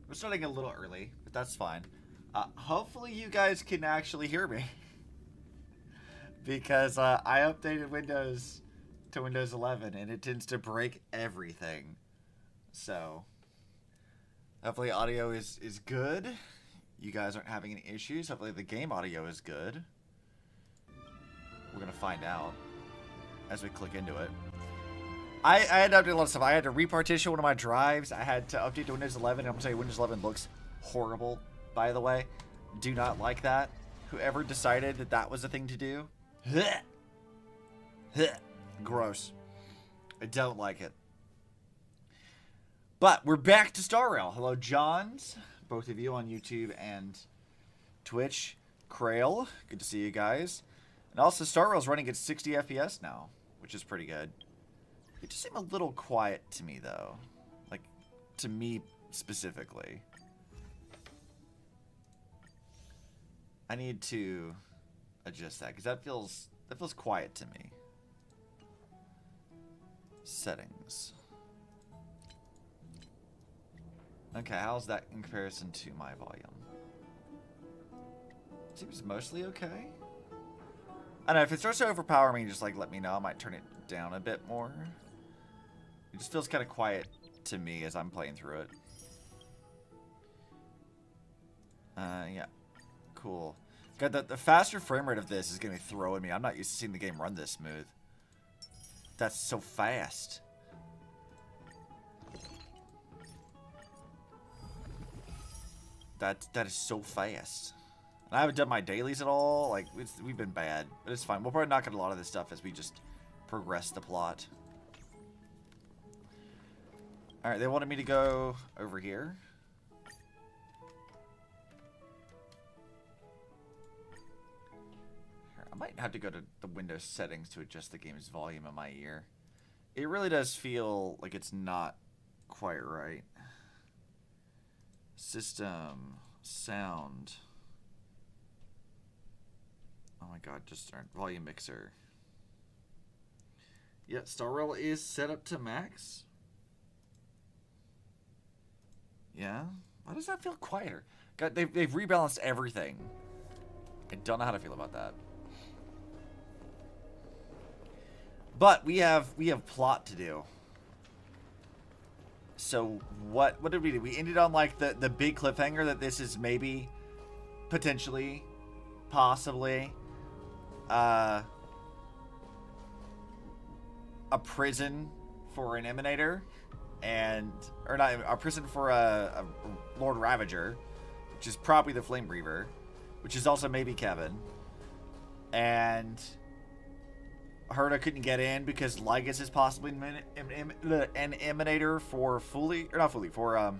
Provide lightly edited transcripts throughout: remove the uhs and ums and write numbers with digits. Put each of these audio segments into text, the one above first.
We're starting a little early, but that's fine. Hopefully you guys can actually hear me. Because I updated Windows to Windows 11 and it tends to break everything. So, hopefully audio is good. You guys aren't having any issues. Hopefully the game audio is good. We're going to find out as we click into it. I had to update a lot of stuff. I had to repartition one of my drives. I had to update to Windows 11. And I'm going to tell you, Windows 11 looks horrible, by the way. Do not like that. Whoever decided that that was a thing to do. Gross. I don't like it. But we're back to Star Rail. Hello, Johns. Both of you on YouTube and Twitch. Krail. Good to see you guys. And also, Star Rail's running at 60 FPS now, which is pretty good. It just seemed a little quiet to me, though. Like, to me specifically. I need to adjust that, because that feels quiet to me. Settings. Okay, how's that in comparison to my volume? Seems mostly okay. I don't know, if it starts to overpower me, just like let me know. I might turn it down a bit more. It just feels kind of quiet to me as I'm playing through it. Yeah. Cool. God, the faster frame rate of this is going to be throwing me. I'm not used to seeing the game run this smooth. That's so fast. That is so fast. And I haven't done my dailies at all. Like, we've been bad. But it's fine. We'll probably knock out a lot of this stuff as we just progress the plot. Alright, they wanted me to go over here. I might have to go to the Windows settings to adjust the game's volume in my ear. It really does feel like it's not quite right. System, sound. Oh my god, just start volume mixer. Yeah, Star Rail is set up to max. Yeah? Why does that feel quieter? God, they've rebalanced everything. I don't know how to feel about that. But we have plot to do. So what did we do? We ended on like the big cliffhanger that this is maybe, potentially, possibly, a prison for an Emanator, or not a prison for a Lord Ravager, which is probably the Flame Breather, which is also maybe Kevin, and Herta couldn't get in because Lygus is possibly an Emanator for Fully, or not Fully, for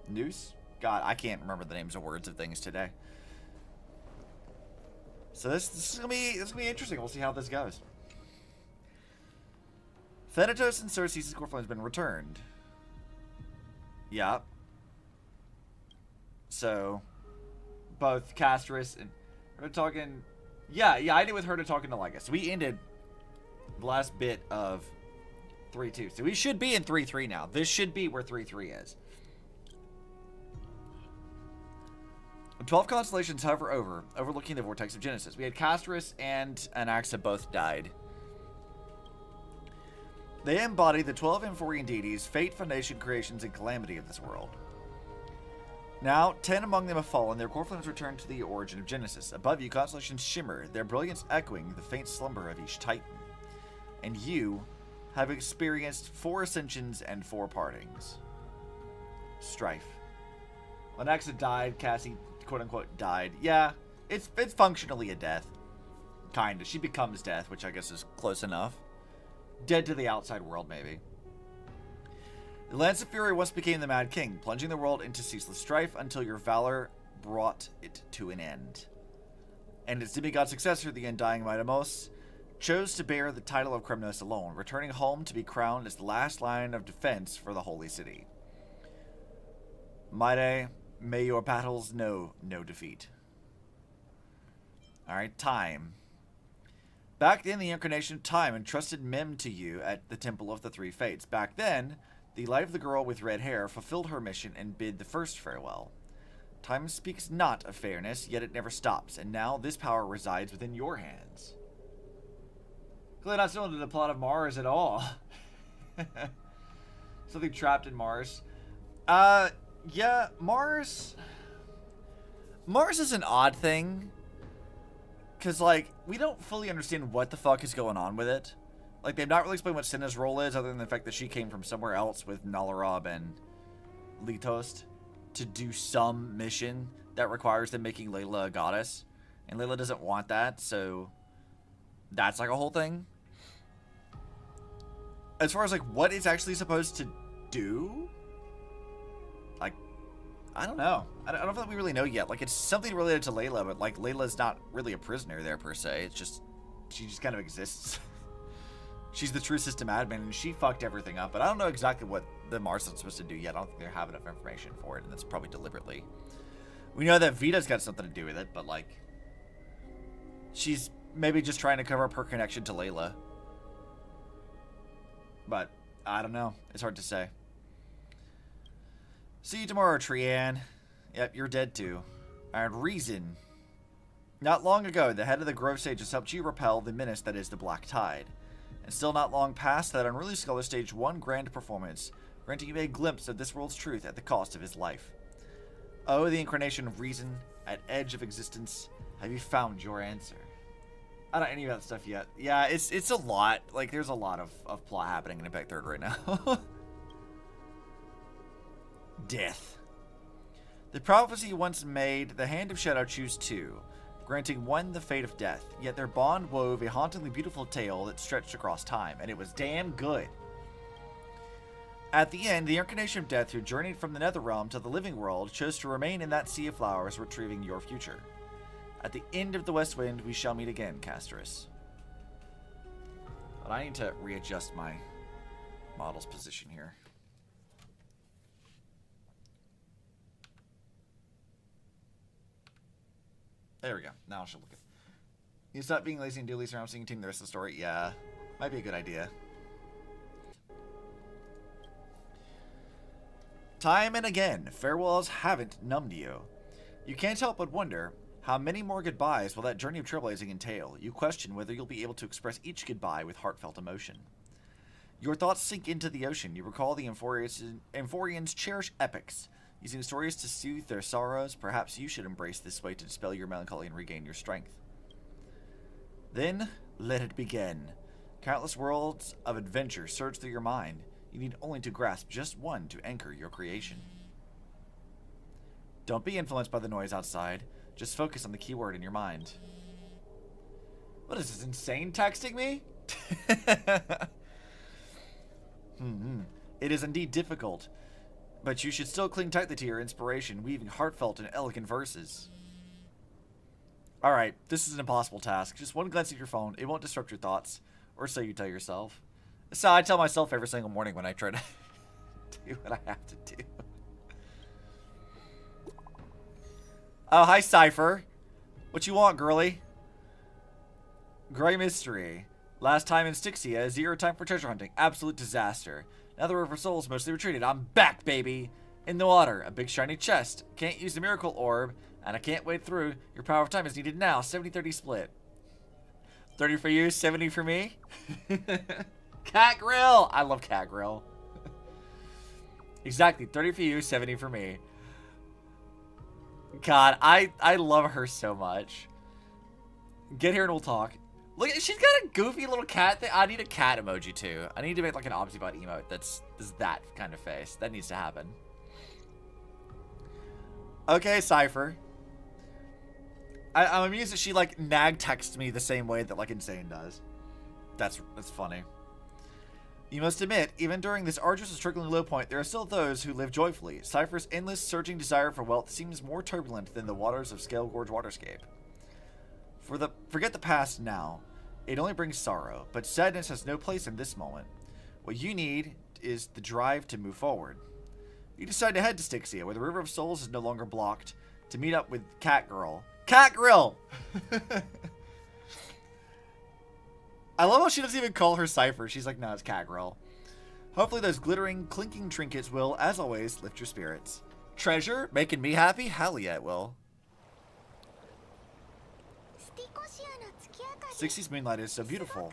Noose. God, I can't remember the names of words of things today. So this is gonna be interesting. We'll see how this goes. Thanatos and Cersei's core flame has been returned. Yeah. So, both Castris and her talking. Yeah, I did with her to talking to Legus. We ended the last bit of 3-2. So we should be in 3-3 now. This should be where 3-3 is. 12 constellations hover overlooking the vortex of Genesis. We had Castris and Anaxa both died. They embody the 12 Amphorian deities, fate, foundation, creations, and calamity of this world. Now, 10 among them have fallen, their core flames return to the origin of Genesis. Above you, constellations shimmer, their brilliance echoing the faint slumber of each titan. And you have experienced 4 ascensions and 4 partings. Strife. When Anaxa died, Cassie, quote-unquote, died. Yeah, it's functionally a death. Kinda. She becomes death, which I guess is close enough. Dead to the outside world, maybe. The Lance of Fury once became the Mad King, plunging the world into ceaseless strife until your valor brought it to an end. And its demigod successor, the undying Midamos, chose to bear the title of Kremnos alone, returning home to be crowned as the last line of defense for the Holy City. Maide, may your battles know no defeat. Alright, time. Back then, the incarnation of time entrusted Mem to you at the Temple of the Three Fates. Back then, the light of the girl with red hair fulfilled her mission and bid the first farewell. Time speaks not of fairness, yet it never stops, and now this power resides within your hands. Clearly not still into the plot of Mars at all. Something trapped in Mars. Yeah, Mars... Mars is an odd thing. Because, like, we don't fully understand what the fuck is going on with it. Like, they've not really explained what Cinna's role is, other than the fact that she came from somewhere else with Nalarab and Litost to do some mission that requires them making Layla a goddess. And Layla doesn't want that, so that's, like, a whole thing. As far as, like, what it's actually supposed to do, like, I don't know. I don't think we really know yet. Like, it's something related to Layla, but, like, Layla's not really a prisoner there, per se. It's just, she just kind of exists. She's the true system admin, and she fucked everything up. But I don't know exactly what the Mars is supposed to do yet. I don't think they have enough information for it, and that's probably deliberately. We know that Vita's got something to do with it, but, like, she's maybe just trying to cover up her connection to Layla. But, I don't know. It's hard to say. See you tomorrow, Trian. Yep, you're dead too. And Reason. Not long ago, the head of the Grove Sages helped you repel the menace that is the Black Tide. And still not long past that unruly scholar staged one grand performance, granting you a glimpse of this world's truth at the cost of his life. Oh, the incarnation of Reason, at edge of existence, have you found your answer? I don't know any of that stuff yet. Yeah, it's a lot. Like, there's a lot of plot happening in Impact 3rd right now. Death. The prophecy once made, the Hand of Shadow choose two, granting one the fate of death, yet their bond wove a hauntingly beautiful tale that stretched across time, and it was damn good. At the end, the incarnation of death who journeyed from the Netherrealm to the living world chose to remain in that sea of flowers, retrieving your future. At the end of the West Wind, we shall meet again, Castris. But I need to readjust my model's position here. There we go. Now I should look at. You stop being lazy and do Lisa around so you can continue the rest of the story. Yeah, might be a good idea. Time and again, farewells haven't numbed you. You can't help but wonder, how many more goodbyes will that journey of trailblazing entail? You question whether you'll be able to express each goodbye with heartfelt emotion. Your thoughts sink into the ocean. You recall the Amphorians' cherished epics. Using stories to soothe their sorrows, perhaps you should embrace this way to dispel your melancholy and regain your strength. Then, let it begin. Countless worlds of adventure surge through your mind. You need only to grasp just one to anchor your creation. Don't be influenced by the noise outside. Just focus on the keyword in your mind. What is this, insane texting me? It is indeed difficult. But you should still cling tightly to your inspiration, weaving heartfelt and elegant verses. Alright, this is an impossible task. Just one glance at your phone. It won't disrupt your thoughts, or so you tell yourself. So I tell myself every single morning when I try to do what I have to do. Oh, hi, Cypher. What you want, girly? Gray Mystery. Last time in Styxia, 0 time for treasure hunting. Absolute disaster. Now the River Soul's mostly retreated. I'm back, baby! In the water, a big shiny chest. Can't use the miracle orb, and I can't wade through. Your power of time is needed now. 70-30 split. 30 for you, 70 for me. Cat Grill! I love Cat Grill. Exactly, 30 for you, 70 for me. God, I love her so much. Get here and we'll talk. Look, she's got a goofy little cat thing. I need a cat emoji too. I need to make like an Obsibot emote that's that kind of face. That needs to happen. Okay, Cypher. I'm amused that she like nag texts me the same way that like Insane does. That's funny. You must admit, even during this arduous and struggling low point, there are still those who live joyfully. Cypher's endless, surging desire for wealth seems more turbulent than the waters of Scale Gorge Waterscape. Forget the past now. It only brings sorrow, but sadness has no place in this moment. What you need is the drive to move forward. You decide to head to Styxia, where the River of Souls is no longer blocked, to meet up with Cat Girl. Cat Grill! I love how she doesn't even call her Cypher. She's like, no, it's Cat Grill. Hopefully those glittering, clinking trinkets will, as always, lift your spirits. Treasure? Making me happy? Hell yeah, it will. 60's moonlight is so beautiful.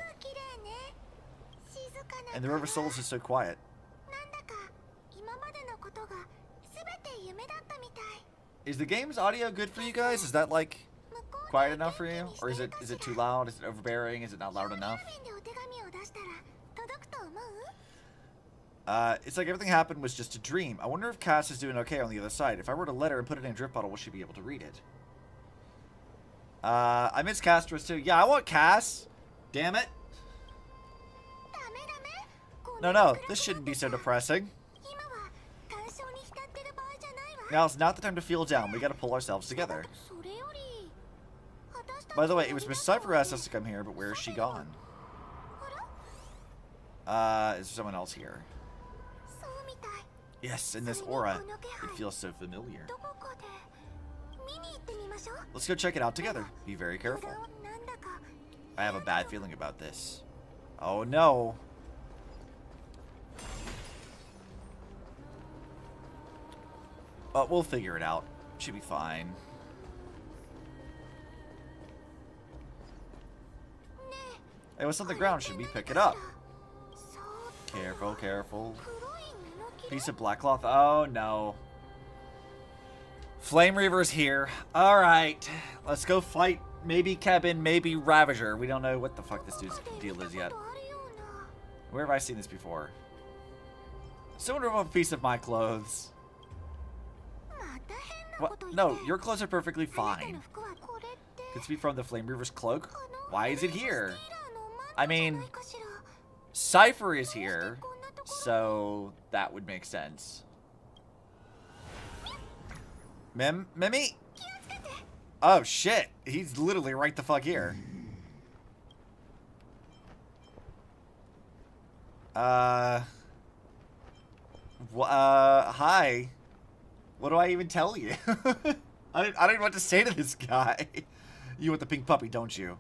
And the River Souls is so quiet. Is the game's audio good for you guys? Is that like quiet enough for you? Or is it too loud? Is it overbearing? Is it not loud enough? It's like everything happened was just a dream. I wonder if Cass is doing okay on the other side. If I wrote a letter and put it in a drip bottle, will she be able to read it? I miss Castros too. Yeah, I want Cass. Damn it. No, this shouldn't be so depressing. Now it's not the time to feel down. We gotta pull ourselves together. By the way, it was Miss Cypher who asked us to come here, but where is she gone? Is there someone else here? Yes, in this aura. It feels so familiar. Let's go check it out together. Be very careful. I have a bad feeling about this. Oh no. We'll figure it out. Should be fine. Hey, what's on the ground? Should we pick it up? Careful, careful. Piece of black cloth. Oh no. Flame Reaver's here. Alright. Let's go fight maybe Kevin, maybe Ravager. We don't know what the fuck this dude's deal is yet. Where have I seen this before? Someone remove a piece of my clothes. What? No, your clothes are perfectly fine. Could be from the Flame Reaver's cloak. Why is it here? I mean, Cypher is here, so that would make sense. Mimi? Oh shit, he's literally right the fuck here. Hi. What do I even tell you? I don't even know what to say to this guy. You want the pink puppy, don't you?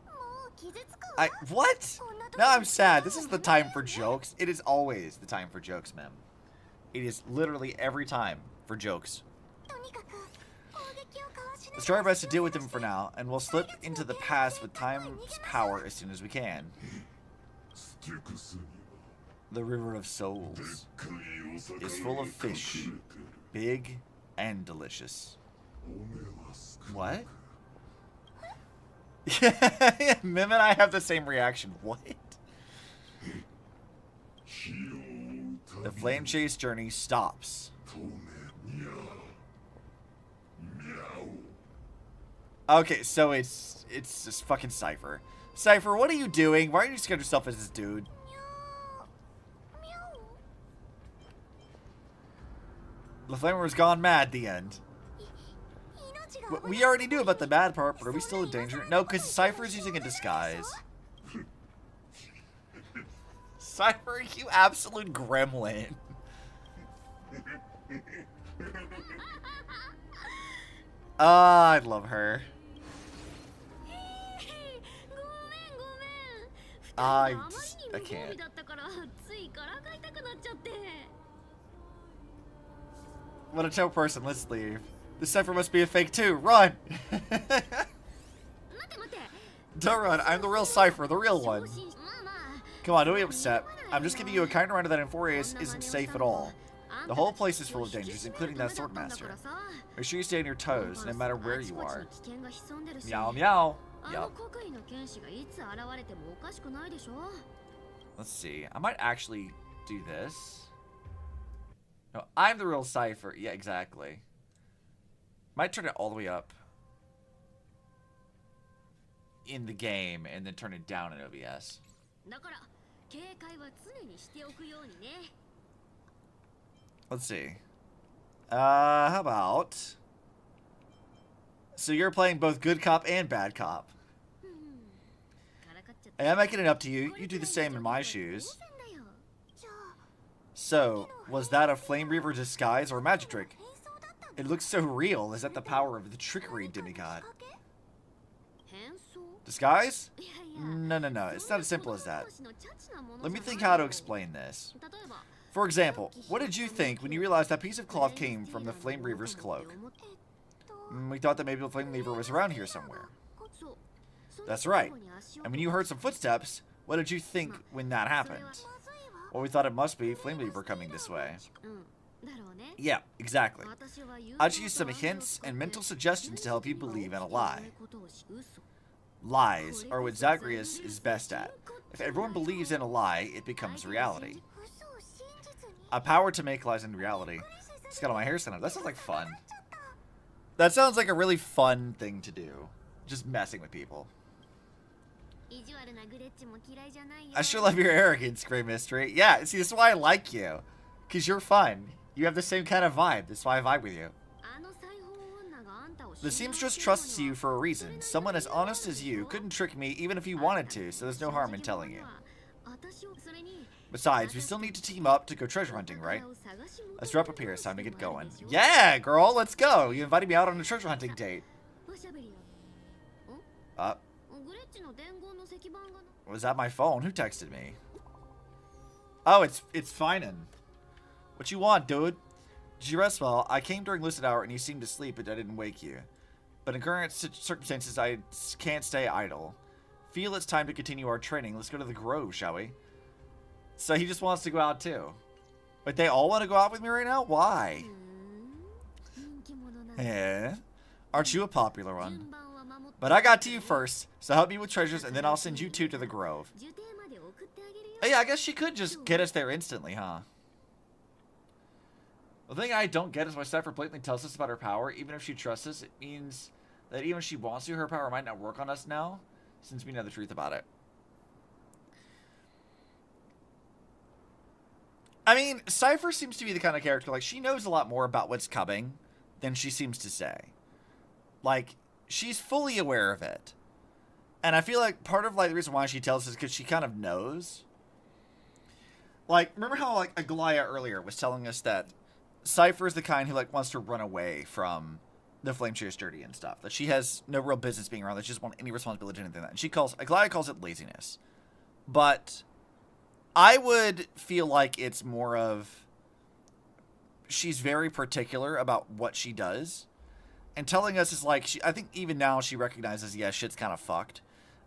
What? No, I'm sad. This is the time for jokes. It is always the time for jokes, ma'am. It is literally every time for jokes. Let's try our best to deal with him for now, and we'll slip into the past with time's power as soon as we can. The River of Souls is full of fish, big and delicious. What? Yeah, Mim and I have the same reaction. What? The flame chase journey stops. Okay, so it's just fucking Cypher. Cypher, what are you doing? Why are you scared yourself as this dude? The Flamer's gone mad at the end. We already knew about the bad part, but are we still in danger? No, because Cypher's using a disguise. Cypher, you absolute gremlin. I love her. I can't. What a chill person. Let's leave. This Cypher must be a fake too. Run! Don't run. I'm the real Cypher, the real one. Come on, don't be upset. I'm just giving you a kind reminder that Emphoria isn't safe at all. The whole place is full of dangers, including that Swordmaster. Make sure you stay on your toes, no matter where you are. Meow meow. Yup. Let's see. I might actually do this. No, I'm the real Cypher. Yeah, exactly. Might turn it all the way up in the game and then turn it down in OBS. Let's see. How about... So you're playing both good cop and bad cop. Hey, I'm making it up to you. You do the same in my shoes. So, was that a Flame Reaver disguise or a magic trick? It looks so real. Is that the power of the trickery demigod? Disguise? No. It's not as simple as that. Let me think how to explain this. For example, what did you think when you realized that piece of cloth came from the Flame Reaver's cloak? We thought that maybe the Flame Reaver was around here somewhere. That's right. And when you heard some footsteps, what did you think when that happened? Well, we thought it must be Flame Reaver coming this way. Yeah, exactly. I just used some hints and mental suggestions to help you believe in a lie. Lies are what Zagreus is best at. If everyone believes in a lie, it becomes reality. A power to make lies into reality. It's got all my hair stand up. That sounds like fun. That sounds like a really fun thing to do. Just messing with people. I sure love your arrogance, Grey Mystery. Yeah, see, this is why I like you. Because you're fun. You have the same kind of vibe. That's why I vibe with you. The seamstress trusts you for a reason. Someone as honest as you couldn't trick me even if you wanted to, so there's no harm in telling you. Besides, we still need to team up to go treasure hunting, right? Let's wrap up here. It's time to get going. Yeah, girl, let's go. You invited me out on a treasure hunting date. Was that my phone? Who texted me? Oh, it's Finan. What you want, dude? Did you rest well? I came during lucid hour and you seemed to sleep, but I didn't wake you. But in current circumstances, I can't stay idle. Feel it's time to continue our training. Let's go to the Grove, shall we? So he just wants to go out too. But they all want to go out with me right now? Why? Yeah. Aren't you a popular one? But I got to you first, so help me with treasures and then I'll send you two to the Grove. Oh yeah, I guess she could just get us there instantly, huh? The thing I don't get is why Cypher blatantly tells us about her power. Even if she trusts us, it means that even if she wants to, her power might not work on us now, since we know the truth about it. I mean, Cypher seems to be the kind of character, like, she knows a lot more about what's coming than she seems to say. Like, she's fully aware of it. And I feel like part of, like, the reason why she tells us is because she kind of knows. Like, remember how, like, Aglaia earlier was telling us that Cypher is the kind who, like, wants to run away from the Flame Shear Sturdy and stuff. That she has no real business being around. That she doesn't want any responsibility or anything like that. And Aglaia calls it laziness. But I would feel like it's more of she's very particular about what she does. And telling us is like, I think even now she recognizes, yeah, shit's kind of fucked.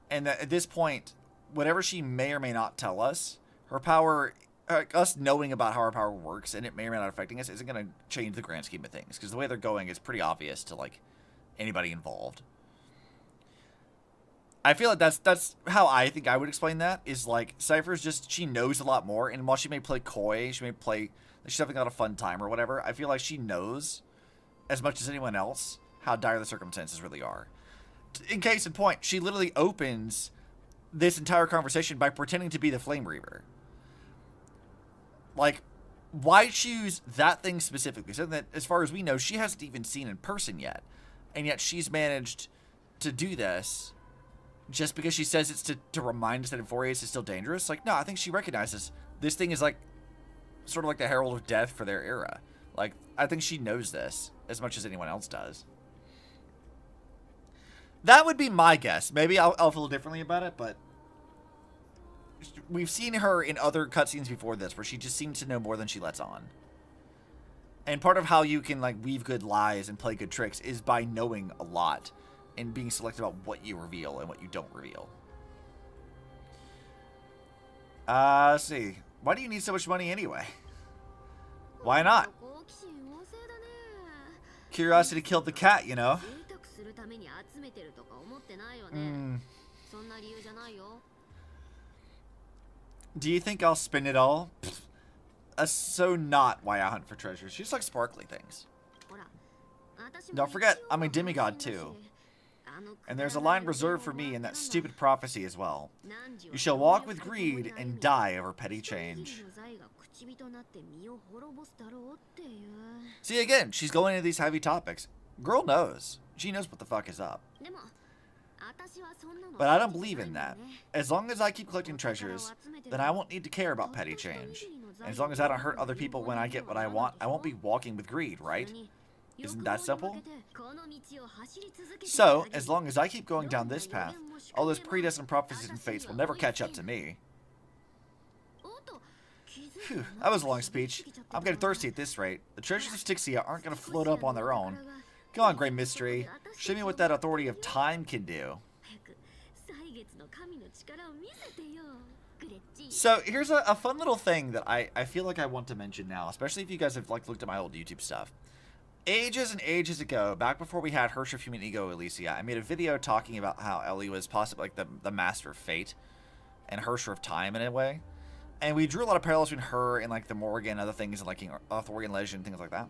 And that at this point, whatever she may or may not tell us, her power, us knowing about how our power works and it may or may not affecting us isn't going to change the grand scheme of things. Because the way they're going is pretty obvious to, like, anybody involved. I feel like that's how I think I would explain that, is like, Cypher's just, she knows a lot more, and while she may play coy, she may play, like, she's having a lot of fun time or whatever, I feel like she knows, as much as anyone else, how dire the circumstances really are. In case in point, she literally opens this entire conversation by pretending to be the Flame Reaver. Like, why choose that thing specifically? Something that, as far as we know, she hasn't even seen in person yet. And yet she's managed to do this just because she says it's to remind us that Infuriates is still dangerous. Like, no, I think she recognizes this thing is like sort of like the herald of death for their era. Like, I think she knows this as much as anyone else does. That would be my guess. Maybe I'll feel differently about it, but we've seen her in other cutscenes before this where she just seems to know more than she lets on. And part of how you can like weave good lies and play good tricks is by knowing a lot and being selective about what you reveal and what you don't reveal. Let's see. Why do you need so much money anyway? Why not? Curiosity killed the cat, you know? Do you think I'll spend it all? That's so not why I hunt for treasures. She just likes sparkly things. Don't forget, I'm a demigod too. And there's a line reserved for me in that stupid prophecy as well. You shall walk with greed and die over petty change. See, again, she's going into these heavy topics. Girl knows. She knows what the fuck is up. But I don't believe in that. As long as I keep collecting treasures, then I won't need to care about petty change. And as long as I don't hurt other people when I get what I want, I won't be walking with greed, right? Isn't that simple? So, as long as I keep going down this path, all those predestined prophecies and fates will never catch up to me. Phew, that was a long speech. I'm getting thirsty at this rate. The treasures of Styxia aren't going to float up on their own. Go on, Great Mystery. Show me what that authority of time can do. So, here's a fun little thing that I feel like I want to mention now, especially if you guys have like looked at my old YouTube stuff. Ages and ages ago, back before we had Hersh of Human Ego Elysia, I made a video talking about how Ellie was possibly like the master of fate and Hersh of time in a way. And we drew a lot of parallels between her and like the Morgan and other things like Arthurian legend, things like that.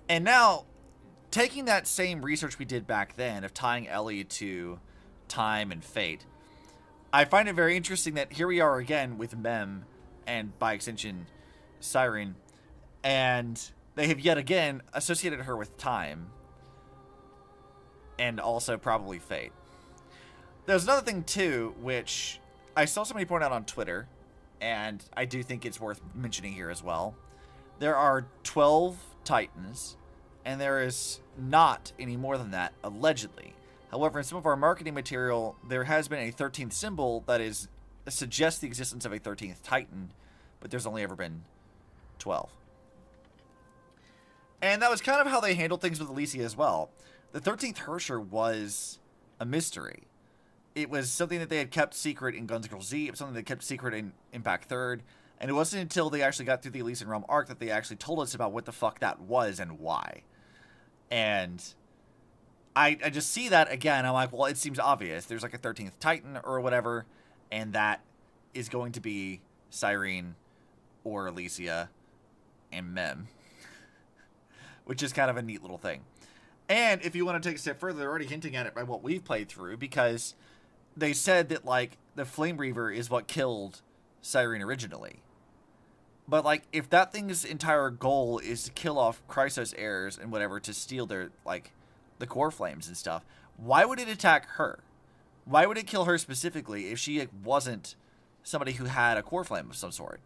And now, taking that same research we did back then of tying Ellie to time and fate, I find it very interesting that here we are again with Mem and by extension Cyrene, and they have yet again associated her with time and also probably fate. There's another thing too, which I saw somebody point out on Twitter, and I do think it's worth mentioning here as well. There are 12 Titans, and there is not any more than that, allegedly. However, in some of our marketing material, there has been a 13th symbol that suggests the existence of a 13th Titan, but there's only ever been 12. And that was kind of how they handled things with Elysia as well. The 13th Hersher was a mystery. It was something that they had kept secret in Guns N' Girls Z. It was something they kept secret in Impact 3rd. And it wasn't until they actually got through the Elysian Realm arc that they actually told us about what the fuck that was and why. And I just see that again. I'm like, well, it seems obvious. There's like a 13th Titan or whatever. And that is going to be Cyrene or Elysia and Mem. Which is kind of a neat little thing. And if you want to take a step further, they're already hinting at it by what we've played through, because they said that, like, the Flame Reaver is what killed Cyrene originally. But, like, if that thing's entire goal is to kill off Chrysos heirs and whatever to steal their, like, the core flames and stuff, why would it attack her? Why would it kill her specifically if she wasn't somebody who had a core flame of some sort?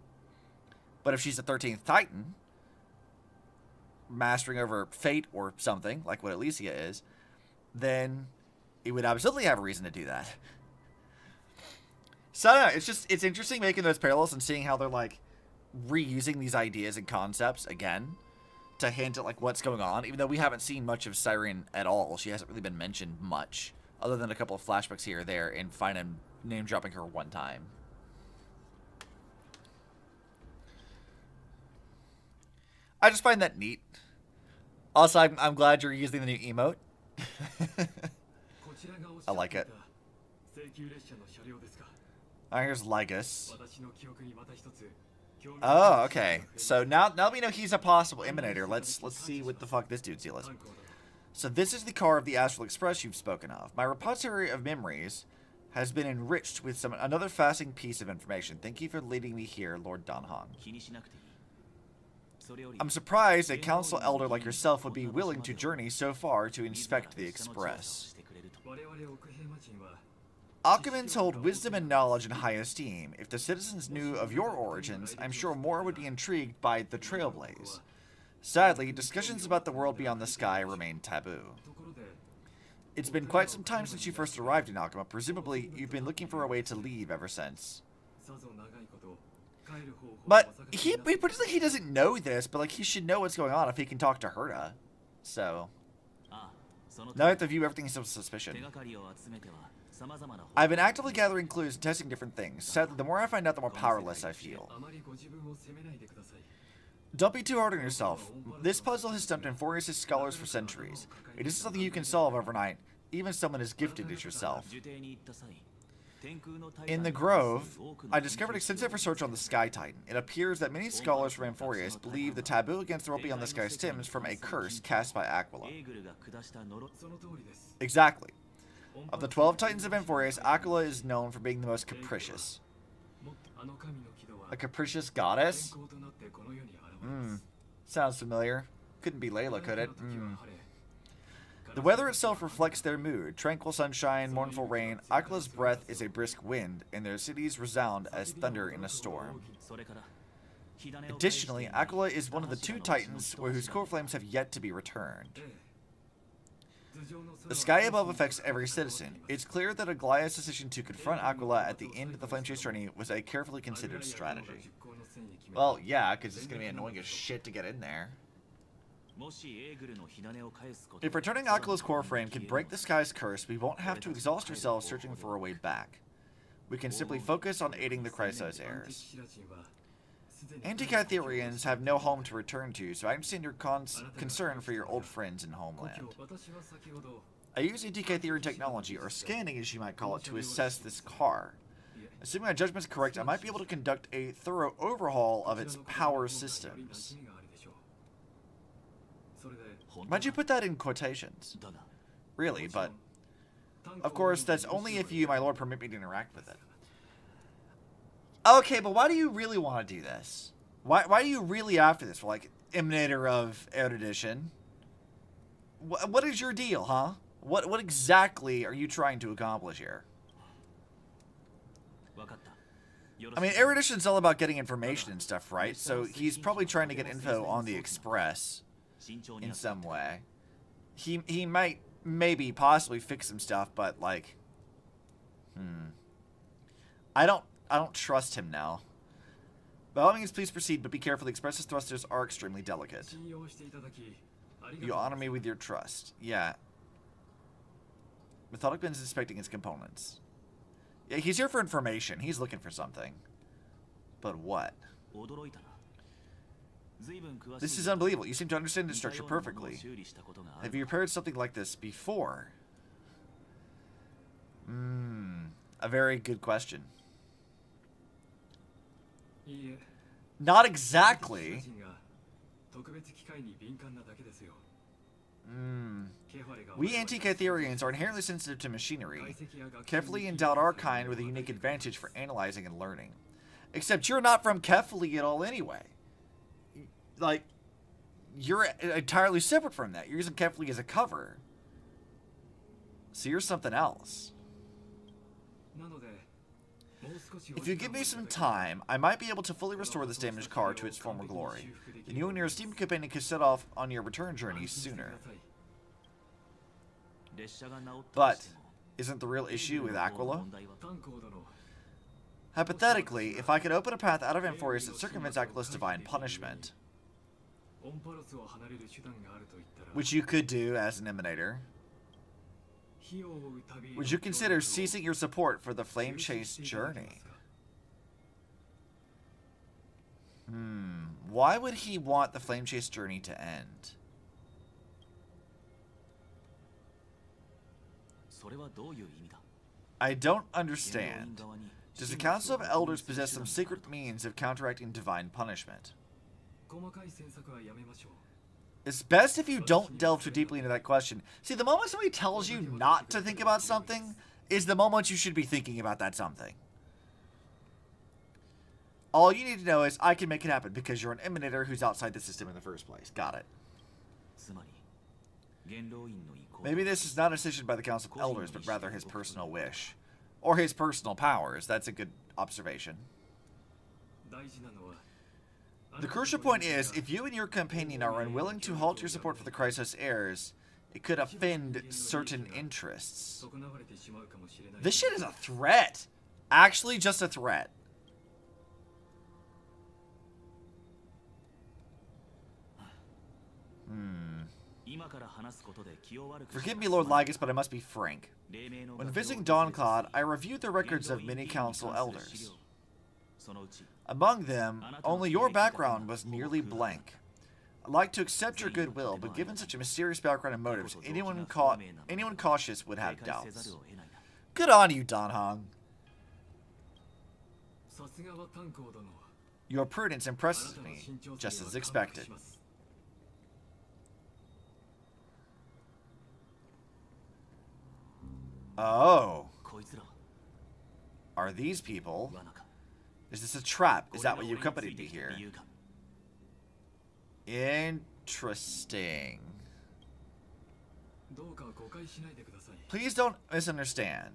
But if she's the 13th Titan, mastering over fate or something, like what Elysia is, then it would absolutely have a reason to do that. So, I don't know, it's interesting making those parallels and seeing how they're, like, reusing these ideas and concepts again to hint at, like, what's going on, even though we haven't seen much of Cyrene at all. She hasn't really been mentioned much, other than a couple of flashbacks here or there, and finding name-dropping her one time. I just find that neat. Also, I'm glad you're using the new emote. I like it. Alright, here's Lygus. Oh, okay. So now we know he's a possible emanator. Let's see what the fuck this dude's deal is. So this is the car of the Astral Express you've spoken of. My repository of memories has been enriched with another fascinating piece of information. Thank you for leading me here, Lord Danhong. I'm surprised a council elder like yourself would be willing to journey so far to inspect the Express. Akamans hold wisdom and knowledge in high esteem. If the citizens knew of your origins, I'm sure more would be intrigued by the Trailblaze. Sadly, discussions about the world beyond the sky remain taboo. It's been quite some time since you first arrived in Akama. Presumably, you've been looking for a way to leave ever since. But he puts like he doesn't know this, but like he should know what's going on if he can talk to Herta. So now I have to view everything as suspicion. I've been actively gathering clues and testing different things. Sadly, the more I find out, the more powerless I feel. Don't be too hard on yourself. This puzzle has stumped Inforius' scholars for centuries. It isn't something you can solve overnight, even someone as gifted as yourself. In the Grove, I discovered extensive research on the Sky Titan. It appears that many scholars from Inforius believe the taboo against the world beyond the sky stems from a curse cast by Aquila. Exactly. Of the 12 Titans of Inforius, Aquila is known for being the most capricious. A capricious goddess? Sounds familiar. Couldn't be Layla, could it? The weather itself reflects their mood. Tranquil sunshine, mournful rain. Aquila's breath is a brisk wind, and their cities resound as thunder in a storm. Additionally, Aquila is one of the 2 Titans whose core flames have yet to be returned. The sky above affects every citizen. It's clear that Aglaya's decision to confront Aquila at the end of the Flame Chase journey was a carefully considered strategy. Well, yeah, because it's going to be annoying as shit to get in there. If returning Aquila's core frame can break the sky's curse, we won't have to exhaust ourselves searching for a way back. We can simply focus on aiding the Chrysos heirs. Anti-Kytherians have no home to return to, so I understand your concern for your old friends in homeland. I use anti-Kytherian technology, or scanning as you might call it, to assess this car. Assuming my judgment is correct, I might be able to conduct a thorough overhaul of its power systems. Why'd you put that in quotations? Really, but... Of course, that's only if you, my lord, permit me to interact with it. Okay, but why do you really want to do this? Why are you really after this? For, like, Emanator of Erudition? What is your deal, huh? What exactly are you trying to accomplish here? I mean, Erudition's all about getting information and stuff, right? So he's probably trying to get info on the Express in some way. He might maybe possibly fix some stuff, but like I don't trust him now. By all means, please proceed, but be careful. The Express's thrusters are extremely delicate. You honor me with your trust. Yeah. Methodic Ben's inspecting its components. Yeah, he's here for information. He's looking for something. But what? This is unbelievable. You seem to understand its structure perfectly. Have you repaired something like this before? A very good question. Not exactly. We anti-Kytherians are inherently sensitive to machinery. Carefully endowed our kind with a unique advantage for analyzing and learning. Except you're not from Kefli at all anyway. Like, you're entirely separate from that. You're using Kefli as a cover. So you're something else. If you give me some time, I might be able to fully restore this damaged car to its former glory. Then you and your esteemed companion can set off on your return journey sooner. But, isn't the real issue with Aquila? Hypothetically, if I could open a path out of Inforius that circumvents Aquila's divine punishment, which you could do as an Emanator, would you consider ceasing your support for the Flame Chase journey? Why would he want the Flame Chase journey to end? I don't understand. Does the Council of Elders possess some secret means of counteracting divine punishment? It's best if you don't delve too deeply into that question. See, the moment somebody tells you not to think about something is the moment you should be thinking about that something. All you need to know is, I can make it happen because you're an Emanator who's outside the system in the first place. Got it. Maybe this is not a decision by the Council of Elders, but rather his personal wish. Or his personal powers. That's a good observation. The crucial point is, if you and your companion are unwilling to halt your support for the Chrysos heirs, it could offend certain interests. This shit is a threat. Actually, just a threat. Forgive me, Lord Lygus, but I must be frank. When visiting Dawncloud, I reviewed the records of many council elders. Among them, only your background was nearly blank. I'd like to accept your goodwill, but given such a mysterious background and motives, anyone cautious would have doubts. Good on you, Danhong. Your prudence impresses me, just as expected. Oh. Are these people? Is this a trap? Is that what you accompanied me here? Interesting. Please don't misunderstand.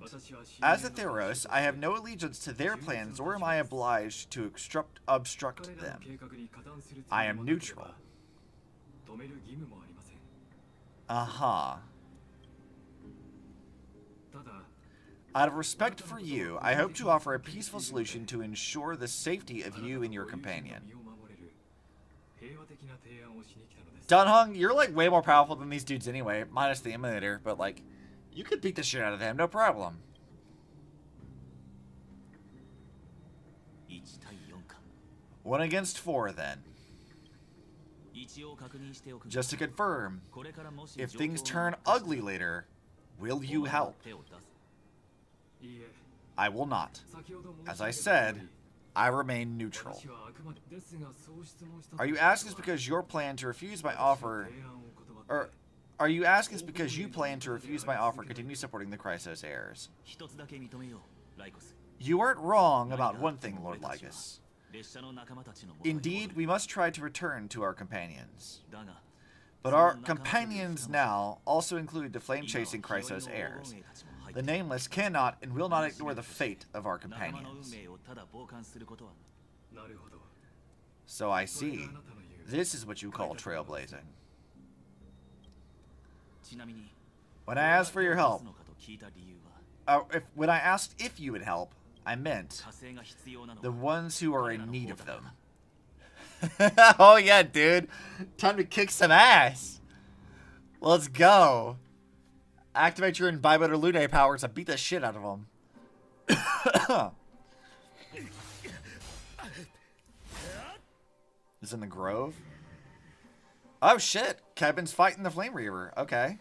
As a Theros, I have no allegiance to their plans, or am I obliged to obstruct them. I am neutral. Uh-huh. Out of respect for you, I hope to offer a peaceful solution to ensure the safety of you and your companion. Danhong, you're like way more powerful than these dudes anyway, minus the emulator, but like, you could beat the shit out of them, no problem. 1 against 4 then. Just to confirm, if things turn ugly later, will you help? I will not. As I said, I remain neutral. Are you asking us because your plan to refuse my offer, or are you asking us because you plan to refuse my offer, continue supporting the Chrysos heirs? You aren't wrong about one thing, Lord Lygus. Indeed, we must try to return to our companions. But our companions now also include the flame-chasing Chrysos heirs. The Nameless cannot and will not ignore the fate of our companions. So I see. This is what you call trailblazing. When I asked for your help, when I asked if you would help, I meant the ones who are in need of them. Oh yeah, dude. Time to kick some ass. Let's go. Activate your Imbibe or Lunae powers and beat the shit out of them. Is in the Grove? Oh shit. Kevin's fighting the Flame Reaver. Okay.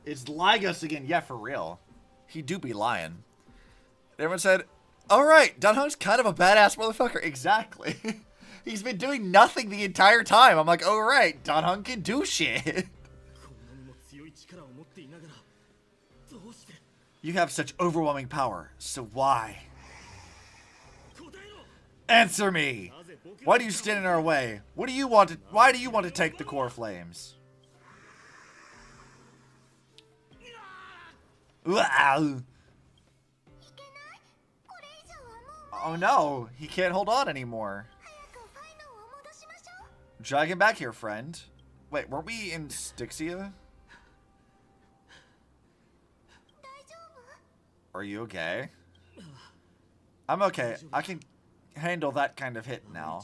It's Lygus again. Yeah, for real. He do be lying. Everyone said, alright, Danhong's kind of a badass motherfucker. Exactly. He's been doing nothing the entire time. I'm like, alright, Danhong can do shit. You have such overwhelming power, so why? Answer me! Why do you stand in our way? What do you want to, why do you want to take the core flames? Oh no, he can't hold on anymore. Drag him back here, friend. Wait, weren't we in Styxia? Are you okay? I'm okay. I can handle that kind of hit now.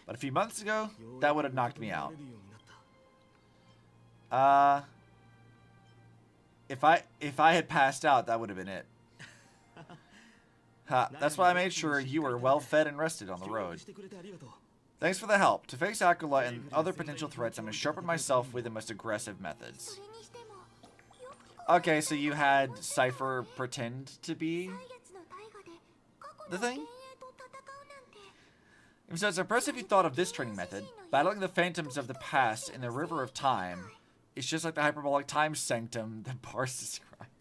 But a few months ago, that would have knocked me out. If I had passed out, that would have been it. That's why I made sure you were well fed and rested on the road. Thanks for the help. To face Aquila and other potential threats, I'm going to sharpen myself with the most aggressive methods. Okay, so you had Cypher pretend to be the thing? So it's impressive you thought of this training method. Battling the phantoms of the past in the river of time is just like the hyperbolic time sanctum that Bars described.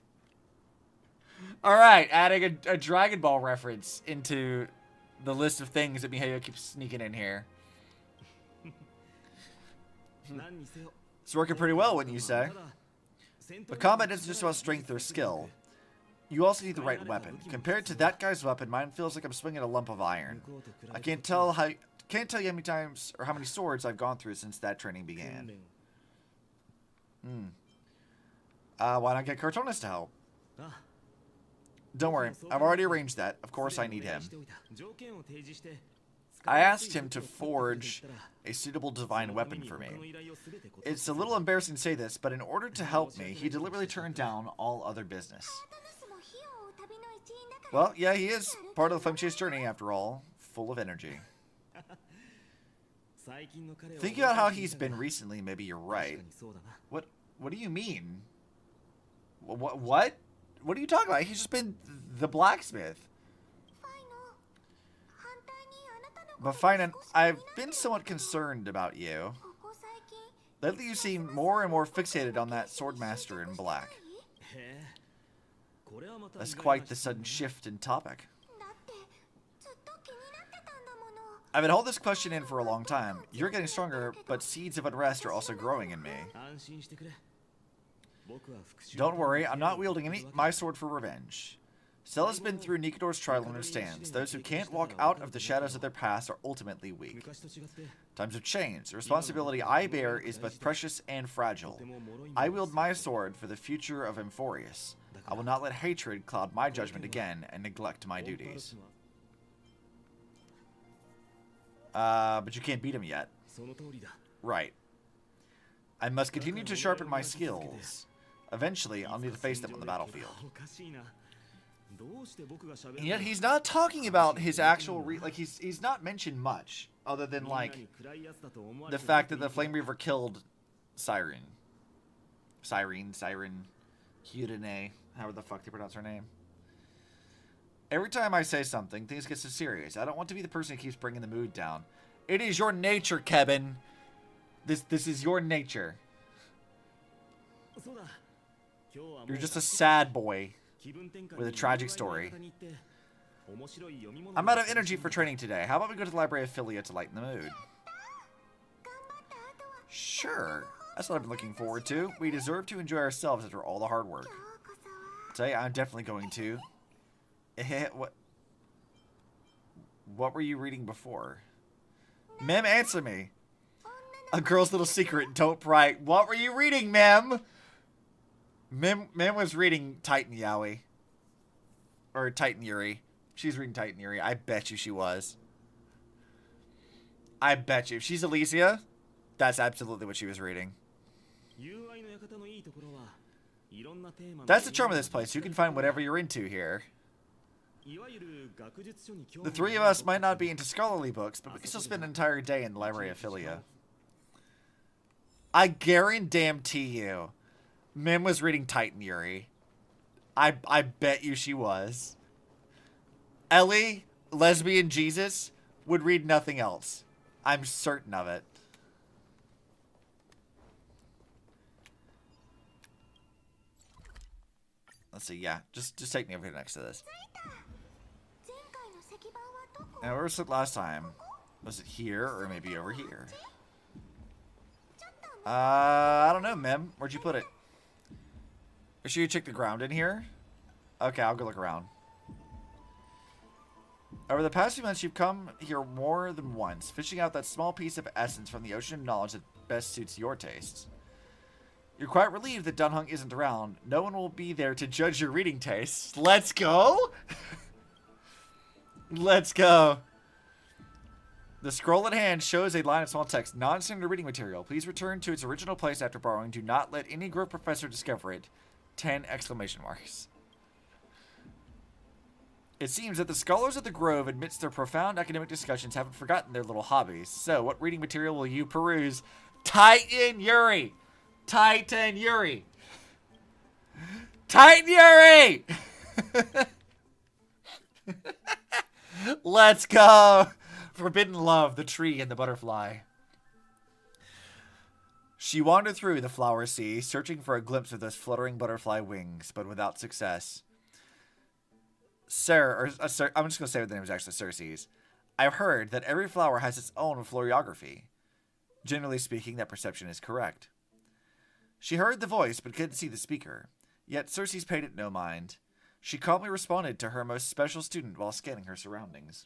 Alright, adding a Dragon Ball reference into the list of things that Mihayo keeps sneaking in here. It's working pretty well, wouldn't you say? But combat isn't just about strength or skill. You also need the right weapon. Compared to that guy's weapon, mine feels like I'm swinging a lump of iron. I can't tell you how many times or how many swords I've gone through since that training began. Why not get Cartonis to help? Don't worry, I've already arranged that. Of course I need him. I asked him to forge a suitable divine weapon for me. It's a little embarrassing to say this, but in order to help me, he deliberately turned down all other business. Well, yeah, he is part of the Flame Chase journey after all, full of energy. Thinking about how he's been recently, maybe you're right. What do you mean? What? What are you talking about? He's just been the blacksmith. But fine, I've been somewhat concerned about you. Lately you seem more and more fixated on that swordmaster in black. That's quite the sudden shift in topic. I've been holding this question in for a long time. You're getting stronger, but seeds of unrest are also growing in me. Don't worry, I'm not wielding my sword for revenge. Stella's been through Nikador's trial and understands. Those who can't walk out of the shadows of their past are ultimately weak. Times have changed. The responsibility I bear is both precious and fragile. I wield my sword for the future of Amphorius. I will not let hatred cloud my judgment again and neglect my duties. But you can't beat him yet. Right. I must continue to sharpen my skills. Eventually, I'll need to face them on the battlefield. And yet he's not talking about his actual he's not mentioned much other than like the fact that the Flame Reaver killed Siren, Hirine, however the fuck they pronounce her name. Every time I say something, things get so serious. I don't want to be the person who keeps bringing the mood down. It is your nature, Kevin. This is your nature. You're just a sad boy with a tragic story. I'm out of energy for training today. How about we go to the Library of Philia to lighten the mood? Sure. That's what I've been looking forward to. We deserve to enjoy ourselves after all the hard work. Today, I'm definitely going to. What were you reading before? Mem, answer me. A girl's little secret, don't write. What were you reading, Mem? Mem was reading Titan Yaoi. Or Titan Yuri. She's reading Titan Yuri. I bet you she was. I bet you. If she's Elysia, that's absolutely what she was reading. That's the charm of this place. You can find whatever you're into here. The three of us might not be into scholarly books, but we can still spend an entire day in the Library of Philia. I guarantee you, Mim was reading Titan Yuri. I bet you she was. Ellie, lesbian Jesus, would read nothing else. I'm certain of it. Let's see, yeah. Just take me over here next to this. Now, where was it last time? Was it here or maybe over here? I don't know, Mem. Where'd you put it? Are sure you check the ground in here? Okay, I'll go look around. Over the past few months, you've come here more than once, fishing out that small piece of essence from the ocean of knowledge that best suits your tastes. You're quite relieved that Dunhung isn't around. No one will be there to judge your reading tastes. Let's go! Let's go. The scroll at hand shows a line of small text. Non-standard reading material. Please return to its original place after borrowing. Do not let any Grove professor discover it. 10 exclamation marks. It seems that the scholars of the Grove, amidst their profound academic discussions, haven't forgotten their little hobbies. So, what reading material will you peruse? Titan Yuri! Titan Yuri! Titan Yuri! Let's go! Forbidden love, the tree and the butterfly. She wandered through the flower sea, searching for a glimpse of those fluttering butterfly wings, but without success. I'm just going to say what the name is actually, Circes. I've heard that every flower has its own florography. Generally speaking, that perception is correct. She heard the voice but couldn't see the speaker. Yet Circe's paid it no mind. She calmly responded to her most special student while scanning her surroundings.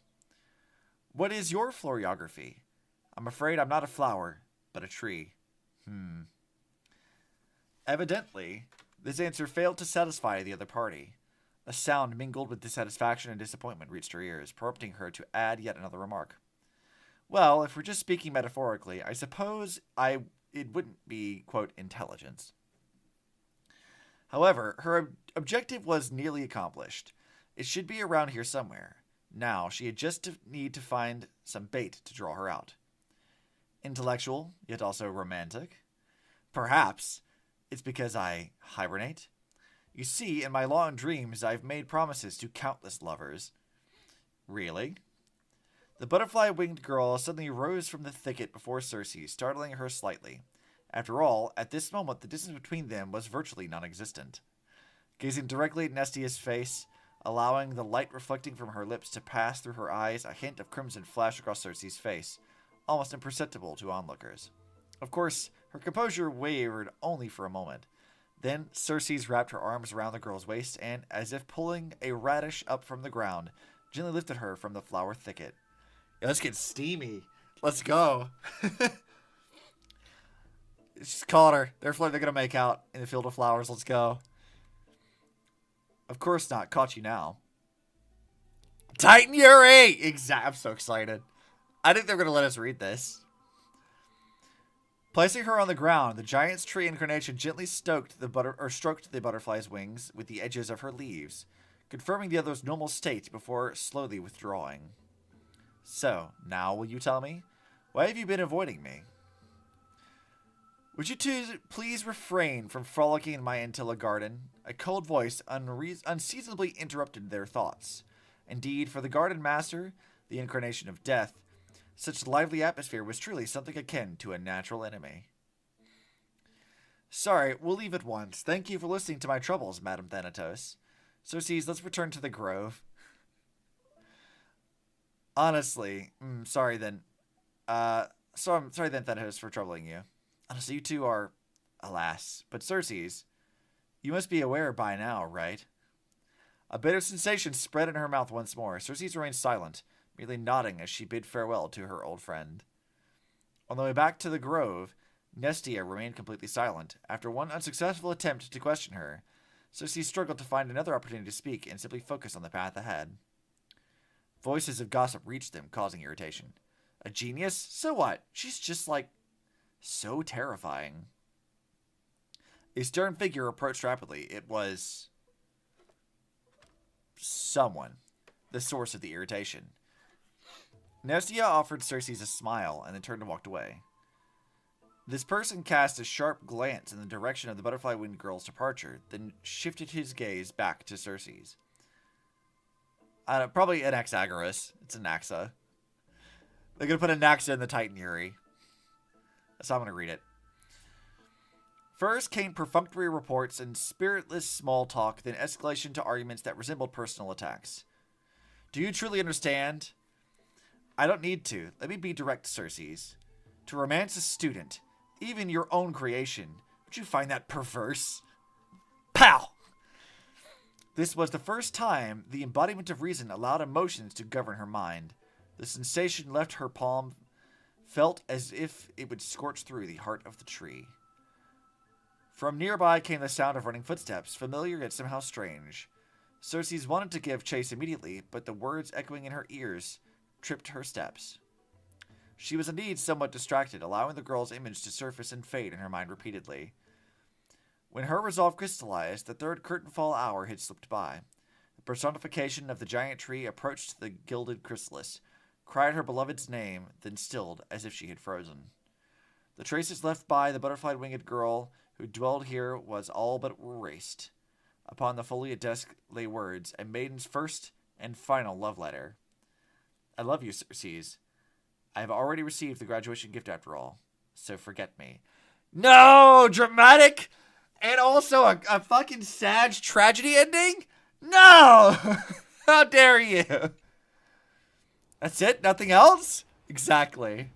What is your florography? I'm afraid I'm not a flower, but a tree. Evidently, this answer failed to satisfy the other party. A sound mingled with dissatisfaction and disappointment reached her ears, prompting her to add yet another remark. Well, if we're just speaking metaphorically, I suppose it wouldn't be, quote, intelligence. However, her objective was nearly accomplished. It should be around here somewhere. Now, she had just to need to find some bait to draw her out. Intellectual, yet also romantic? Perhaps it's because I hibernate? You see, in my long dreams, I've made promises to countless lovers. Really? The butterfly-winged girl suddenly rose from the thicket before Circe, startling her slightly. After all, at this moment, the distance between them was virtually non-existent. Gazing directly at Nestia's face, allowing the light reflecting from her lips to pass through her eyes, a hint of crimson flashed across Circe's face, almost imperceptible to onlookers. Of course, her composure wavered only for a moment. Then Circe wrapped her arms around the girl's waist and, as if pulling a radish up from the ground, gently lifted her from the flower thicket. Yeah, let's get steamy. Let's go. Just called her. They're gonna make out in the field of flowers. Let's go. Of course not. Caught you now. Titan Yuri! I'm so excited. I think they're gonna let us read this. Placing her on the ground, the giant's tree incarnation gently stroked the butterfly's wings with the edges of her leaves, confirming the other's normal state before slowly withdrawing. So, now will you tell me? Why have you been avoiding me? Would you please refrain from frolicking in my Antilla garden? A cold voice unseasonably interrupted their thoughts. Indeed, for the garden master, the incarnation of death, such lively atmosphere was truly something akin to a natural enemy. Sorry, we'll leave at once. Thank you for listening to my troubles, Madam Thanatos. Circe, let's return to the grove. Honestly, sorry then, Thanatos, for troubling you. Honestly, you two are, alas, but Circe's, you must be aware by now, right? A bitter sensation spread in her mouth once more. Circe remained silent, merely nodding as she bid farewell to her old friend. On the way back to the grove, Nestia remained completely silent. After one unsuccessful attempt to question her, Circe struggled to find another opportunity to speak and simply focus on the path ahead. Voices of gossip reached them, causing irritation. A genius? So what? She's just like... so terrifying. A stern figure approached rapidly. It was... someone. The source of the irritation. Nestia offered Circe a smile and then turned and walked away. This person cast a sharp glance in the direction of the butterfly-winged girl's departure, then shifted his gaze back to Circe's. Probably an Anaxagoras. It's an Naxa. They're going to put a Naxa in the Titan Yuri. That's how I'm going to read it. First came perfunctory reports and spiritless small talk, then escalation to arguments that resembled personal attacks. Do you truly understand? I don't need to. Let me be direct, Circe. To romance a student, even your own creation, would you find that perverse? Pow! This was the first time the embodiment of reason allowed emotions to govern her mind. The sensation left her palm felt as if it would scorch through the heart of the tree. From nearby came the sound of running footsteps, familiar yet somehow strange. Circe wanted to give chase immediately, but the words echoing in her ears tripped her steps. She was indeed somewhat distracted, allowing the girl's image to surface and fade in her mind repeatedly. When her resolve crystallized, the third curtain-fall hour had slipped by. The personification of the giant tree approached the gilded chrysalis, cried her beloved's name, then stilled as if she had frozen. The traces left by the butterfly-winged girl who dwelled here was all but erased. Upon the foliate desk lay words, a maiden's first and final love letter. I love you, Circe. I have already received the graduation gift after all, so forget me. No! Dramatic! And also a fucking sad tragedy ending? No! How dare you? That's it? Nothing else? Exactly.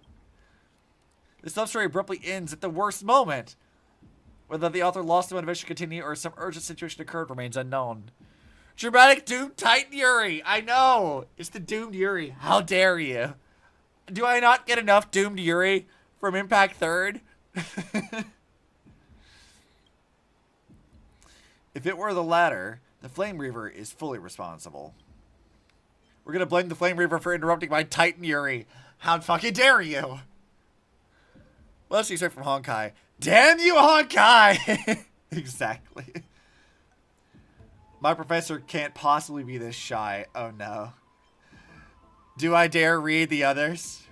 This love story abruptly ends at the worst moment. Whether the author lost the motivation to continue or some urgent situation occurred remains unknown. Dramatic Doom Titan Yuri! I know! It's the Doomed Yuri. How dare you? Do I not get enough Doomed Yuri from Impact 3rd? If it were the latter, the Flame Reaver is fully responsible. We're gonna blame the Flame Reaver for interrupting my Titan Yuri. How fucking dare you? Well, let's see straight from Honkai. Damn you, Honkai! Exactly. My professor can't possibly be this shy. Oh no. Do I dare read the others?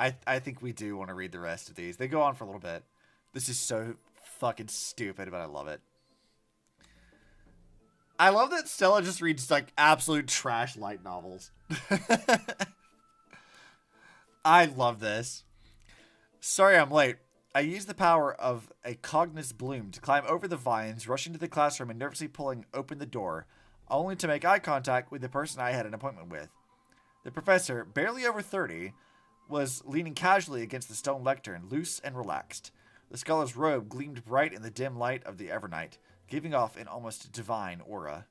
I think we do want to read the rest of these. They go on for a little bit. This is so fucking stupid, but I love it. I love that Stella just reads like absolute trash light novels. I love this. Sorry I'm late. I used the power of a Cognis bloom to climb over the vines, rush into the classroom and nervously pulling open the door, only to make eye contact with the person I had an appointment with. The professor, barely over 30, was leaning casually against the stone lectern, loose and relaxed. The scholar's robe gleamed bright in the dim light of the evernight, giving off an almost divine aura.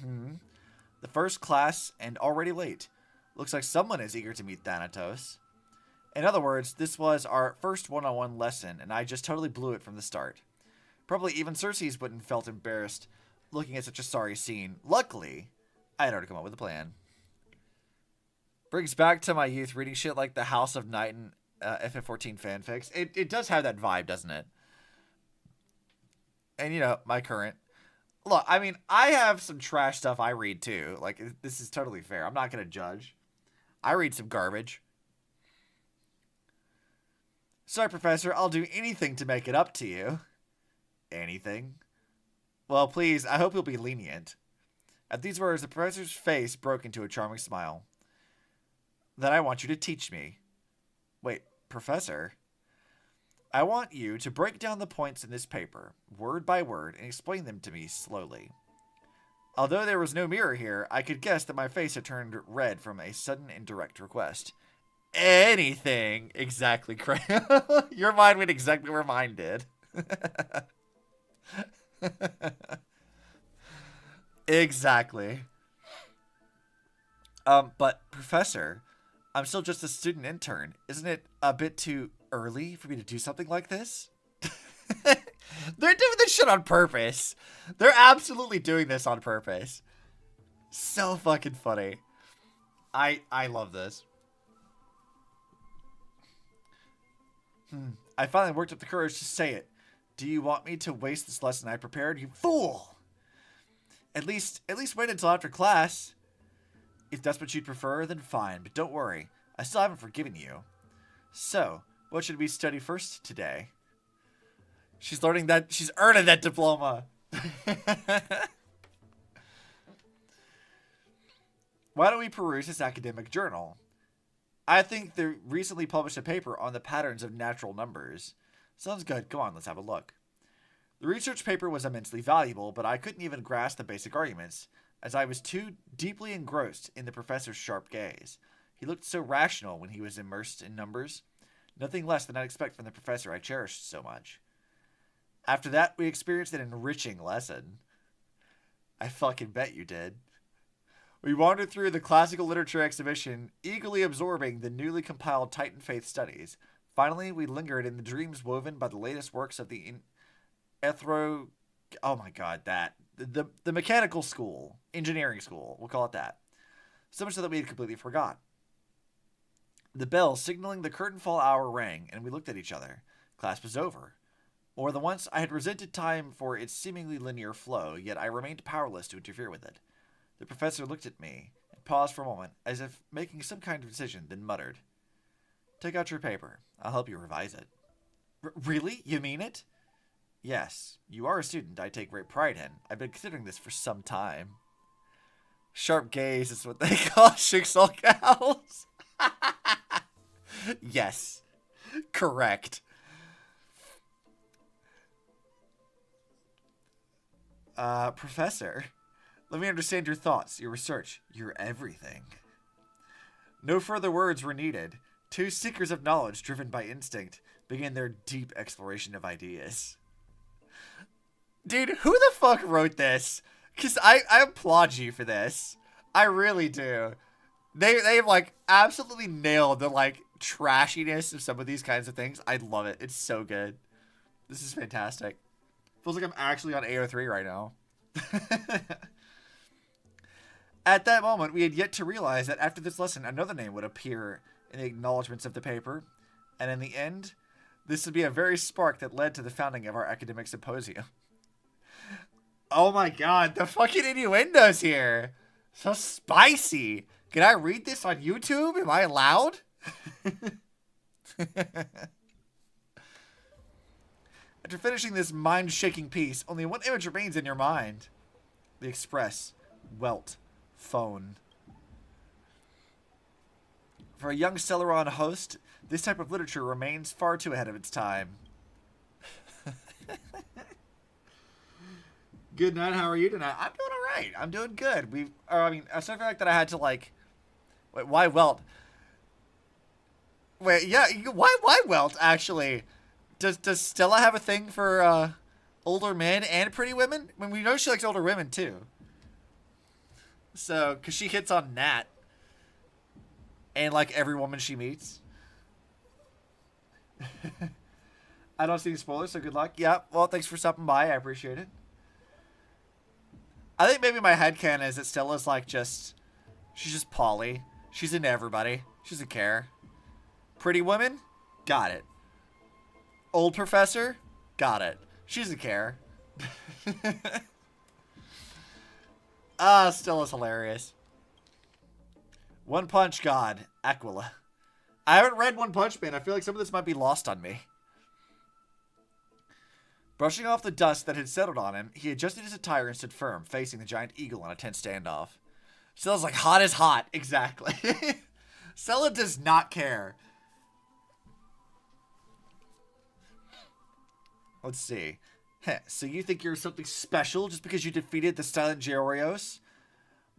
The first class, and already late. Looks like someone is eager to meet Thanatos. In other words, this was our first one-on-one lesson, and I just totally blew it from the start. Probably even Circes wouldn't have felt embarrassed looking at such a sorry scene. Luckily, I had already come up with a plan. Brings back to my youth reading shit like the House of Night and FF14 fanfics. It does have that vibe, doesn't it? And, you know, my current. Look, I mean, I have some trash stuff I read, too. Like, this is totally fair. I'm not going to judge. I read some garbage. Sorry, Professor. I'll do anything to make it up to you. Anything? Well, please, I hope you'll be lenient. At these words, the professor's face broke into a charming smile. Then I want you to teach me. Wait, Professor? I want you to break down the points in this paper, word by word, and explain them to me slowly. Although there was no mirror here, I could guess that my face had turned red from a sudden and direct request. Anything! Exactly, Craig. Your mind went exactly where mine did. Exactly. But, Professor, I'm still just a student intern. Isn't it a bit too early for me to do something like this? They're doing this shit on purpose. They're absolutely doing this on purpose. So fucking funny. I love this. I finally worked up the courage to say it. Do you want me to waste this lesson I prepared? You fool! At least wait until after class. If that's what you'd prefer, then fine, but don't worry. I still haven't forgiven you. So, what should we study first today? She's earning that diploma. Why don't we peruse this academic journal? I think they recently published a paper on the patterns of natural numbers. Sounds good. Come on, let's have a look. The research paper was immensely valuable, but I couldn't even grasp the basic arguments, as I was too deeply engrossed in the professor's sharp gaze. He looked so rational when he was immersed in numbers. Nothing less than I'd expect from the professor I cherished so much. After that, we experienced an enriching lesson. I fucking bet you did. We wandered through the classical literature exhibition, eagerly absorbing the newly compiled Titan Faith studies. Finally, we lingered in the dreams woven by the latest works of the oh my god, the mechanical school, engineering school, we'll call it that. So much so that we had completely forgot. The bell signaling the curtain fall hour rang, and we looked at each other. Class was over. More than once, I had resented time for its seemingly linear flow, yet I remained powerless to interfere with it. The professor looked at me and paused for a moment, as if making some kind of decision, then muttered, "Take out your paper. I'll help you revise it." Really? You mean it? Yes. You are a student I take great pride in. I've been considering this for some time. Sharp gaze is what they call Schicksalcows. Yes. Correct. Professor, let me understand your thoughts, your research, your everything. No further words were needed. Two seekers of knowledge driven by instinct begin their deep exploration of ideas. Dude, who the fuck wrote this? Because I applaud you for this. I really do. They've like absolutely nailed the like trashiness of some of these kinds of things. I love it. It's so good. This is fantastic. Feels like I'm actually on AO3 right now. At that moment, we had yet to realize that after this lesson, another name would appear in the acknowledgments of the paper. And in the end, this would be a very spark that led to the founding of our academic symposium. Oh my god, the fucking innuendos here. So spicy. Can I read this on YouTube? Am I allowed? After finishing this mind-shaking piece, only one image remains in your mind. The express, welt, phone. For a young Celeron host, this type of literature remains far too ahead of its time. Good night, how are you tonight? I'm doing alright. I'm doing good. I still feel like that I had to like... Wait, why welt? Wait, yeah, why welt, actually? Does Stella have a thing for older men and pretty women? I mean, we know she likes older women too. So, because she hits on Nat. And like every woman she meets. I don't see any spoilers, so good luck. Yeah, well, thanks for stopping by. I appreciate it. I think maybe my headcanon is that Stella's like she's just Polly. She's into everybody. She doesn't care. Pretty woman? Got it. Old professor? Got it. She doesn't care. Stella's hilarious. One Punch God, Aquila. I haven't read One Punch Man. I feel like some of this might be lost on me. Brushing off the dust that had settled on him, he adjusted his attire and stood firm, facing the giant eagle in a tense standoff. Stella's like, hot as hot. Exactly. Stella does not care. Let's see. So you think you're something special just because you defeated the silent Georios?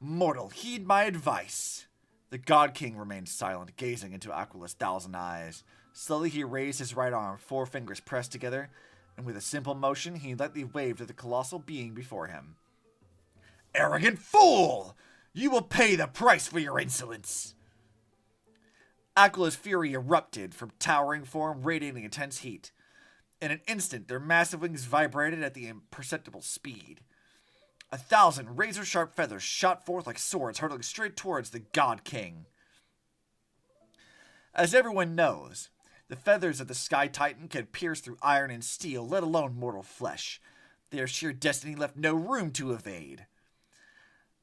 Mortal, heed my advice. The God King remained silent, gazing into Aquila's 1,000 eyes. Slowly he raised his right arm, 4 fingers pressed together, and with a simple motion, he lightly waved at the colossal being before him. Arrogant fool! You will pay the price for your insolence! Aquila's fury erupted from towering form, radiating intense heat. In an instant, their massive wings vibrated at the imperceptible speed. 1,000 razor-sharp feathers shot forth like swords, hurtling straight towards the God King. As everyone knows, the feathers of the Sky Titan can pierce through iron and steel, let alone mortal flesh. Their sheer destiny left no room to evade.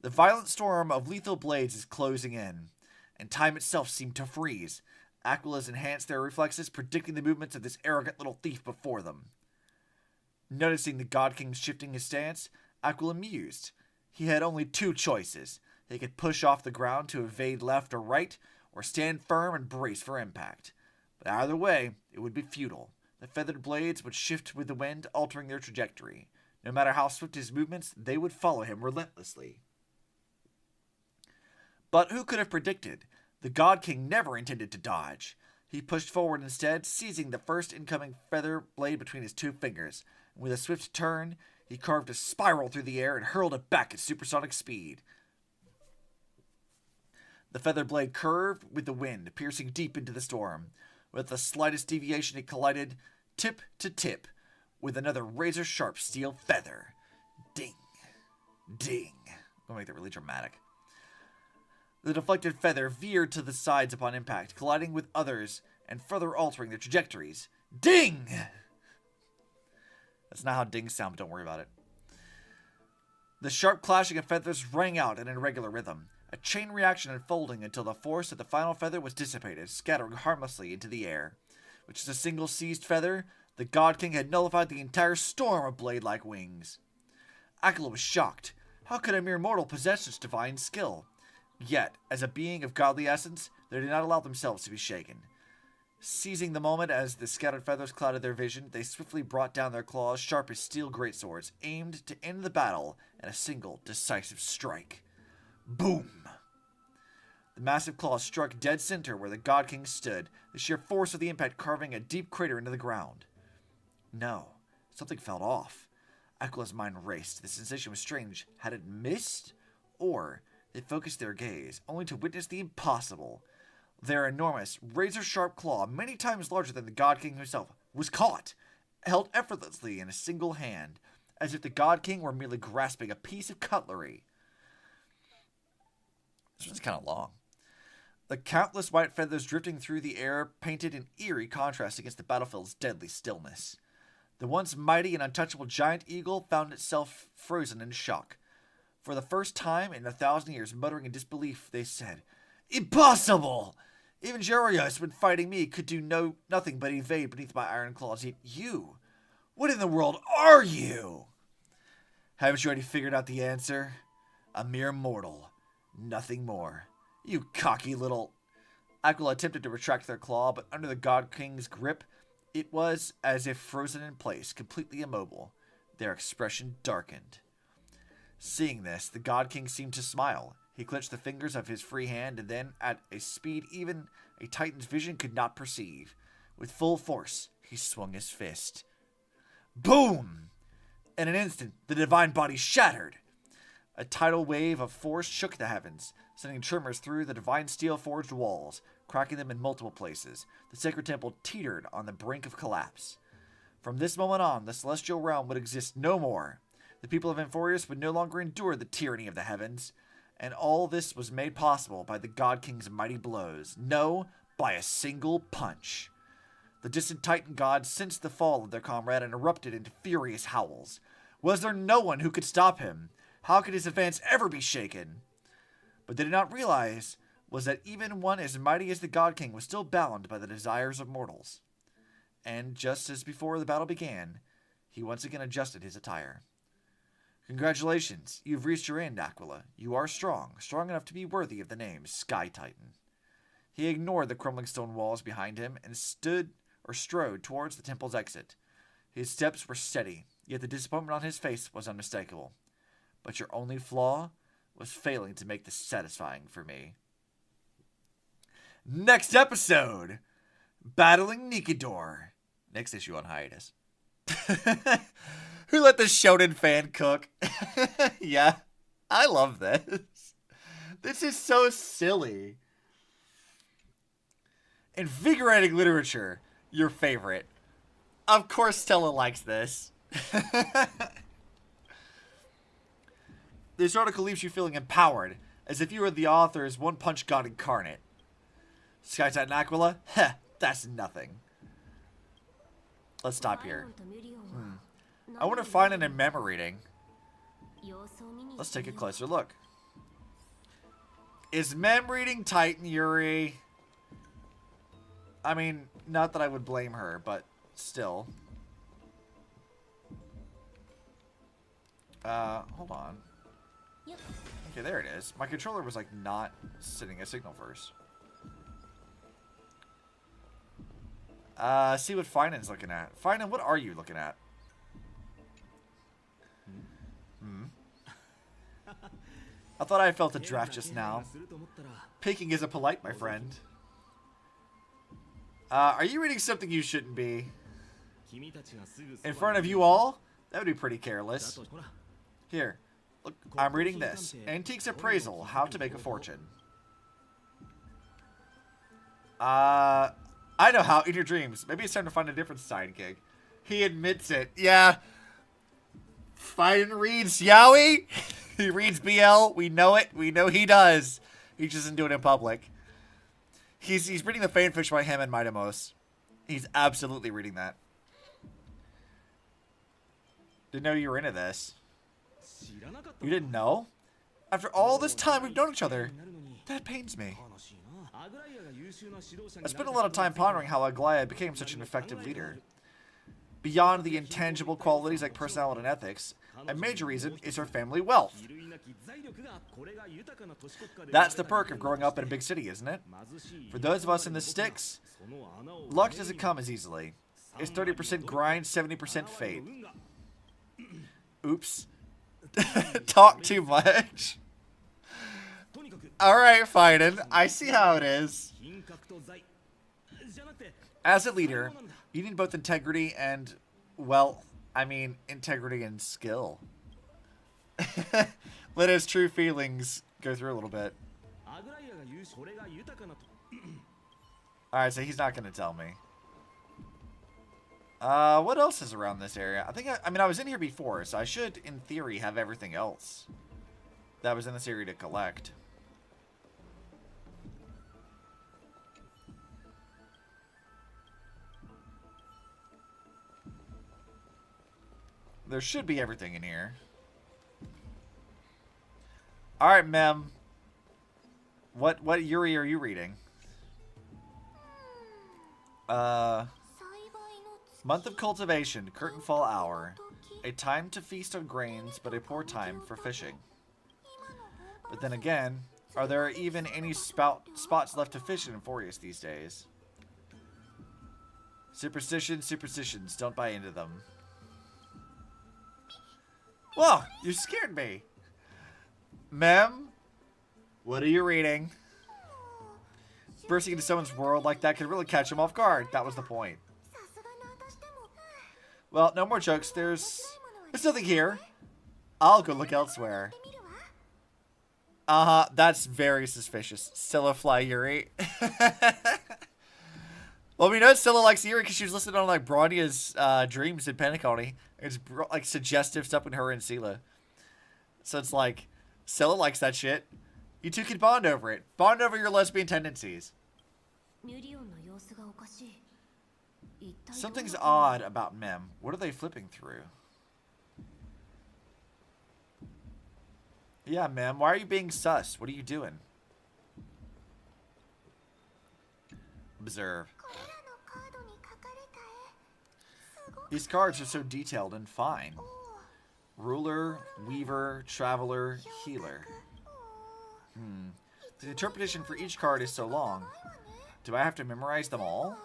The violent storm of lethal blades is closing in, and time itself seemed to freeze. Aquila's enhanced their reflexes, predicting the movements of this arrogant little thief before them. Noticing the God King shifting his stance, Aquila mused. He had only 2 choices. He could push off the ground to evade left or right, or stand firm and brace for impact. But either way, it would be futile. The feathered blades would shift with the wind, altering their trajectory. No matter how swift his movements, they would follow him relentlessly. But who could have predicted? The God King never intended to dodge. He pushed forward instead, seizing the first incoming feather blade between his 2 fingers. With a swift turn, he carved a spiral through the air and hurled it back at supersonic speed. The feather blade curved with the wind, piercing deep into the storm. With the slightest deviation, it collided tip to tip with another razor-sharp steel feather. Ding. Ding. I'm going to make that really dramatic. The deflected feather veered to the sides upon impact, colliding with others and further altering their trajectories. Ding! That's not how dings sound, but don't worry about it. The sharp clashing of feathers rang out in an irregular rhythm, a chain reaction unfolding until the force of the final feather was dissipated, scattering harmlessly into the air. With just a single seized feather, the God King had nullified the entire storm of blade-like wings. Aquila was shocked. How could a mere mortal possess such divine skill? Yet, as a being of godly essence, they did not allow themselves to be shaken. Seizing the moment as the scattered feathers clouded their vision, they swiftly brought down their claws, sharp as steel greatswords, aimed to end the battle in a single, decisive strike. Boom! The massive claws struck dead center where the God King stood, the sheer force of the impact carving a deep crater into the ground. No, something felt off. Aquala's mind raced. The sensation was strange. Had it missed? Or they focused their gaze, only to witness the impossible. Their enormous, razor-sharp claw, many times larger than the God King himself, was caught, held effortlessly in a single hand, as if the God King were merely grasping a piece of cutlery. This one's kind of long. The countless white feathers drifting through the air painted an eerie contrast against the battlefield's deadly stillness. The once mighty and untouchable giant eagle found itself frozen in shock. For the first time in 1,000 years, muttering in disbelief, they said, "Impossible! Even Jarios, when fighting me, could do nothing but evade beneath my iron claws. Yet you, what in the world are you?" Haven't you already figured out the answer? A mere mortal. Nothing more. You cocky little... Aquila attempted to retract their claw, but under the God King's grip, it was as if frozen in place, completely immobile. Their expression darkened. Seeing this, the God King seemed to smile. He clenched the fingers of his free hand, and then, at a speed even a Titan's vision could not perceive, with full force, he swung his fist. Boom! In an instant, the divine body shattered. A tidal wave of force shook the heavens, sending tremors through the divine steel-forged walls, cracking them in multiple places. The sacred temple teetered on the brink of collapse. From this moment on, the celestial realm would exist no more. The people of Amphorius would no longer endure the tyranny of the heavens, and all this was made possible by the God King's mighty blows. No, by a single punch. The distant Titan gods sensed the fall of their comrade and erupted into furious howls. Was there no one who could stop him? How could his advance ever be shaken? But they did not realize was that even one as mighty as the God King was still bound by the desires of mortals. And just as before the battle began, he once again adjusted his attire. Congratulations, you've reached your end, Aquila. You are strong enough to be worthy of the name Sky Titan. He ignored the crumbling stone walls behind him and strode towards the temple's exit. His steps were steady, yet the disappointment on his face was unmistakable. But your only flaw was failing to make this satisfying for me. Next episode, Battling Nikidor. Next issue on hiatus. Who let the Shonen fan cook? Yeah, I love this. This is so silly. Invigorating literature, your favorite. Of course Stella likes this. This article leaves you feeling empowered, as if you were the author's one-punch god incarnate. Sky Titan Aquila? Heh, that's nothing. Let's stop here. I want to find an in mem reading. Let's take a closer look. Is mem reading Titan Yuri? I mean, not that I would blame her, but still. Hold on. Okay, there it is. My controller was like not sending a signal first. See what Finan's looking at. Finan, what are you looking at? I thought I felt a draft just now. Peking isn't polite, my friend. Are you reading something you shouldn't be? In front of you all? That would be pretty careless. Here, look, I'm reading this. Antiques Appraisal, How to Make a Fortune. I know how, in your dreams. Maybe it's time to find a different sidekick. He admits it. Yeah. Finan reads Yaoi. He reads BL. We know it. We know he does. He just doesn't do it in public. He's reading the fanfiction by him and Midamos. He's absolutely reading that. Didn't know you were into this. You didn't know? After all this time we've known each other, that pains me. I spent a lot of time pondering how Aglaia became such an effective leader. Beyond the intangible qualities like personality and ethics, a major reason is her family wealth. That's the perk of growing up in a big city, isn't it? For those of us in the sticks, luck doesn't come as easily. It's 30% grind, 70% fate. Oops. Talk too much. Alright, Fiden. I see how it is. As a leader, you need both integrity and, well, I mean, integrity and skill. Let his true feelings go through a little bit. Alright, so he's not going to tell me. What else is around this area? I mean, I was in here before, so I should, in theory, have everything else that was in this area to collect. There should be everything in here. Alright, Mem. What Yuri are you reading? Month of cultivation, curtain fall hour. A time to feast on grains, but a poor time for fishing. But then again, are there even any spots left to fish in Forius these days? Superstitions, don't buy into them. Whoa, you scared me. Mem, what are you reading? Bursting into someone's world like that could really catch him off guard. That was the point. Well, no more jokes. There's nothing here. I'll go look elsewhere. Uh-huh, that's very suspicious. Scylla fly Yuri. Well, we know Scylla likes Yuri because she was listening on, like, Bronia's dreams in Penacony. It's, like, suggestive stuff with her and Scylla. So it's like, Scylla likes that shit. You two can bond over it. Bond over your lesbian tendencies. Something's odd about Mem. What are they flipping through? Yeah, Mem, why are you being sus? What are you doing? Observe. These cards are so detailed and fine. Ruler, Weaver, Traveler, Healer. The interpretation for each card is so long. Do I have to memorize them all?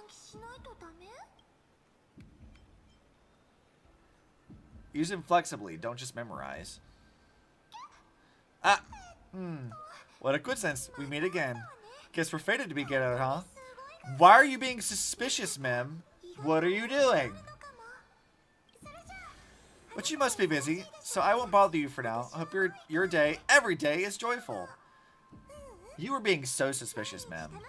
Use them flexibly, don't just memorize. What a coincidence. We meet again. Guess we're fated to be together, huh? Why are you being suspicious, Mem? What are you doing? But you must be busy, so I won't bother you for now. I hope your day, every day, is joyful. You were being so suspicious, Mem.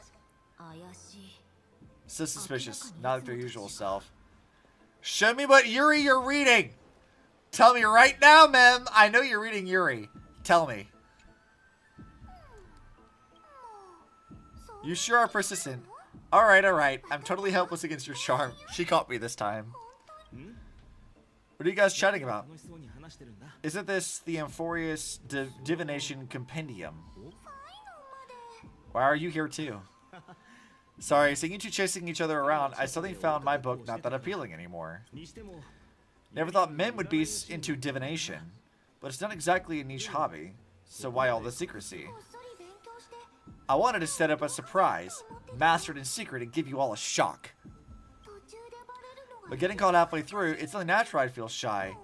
So suspicious, not like their usual self. Show me what Yuri you're reading! Tell me right now, Mem! I know you're reading Yuri. Tell me. You sure are persistent. Alright. I'm totally helpless against your charm. She caught me this time. What are you guys chatting about? Isn't this the Amphorius Divination Compendium? Why are you here too? Sorry, seeing you two chasing each other around, I suddenly found my book not that appealing anymore. Never thought men would be into divination, but it's not exactly a niche hobby, so why all the secrecy? I wanted to set up a surprise, mastered in secret, and give you all a shock. But getting caught halfway through, it's only natural I'd feel shy.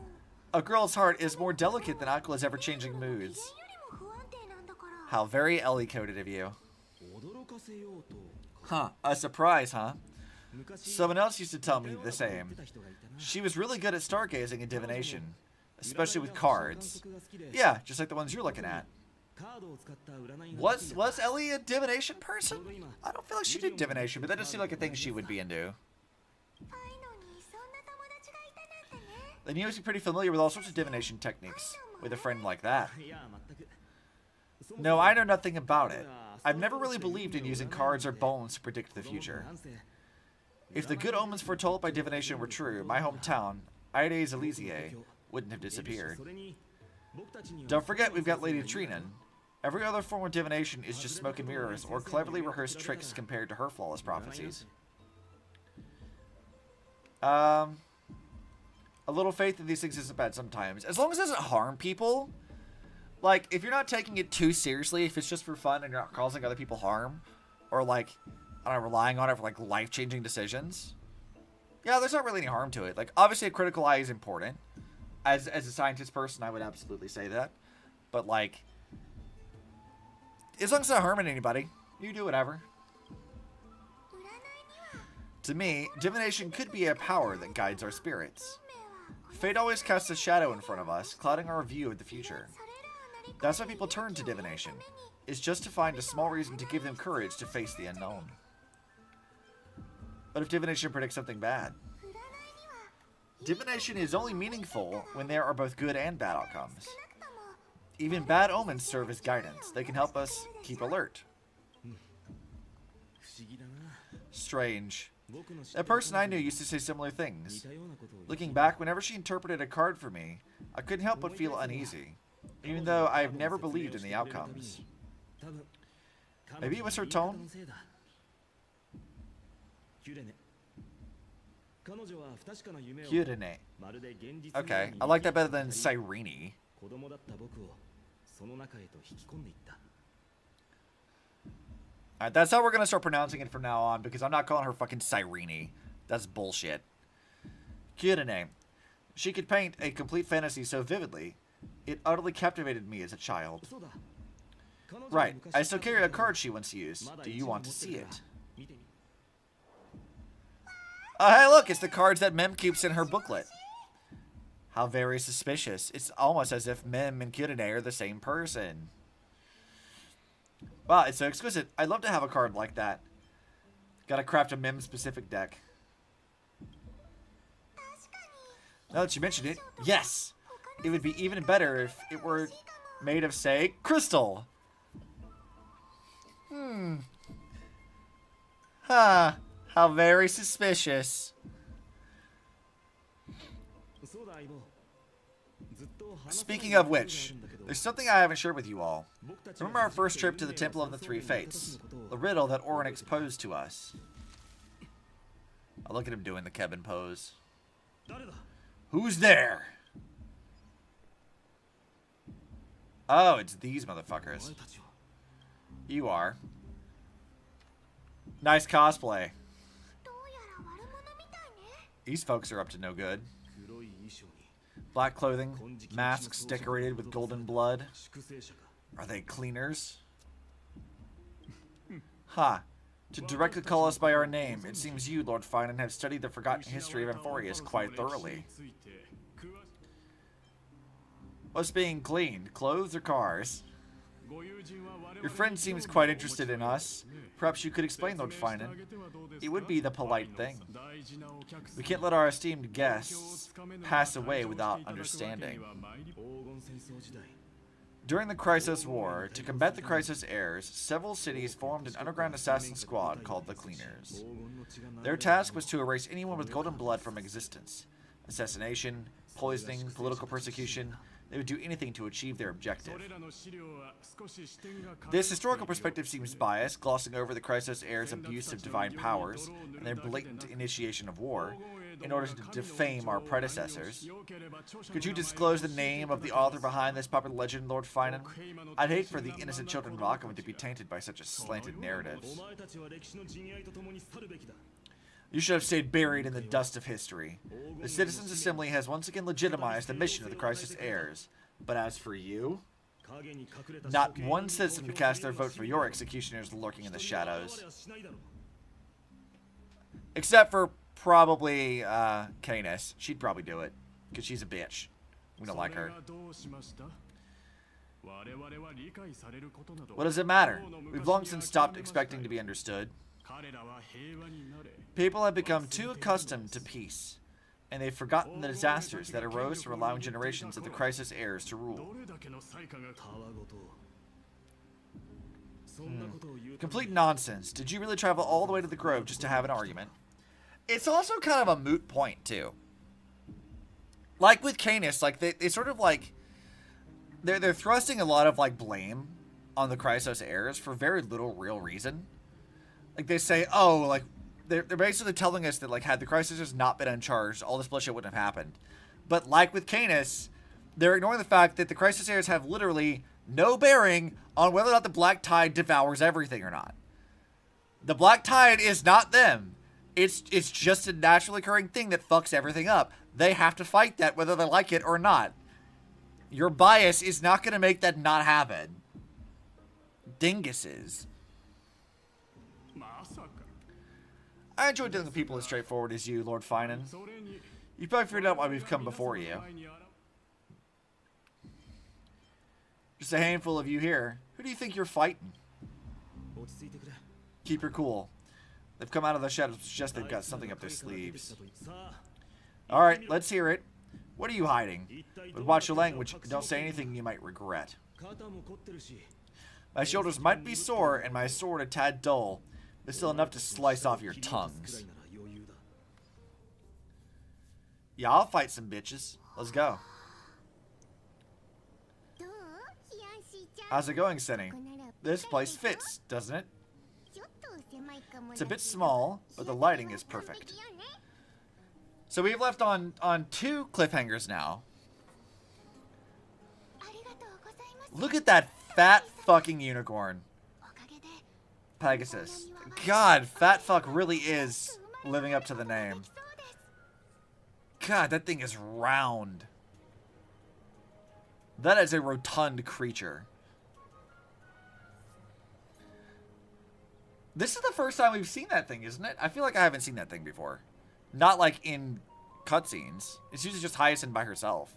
A girl's heart is more delicate than Aqua's ever-changing moods. How very Ellie-coded of you. Huh, a surprise, huh? Someone else used to tell me the same. She was really good at stargazing and divination, especially with cards. Yeah, just like the ones you're looking at. Was Ellie a divination person? I don't feel like she did divination, but that does seem like a thing she would be into. Then you must be pretty familiar with all sorts of divination techniques, with a friend like that. No, I know nothing about it. I've never really believed in using cards or bones to predict the future. If the good omens foretold by divination were true, my hometown, Aides Elysiae, wouldn't have disappeared. Don't forget we've got Lady Trinan. Every other form of divination is just smoke and mirrors or cleverly rehearsed tricks compared to her flawless prophecies. A little faith in these things isn't bad sometimes. As long as it doesn't harm people. Like, if you're not taking it too seriously, if it's just for fun and you're not causing other people harm, or like, I don't know, relying on it for like life-changing decisions, yeah, there's not really any harm to it. Like, obviously a critical eye is important. As a scientist person, I would absolutely say that. But like, as long as it's not harming anybody, you do whatever. To me, divination could be a power that guides our spirits. Fate always casts a shadow in front of us, clouding our view of the future. That's why people turn to divination. It's just to find a small reason to give them courage to face the unknown. But if divination predicts something bad? Divination is only meaningful when there are both good and bad outcomes. Even bad omens serve as guidance. They can help us keep alert. Strange. A person I knew used to say similar things. Looking back, whenever she interpreted a card for me, I couldn't help but feel uneasy, even though I have never believed in the outcomes. Maybe it was her tone? Kyurene. Okay, I like that better than Sirene. Alright, that's how we're gonna start pronouncing it from now on, because I'm not calling her fucking Sirene. That's bullshit. Kyurene. She could paint a complete fantasy so vividly, it utterly captivated me as a child. Right, I still carry a card she once used. Do you want to see it? Oh, hey, look, it's the cards that Mem keeps in her booklet. How very suspicious. It's almost as if Mem and Kyurene are the same person. Wow, it's so exquisite. I'd love to have a card like that. Gotta craft a Mem-specific deck. Now that you mentioned it, yes! It would be even better if it were made of, say, crystal. Huh. How very suspicious. Speaking of which, there's something I haven't shared with you all. Remember our first trip to the Temple of the Three Fates? The riddle that Oryx posed to us. I look at him doing the Kevin pose. Who's there? Oh, it's these motherfuckers. You are. Nice cosplay. These folks are up to no good. Black clothing, masks decorated with golden blood. Are they cleaners? Ha! To directly call us by our name, it seems you, Lord Finan, have studied the forgotten history of Amphorius quite thoroughly. What's being cleaned? Clothes or cars? Your friend seems quite interested in us. Perhaps you could explain, Lord Finan. It would be the polite thing. We can't let our esteemed guests pass away without understanding. During the Chrysos War, to combat the Chrysos heirs, several cities formed an underground assassin squad called the Cleaners. Their task was to erase anyone with golden blood from existence. Assassination, poisoning, political persecution. They would do anything to achieve their objective. This historical perspective seems biased, glossing over the Chrysos heirs' abuse of divine powers and their blatant initiation of war in order to defame our predecessors. Could you disclose the name of the author behind this popular legend, Lord Finan? I'd hate for the innocent children of Akhama to be tainted by such a slanted narrative. You should have stayed buried in the dust of history. The Citizens' Assembly has once again legitimized the mission of the Chrysos heirs. But as for you, not one citizen to cast their vote for your executioners lurking in the shadows. Except for probably Canis. She'd probably do it, because she's a bitch. We don't like her. What does it matter? We've long since stopped expecting to be understood. People have become too accustomed to peace, and they've forgotten the disasters that arose from allowing generations of the Chrysos heirs to rule. Complete nonsense. Did you really travel all the way to the Grove just to have an argument? It's also kind of a moot point, too. Like with Canis, like they sort of like they're thrusting a lot of like blame on the Chrysos heirs for very little real reason. Like they say, oh, like they're basically telling us that like had the Chrysos not been uncharged, all this bullshit wouldn't have happened. But like with Canis, they're ignoring the fact that the Chrysos heirs have literally no bearing on whether or not the Black Tide devours everything or not. The Black Tide is not them. It's just a naturally occurring thing that fucks everything up. They have to fight that whether they like it or not. Your bias is not going to make that not happen. dinguses. I enjoy dealing with people as straightforward as you, Lord Finan. You probably figured out why we've come before you. Just a handful of you here. Who do you think you're fighting? Keep your cool. They've come out of the shadows to suggest they've got something up their sleeves. Alright, let's hear it. What are you hiding? But watch your language and don't say anything you might regret. My shoulders might be sore and my sword a tad dull, but still enough to slice off your tongues. Yeah, I'll fight some bitches. Let's go. How's it going, Senny? This place fits, doesn't it? It's a bit small, but the lighting is perfect. So we've left on 2 cliffhangers now. Look at that fat fucking unicorn. Pegasus. God, fat fuck really is living up to the name. God, that thing is round. That is a rotund creature. This is the first time we've seen that thing, isn't it? I feel like I haven't seen that thing before. Not like in cutscenes. It's usually just Hyacinth by herself.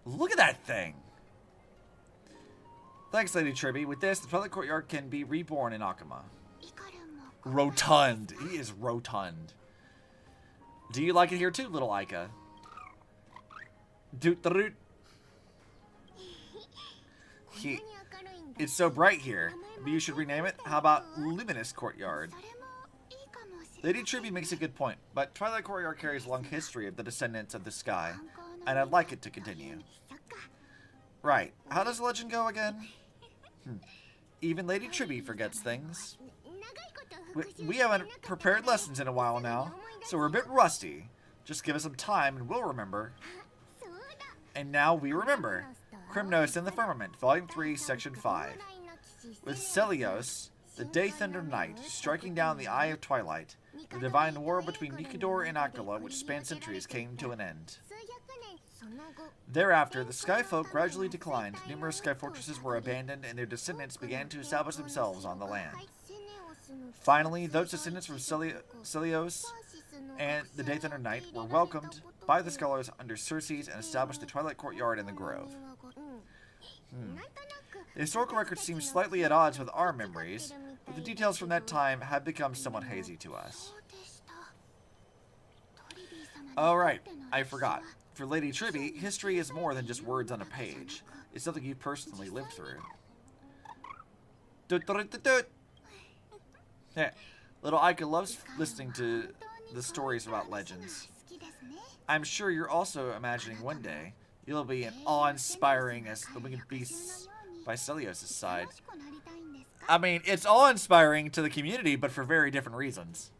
Look at that thing. Thanks, Lady Tribby. With this, the Twilight Courtyard can be reborn in Akuma. Rotund. He is rotund. Do you like it here too, little Aika? Doot-doot. It's so bright here. Maybe you should rename it. How about Luminous Courtyard? Lady Tribby makes a good point, but Twilight Courtyard carries a long history of the descendants of the sky, and I'd like it to continue. Right. How does the legend go again? Even Lady Tribby forgets things. We haven't prepared lessons in a while now, so we're a bit rusty. Just give us some time and we'll remember. And now we remember. Crimnos in the Firmament, Volume 3, Section 5. With Celios, the Day Thunder Knight, striking down the Eye of Twilight, the divine war between Nikidor and Akala, which spanned centuries, came to an end. Thereafter, the Sky Folk gradually declined, numerous sky fortresses were abandoned, and their descendants began to establish themselves on the land. Finally, those descendants from Celios and the Day Thunder Knight were welcomed by the scholars under Circes and established the Twilight Courtyard in the Grove. The historical record seems slightly at odds with our memories, but the details from that time have become somewhat hazy to us. Oh right, I forgot. For Lady Tribby, history is more than just words on a page. It's something you personally lived through. Yeah, little Aika loves listening to the stories about legends. I'm sure you're also imagining one day you'll be an awe-inspiring as the winged beasts by Celios' side. I mean, it's awe-inspiring to the community, but for very different reasons.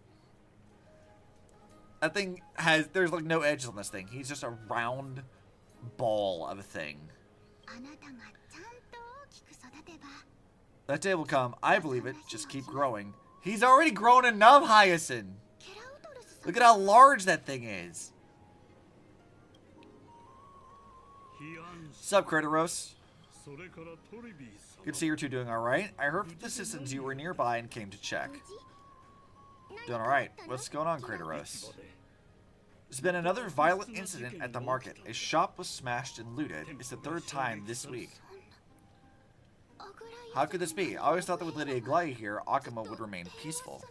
That thing there's like no edges on this thing. He's just a round ball of a thing. That day will come. I believe it. Just keep growing. He's already grown enough, Hyacinth. Look at how large that thing is. Sup, Kratos? Good to see you two doing alright. I heard from the citizens you were nearby and came to check. Doing alright. What's going on, Kratos? There's been another violent incident at the market. A shop was smashed and looted. It's the 3rd time this week. How could this be? I always thought that with Lady Aglaia here, Akuma would remain peaceful.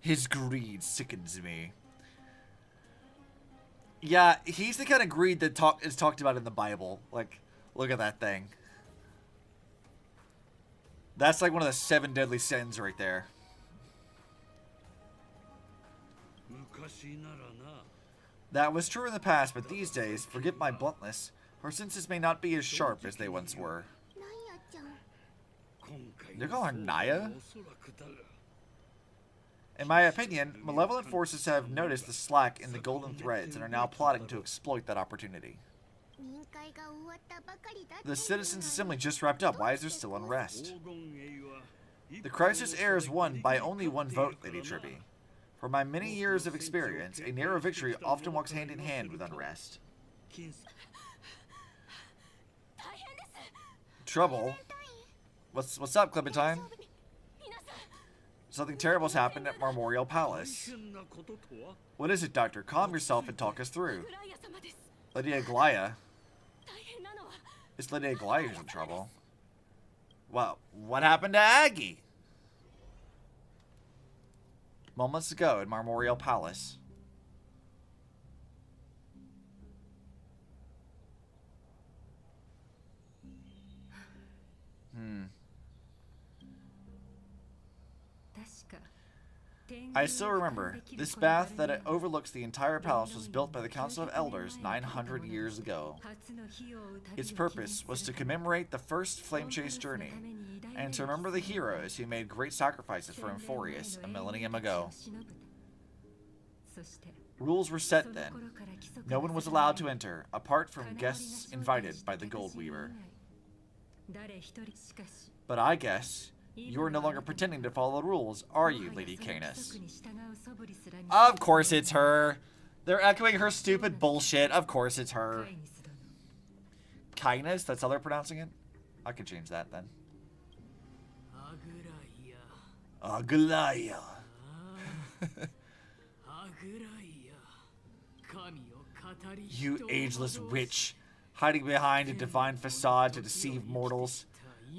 His greed sickens me. Yeah, he's the kind of greed that is talked about in the Bible. Like, look at that thing. That's like one of the 7 deadly sins right there. That was true in the past, but these days, forgive my bluntness, our senses may not be as sharp as they once were. They call her Naya? In my opinion, malevolent forces have noticed the slack in the golden threads and are now plotting to exploit that opportunity. The Citizens' Assembly just wrapped up. Why is there still unrest? The crisis heir is won by only 1 vote, Lady Tribby. For my many years of experience, a narrow victory often walks hand in hand with unrest. Trouble? What's up, Clementine? Something terrible's happened at Memorial Palace. What is it, Doctor? Calm yourself and talk us through. Lady Aglaya. It's Lady Aglaya who's in trouble. Well, what happened to Aggie? Moments ago at Memorial Palace. I still remember. This bath that overlooks the entire palace was built by the Council of Elders 900 years ago. Its purpose was to commemorate the first flame chase journey, and to remember the heroes who made great sacrifices for Emphorius a millennium ago. Rules were set then. No one was allowed to enter, apart from guests invited by the Gold Weaver. But I guess you're no longer pretending to follow the rules, are you, Lady Canis? Of course it's her. They're echoing her stupid bullshit. Of course it's her. Canis? That's how they're pronouncing it? I could change that then. Aglaya. You ageless witch, hiding behind a divine facade to deceive mortals.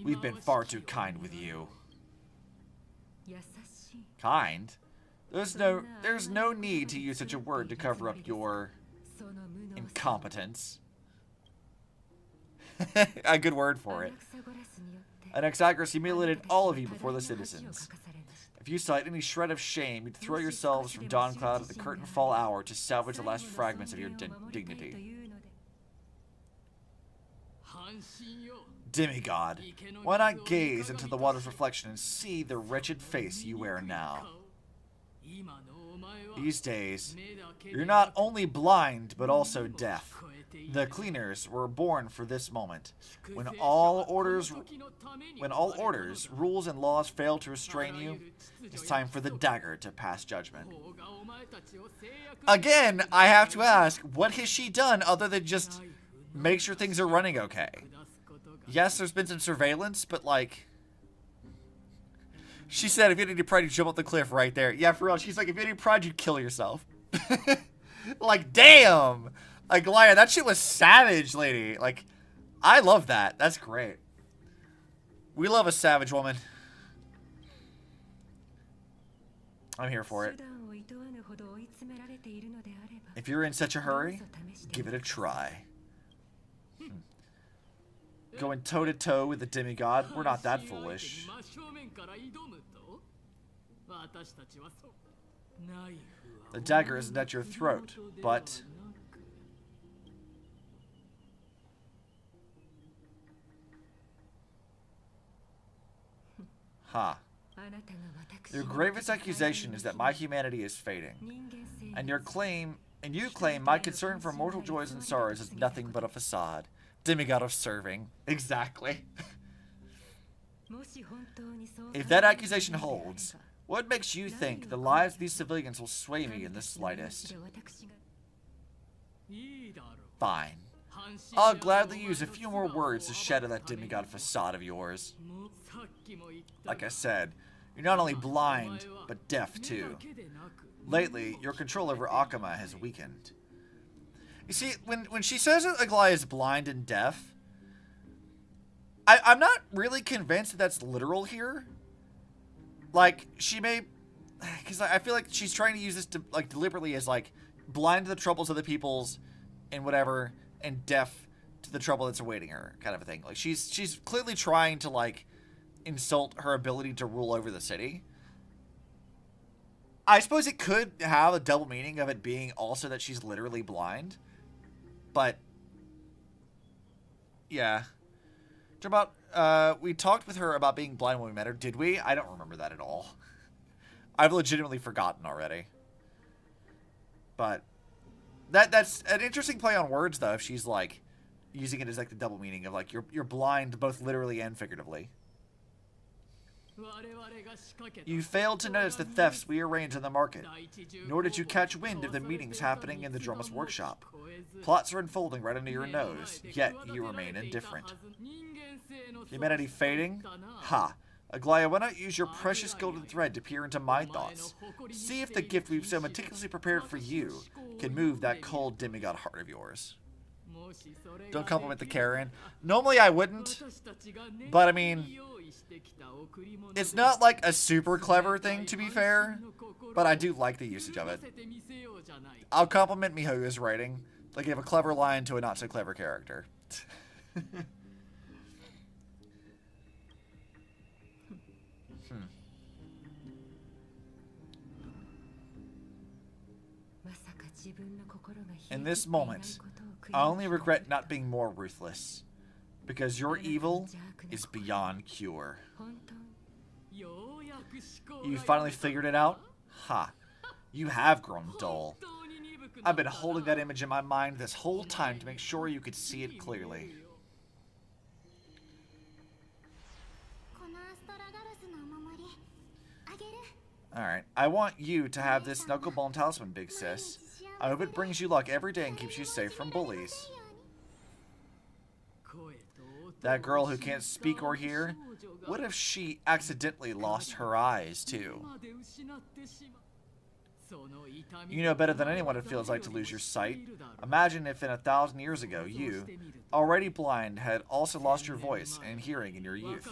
We've been far too kind with you. Kind? There's no need to use such a word to cover up your incompetence. A good word for it. Anaxagoras humiliated all of you before the citizens. If you cite any shred of shame, you'd throw yourselves from dawn cloud at the curtain fall hour to salvage the last fragments of your dignity. Demigod, why not gaze into the water's reflection and see the wretched face you wear now? These days, you're not only blind, but also deaf. The cleaners were born for this moment. When all orders, rules, and laws fail to restrain you, it's time for the dagger to pass judgment. Again, I have to ask, what has she done other than just make sure things are running okay? Yes, there's been some surveillance, but like... She said, if you had any pride, you'd jump off the cliff right there. Yeah, for real. She's like, if you had any pride, you'd kill yourself. Like, damn! Aglaya, that shit was savage, lady. Like, I love that. That's great. We love a savage woman. I'm here for it. If you're in such a hurry, give it a try. Going toe-to-toe with the demigod, we're not that foolish. The dagger isn't at your throat, but... Ha. Your gravest accusation is that my humanity is fading. And you claim my concern for mortal joys and sorrows is nothing but a facade. Demigod of serving. Exactly. If that accusation holds, what makes you think the lives of these civilians will sway me in the slightest? Fine. I'll gladly use a few more words to shadow that demigod facade of yours. Like I said, you're not only blind, but deaf too. Lately, your control over Akama has weakened. You see, when she says that Aglaya is blind and deaf, I'm not really convinced that that's literal here. Like, she may... Because I feel like she's trying to use this like deliberately as, like, blind to the troubles of the peoples and whatever, and deaf to the trouble that's awaiting her, kind of a thing. Like, she's clearly trying to, like, insult her ability to rule over the city. I suppose it could have a double meaning of it being also that she's literally blind. But, yeah. We talked with her about being blind when we met her. Did we? I don't remember that at all. I've legitimately forgotten already. But, that's an interesting play on words, though, if she's, like, using it as, like, the double meaning of, like, you're blind both literally and figuratively. You failed to notice the thefts we arranged in the market, nor did you catch wind of the meetings happening in the drummer's workshop. Plots are unfolding right under your nose, yet you remain indifferent. Humanity fading? Ha. Aglaya, why not use your precious golden thread to peer into my thoughts? See if the gift we've so meticulously prepared for you can move that cold demigod heart of yours. Don't compliment the Karen. Normally I wouldn't, but I mean, it's not like a super clever thing, to be fair, but I do like the usage of it. I'll compliment Mihoyo's writing. They gave a clever line to a not so clever character. In this moment, I only regret not being more ruthless, because your evil is beyond cure. You finally figured it out? Ha. You have grown dull. I've been holding that image in my mind this whole time to make sure you could see it clearly. Alright, I want you to have this knucklebone talisman, big sis. I hope it brings you luck every day and keeps you safe from bullies. That girl who can't speak or hear, what if she accidentally lost her eyes, too? You know better than anyone it feels like to lose your sight. Imagine if in 1,000 years ago, you, already blind, had also lost your voice and hearing in your youth.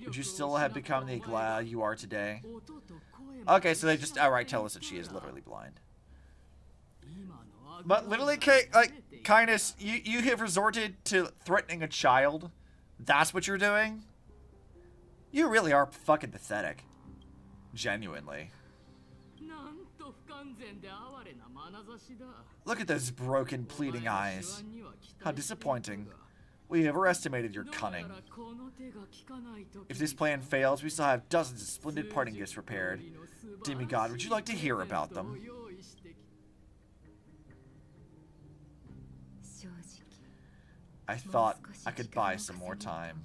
Would you still have become the Aglaya you are today? Okay, so they just outright tell us that she is literally blind. But literally, like, Kindness, you have resorted to threatening a child? That's what you're doing? You really are fucking pathetic. Genuinely. Look at those broken, pleading eyes. How disappointing. We overestimated your cunning. If this plan fails, we still have dozens of splendid parting gifts prepared. Demigod, would you like to hear about them? I thought I could buy some more time.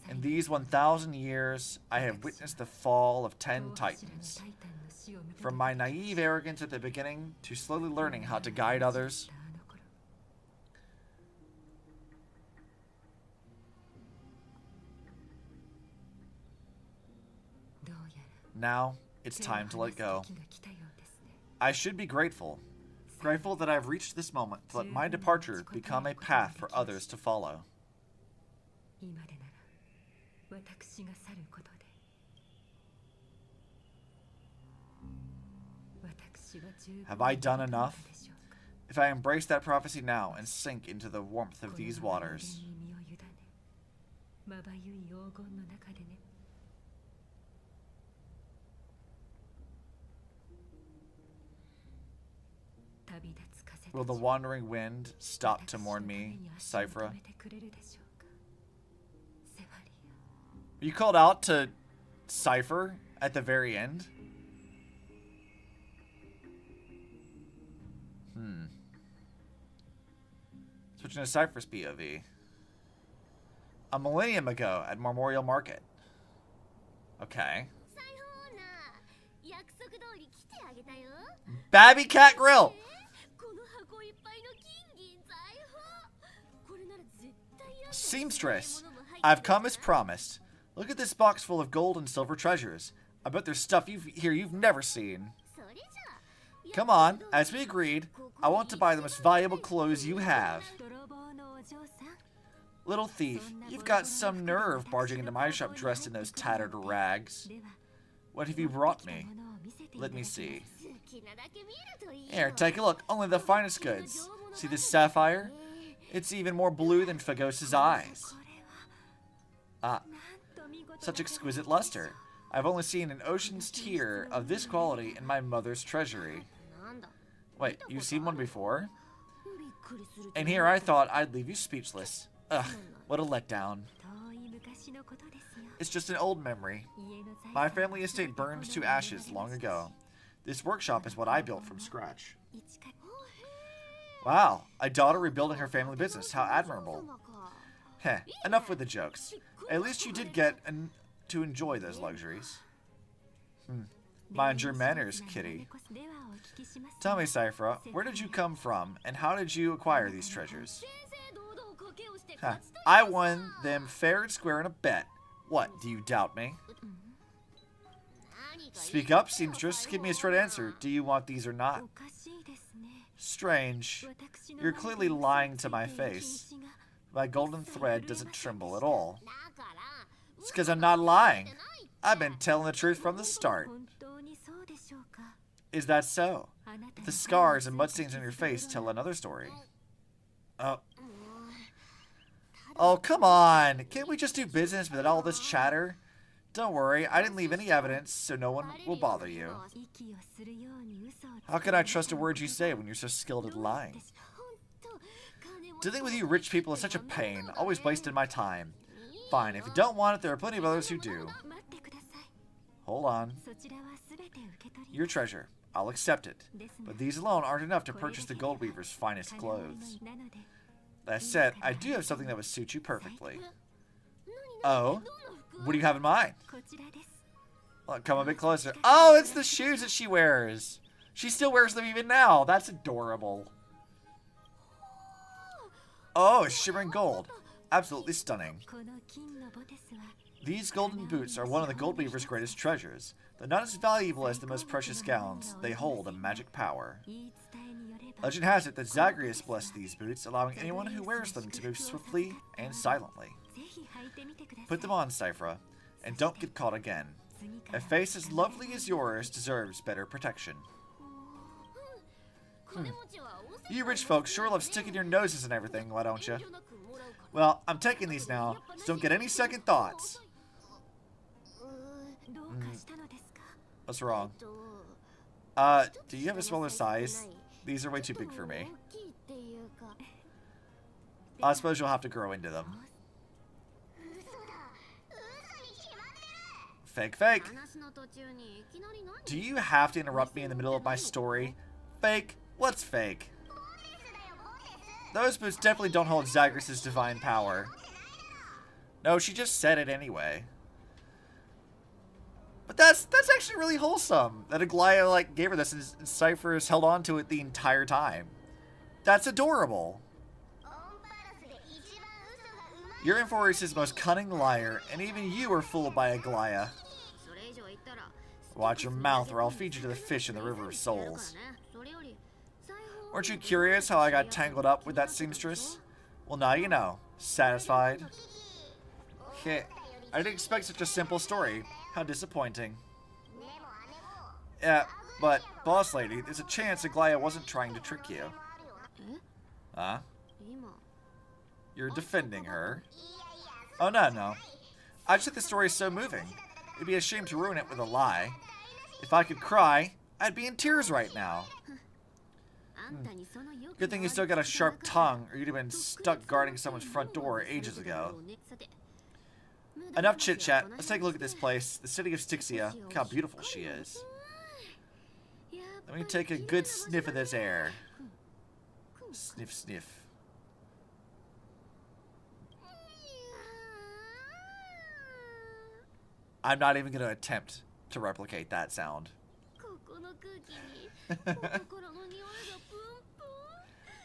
In these 1,000 years, I have witnessed the fall of 10 titans. From my naive arrogance at the beginning to slowly learning how to guide others. Now, it's time to let go. I should be grateful. Grateful that I've reached this moment to let my departure become a path for others to follow. Have I done enough? If I embrace that prophecy now and sink into the warmth of these waters. Will the wandering wind stop to mourn me, Cyphra? You called out to Cypher at the very end? Switching to Cypher's POV. A millennium ago at Memorial Market. Okay. Babby Cat Grill! Seamstress, I've come as promised. Look at this box full of gold and silver treasures. I bet there's stuff here you've never seen. Come on, as we agreed, I want to buy the most valuable clothes you have. Little thief, you've got some nerve barging into my shop dressed in those tattered rags. What have you brought me? Let me see. Here, take a look. Only the finest goods. See this sapphire? It's even more blue than Phagos's eyes. Ah, such exquisite luster. I've only seen an ocean's tear of this quality in my mother's treasury. Wait, you've seen one before? And here I thought I'd leave you speechless. Ugh, what a letdown. It's just an old memory. My family estate burned to ashes long ago. This workshop is what I built from scratch. Wow, a daughter rebuilding her family business. How admirable. Heh, enough with the jokes. At least you did get to enjoy those luxuries. Mind your manners, kitty. Tell me, Cyphra, where did you come from, and how did you acquire these treasures? Huh. I won them fair and square in a bet. What, do you doubt me? Speak up, seamstress. Give me a straight answer. Do you want these or not? Strange. You're clearly lying to my face. My golden thread doesn't tremble at all. It's because I'm not lying. I've been telling the truth from the start. Is that so? The scars and mudstains on your face tell another story. Oh, come on. Can't we just do business without all this chatter? Don't worry, I didn't leave any evidence, so no one will bother you. How can I trust a word you say when you're so skilled at lying? Dealing with you rich people is such a pain, always wasting my time. Fine, if you don't want it, there are plenty of others who do. Hold on. Your treasure. I'll accept it. But these alone aren't enough to purchase the gold weaver's finest clothes. That said, I do have something that would suit you perfectly. Oh? What do you have in mind? Well, come a bit closer. Oh, it's the shoes that she wears. She still wears them even now. That's adorable. Oh, shimmering gold. Absolutely stunning. These golden boots are one of the gold weaver's greatest treasures. They're not as valuable as the most precious gowns. They hold a magic power. Legend has it that Zagreus blessed these boots, allowing anyone who wears them to move swiftly and silently. Put them on, Cyphra, and don't get caught again. A face as lovely as yours deserves better protection. You rich folks sure love sticking your noses and everything, why don't you? Well, I'm taking these now, so don't get any second thoughts. What's wrong? Do you have a smaller size? These are way too big for me. I suppose you'll have to grow into them. Fake, fake. Do you have to interrupt me in the middle of my story? Fake? What's fake? Those boots definitely don't hold Zagreus' divine power. No, she just said it anyway. But that's actually really wholesome. That Aglaia, like, gave her this and Cypher has held on to it the entire time. That's adorable. You're Inforis' most cunning liar, and even you were fooled by Aglaia. Watch your mouth or I'll feed you to the fish in the River of Souls. Weren't you curious how I got tangled up with that seamstress? Well, now you know. Satisfied? Heh. I didn't expect such a simple story. How disappointing. Yeah, but, boss lady, there's a chance Aglaia wasn't trying to trick you. Huh? You're defending her? Oh, no. I just think the story is so moving. It'd be a shame to ruin it with a lie. If I could cry, I'd be in tears right now. Good thing you still got a sharp tongue, or you'd have been stuck guarding someone's front door ages ago. Enough chit-chat. Let's take a look at this place. The city of Styxia. Look how beautiful she is. Let me take a good sniff of this air. Sniff, sniff. I'm not even going to attempt to replicate that sound.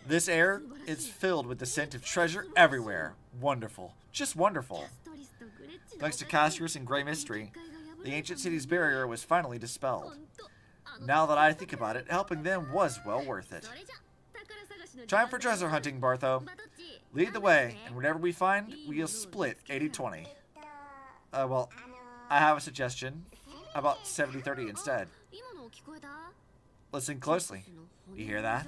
This air is filled with the scent of treasure everywhere. Wonderful. Just wonderful. Thanks to Cassius and Grey Mystery, the ancient city's barrier was finally dispelled. Now that I think about it, helping them was well worth it. Time for treasure hunting, Bartho. Lead the way, and whatever we find, we'll split 80-20. Well, I have a suggestion. How about 70-30 instead? Listen closely. You hear that?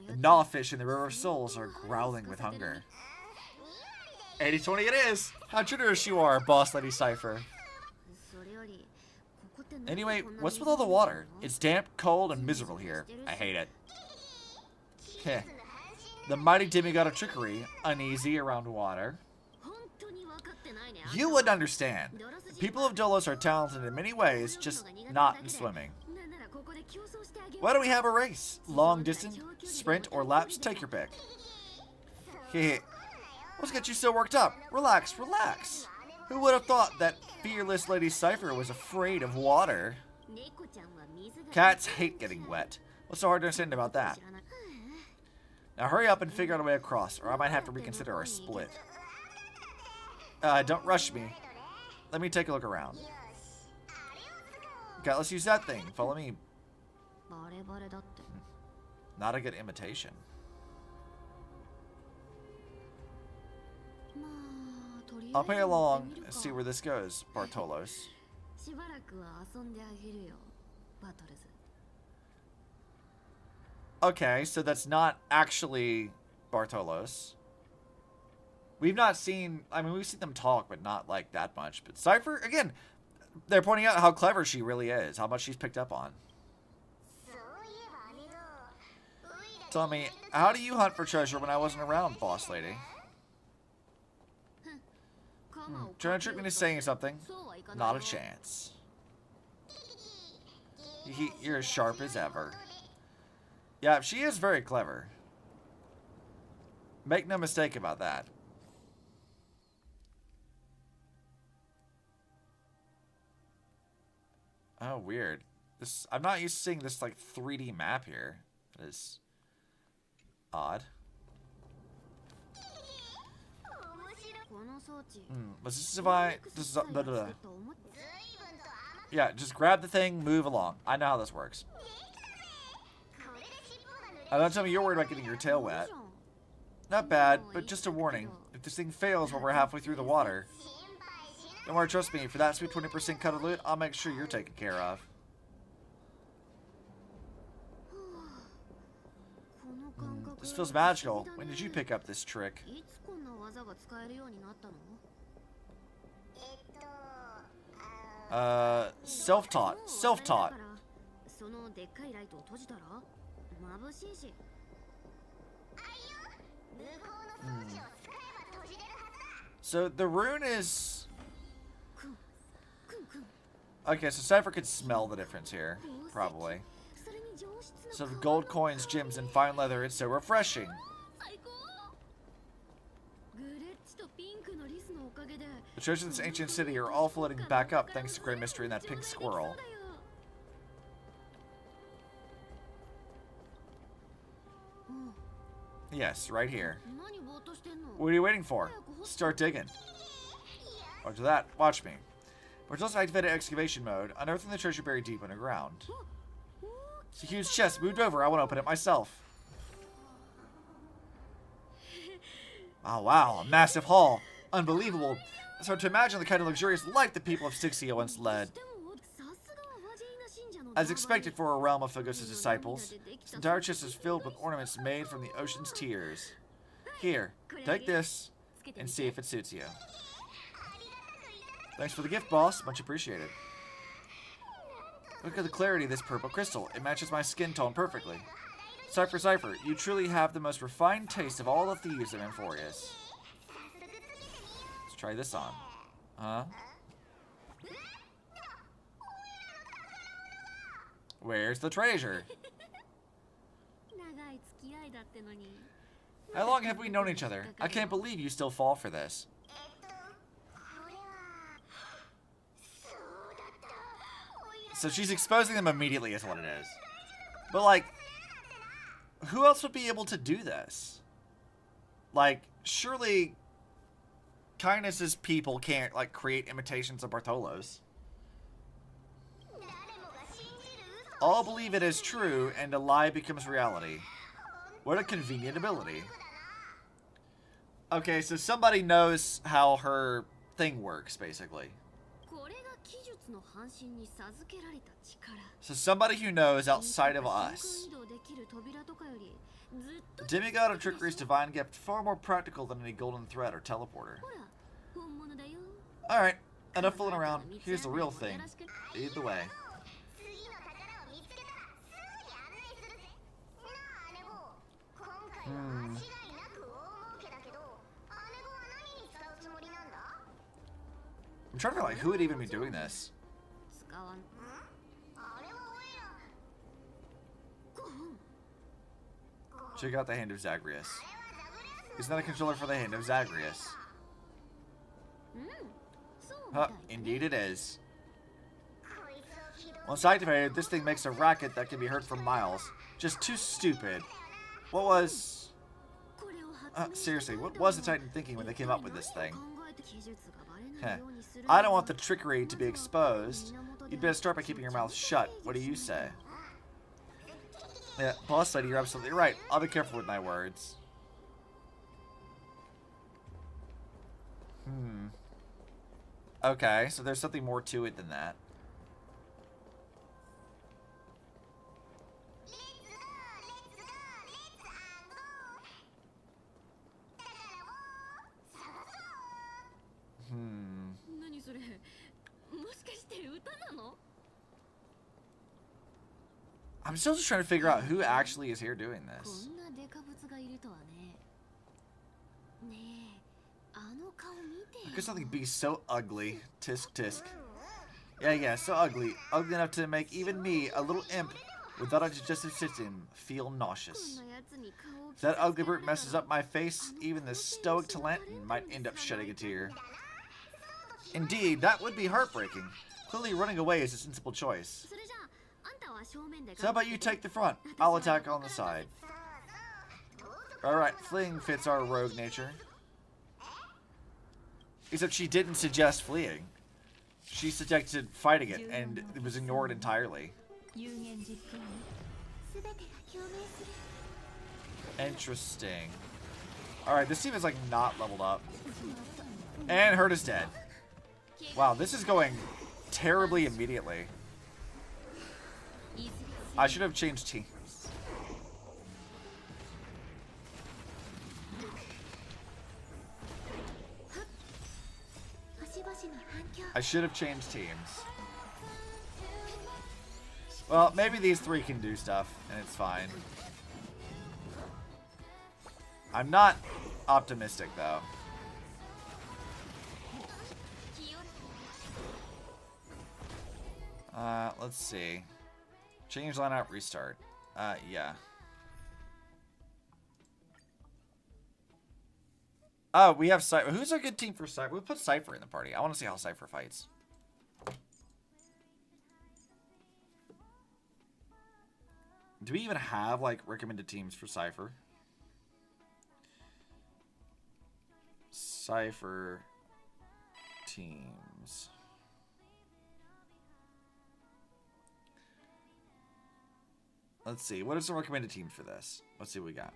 The gnawfish in the River of Souls are growling with hunger. 80-20 it is! How generous you are, Boss Lady Cypher. Anyway, what's with all the water? It's damp, cold, and miserable here. I hate it. Heh. The mighty demigod of trickery, uneasy around water. You wouldn't understand. The people of Dolos are talented in many ways, just not in swimming. Why don't we have a race? Long distance, sprint, or laps? Take your pick. Heh. What's got you so worked up? Relax, relax. Who would have thought that fearless Lady Cypher was afraid of water? Cats hate getting wet. What's so hard to understand about that? Now hurry up and figure out a way across, or I might have to reconsider our split. Don't rush me. Let me take a look around. Okay, let's use that thing. Follow me. Not a good imitation. I'll play along and see where this goes, Bartolos. Okay, so that's not actually Bartolos. We've not seen... I mean, we've seen them talk, but not, like, that much. But Cypher, again, they're pointing out how clever she really is. How much she's picked up on. Tell me, how do you hunt for treasure when I wasn't around, boss lady? Trying to trick me into saying something? Not a chance. You're as sharp as ever. Yeah, she is very clever. Make no mistake about that. Oh, weird. I'm not used to seeing this, like, 3D map here. It is odd. But this is if I... This is... Blah, blah, blah. Yeah, just grab the thing, move along. I know how this works. Don't tell me you're worried about getting your tail wet. Not bad, but just a warning. If this thing fails while we're halfway through the water... Don't worry, trust me. For that sweet 20% cut of loot, I'll make sure you're taken care of. This feels magical. When did you pick up this trick? Self-taught. Self-taught. So the rune is... Okay, so Cypher could smell the difference here, probably. So the gold coins, gems, and fine leather, it's so refreshing. The treasures of this ancient city are all floating back up thanks to Great Mystery and that pink squirrel. Yes, right here. What are you waiting for? Start digging. After that, watch me. We're also activated excavation mode, unearthing the treasure buried deep underground. It's a huge chest. Moved over. I want to open it myself. Oh, wow. A massive hall. Unbelievable. It's hard to imagine the kind of luxurious life the people of Styxia once led. As expected for a realm of Phagos' disciples, this entire chest is filled with ornaments made from the ocean's tears. Here, take this and see if it suits you. Thanks for the gift, boss. Much appreciated. Look at the clarity of this purple crystal. It matches my skin tone perfectly. Cypher, you truly have the most refined taste of all the thieves of Amphorius. Let's try this on. Huh? Where's the treasure? How long have we known each other? I can't believe you still fall for this. So she's exposing them immediately is what it is. But, like, who else would be able to do this? Like, surely Kindness's people can't, like, create imitations of Bartolos. All believe it is true, and a lie becomes reality. What a convenient ability. Okay, so somebody knows how her thing works, basically. So somebody who knows outside of us. The demigod of trickery's divine gift, far more practical than any golden thread or teleporter. Alright, enough fooling around. Here's the real thing. Lead the way. I'm trying to figure out, like, who would even be doing this? Check out the Hand of Zagreus. Isn't that a controller for the Hand of Zagreus? Huh, indeed it is. Once activated, this thing makes a racket that can be heard for miles. Just too stupid. What was... seriously, what was the Titan thinking when they came up with this thing? Heh. I don't want the trickery to be exposed. You'd better start by keeping your mouth shut. What do you say? Yeah, boss lady, you're absolutely right. I'll be careful with my words. Okay, so there's something more to it than that. I'm still just trying to figure out who actually is here doing this. How could something be so ugly? Tisk tisk. Yeah, so ugly. Ugly enough to make even me, a little imp without a digestive system, feel nauseous. If that ugly brute messes up my face, even the stoic Talantan might end up shedding a tear. Indeed, that would be heartbreaking. Clearly running away is a sensible choice. So how about you take the front? I'll attack on the side. Alright, fleeing fits our rogue nature. Except she didn't suggest fleeing. She suggested fighting it, and it was ignored entirely. Interesting. Alright, this team is like not leveled up. And Hurt is dead. Wow, this is going terribly immediately. I should have changed teams. I should have changed teams. Well, maybe these three can do stuff, and it's fine. I'm not optimistic, though. Let's see. Change lineup, restart. Yeah. Oh, we have Cypher. Who's a good team for Cypher? We'll put Cypher in the party. I want to see how Cypher fights. Do we even have, like, recommended teams for Cypher? Cypher teams. Let's see. What are some recommended teams for this? Let's see what we got.